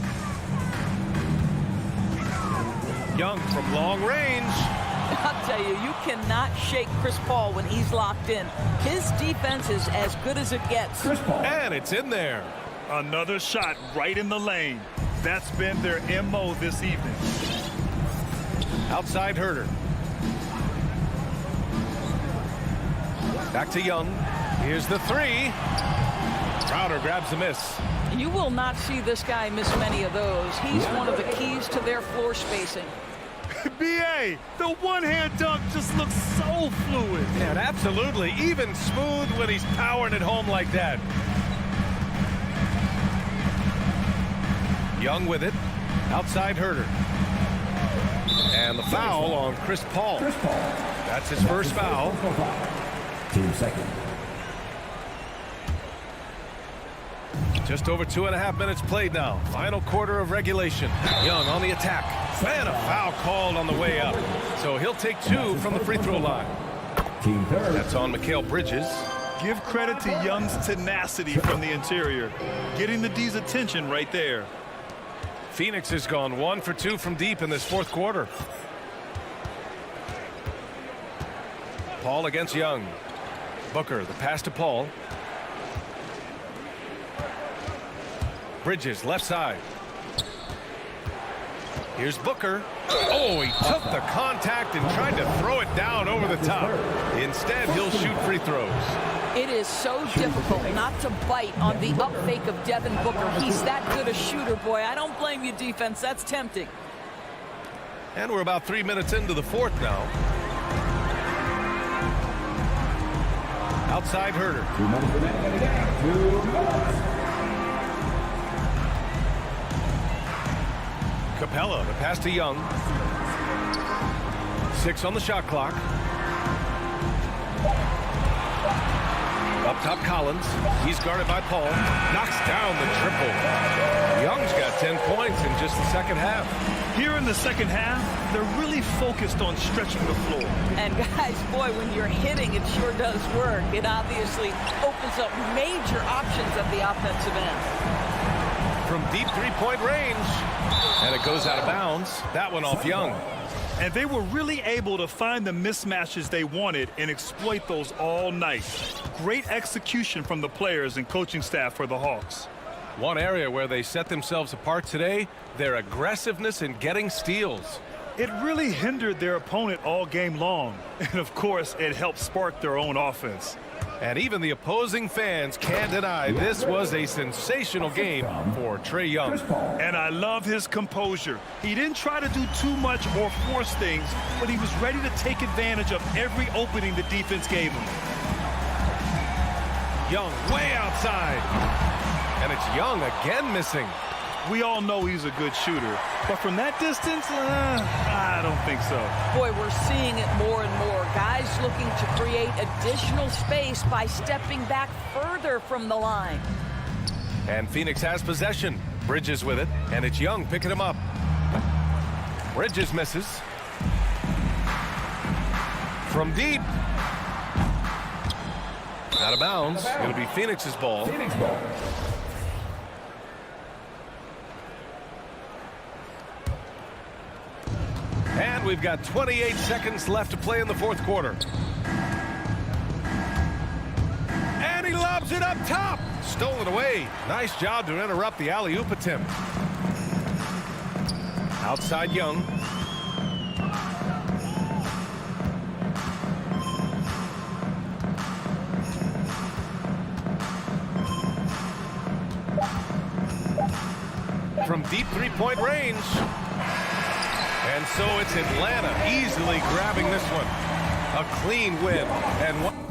Young from long range. I'll tell you, you cannot shake Chris Paul when he's locked in. His defense is as good as it gets. And it's in there. Another shot right in the lane. That's been their MO this evening. Outside Herter. Back to Young. Here's the three. Crowder grabs the miss. You will not see this guy miss many of those. He's one of the keys to their floor spacing. B.A., the one-hand dunk just looks so fluid. And absolutely, even smooth when he's powering it home like that. Young with it. Outside Herter. And the foul on Chris Paul. That's his first foul. Team second. Just over 2.5 minutes played now. Final quarter of regulation. Young on the attack. And a foul called on the way up. So he'll take 2 from the free throw line. Team third. That's on Mikal Bridges. Give credit to Young's tenacity from the interior. Getting the D's attention right there. Phoenix has gone 1 for 2 from deep in this fourth quarter. Paul against Young. Booker, the pass to Paul. Bridges, left side. Here's Booker. Oh, he took the contact and tried to throw it down over the top. Instead, he'll shoot free throws. It is so difficult not to bite on the up fake of Devin Booker. He's that good a shooter, boy. I don't blame you, defense. That's tempting. And we're about 3 minutes into the fourth now. Outside Herter. 2 minutes remaining. 2 minutes. Capela, the pass to Young. 6 on the shot clock. Up top, Collins. He's guarded by Paul. Knocks down the triple. Young's got 10 points in just the second half. Here in the second half, they're really focused on stretching the floor. And guys, boy, when you're hitting, it sure does work. It obviously opens up major options at the offensive end. From deep three-point range. And it goes out of bounds. That one off Young. And they were really able to find the mismatches they wanted and exploit those all night. Great execution from the players and coaching staff for the Hawks. One area where they set themselves apart today, their aggressiveness in getting steals. It really hindered their opponent all game long. And of course, it helped spark their own offense. And even the opposing fans can't deny this was a sensational game for Trae Young. And I love his composure. He didn't try to do too much or force things, but he was ready to take advantage of every opening the defense gave him. Young way outside. And it's Young again missing. We all know he's a good shooter, but from that distance, I don't think so. Boy, we're seeing it more and more. Guys looking to create additional space by stepping back further from the line. And Phoenix has possession. Bridges with it, and it's Young picking him up. Bridges misses. From deep. Out of bounds. It'll be Phoenix's ball. Phoenix ball. And we've got 28 seconds left to play in the fourth quarter. And he lobs it up top. Stolen away. Nice job to interrupt the alley-oop attempt. Outside Young. From deep three-point range. And so it's Atlanta easily grabbing this one. A clean win. And one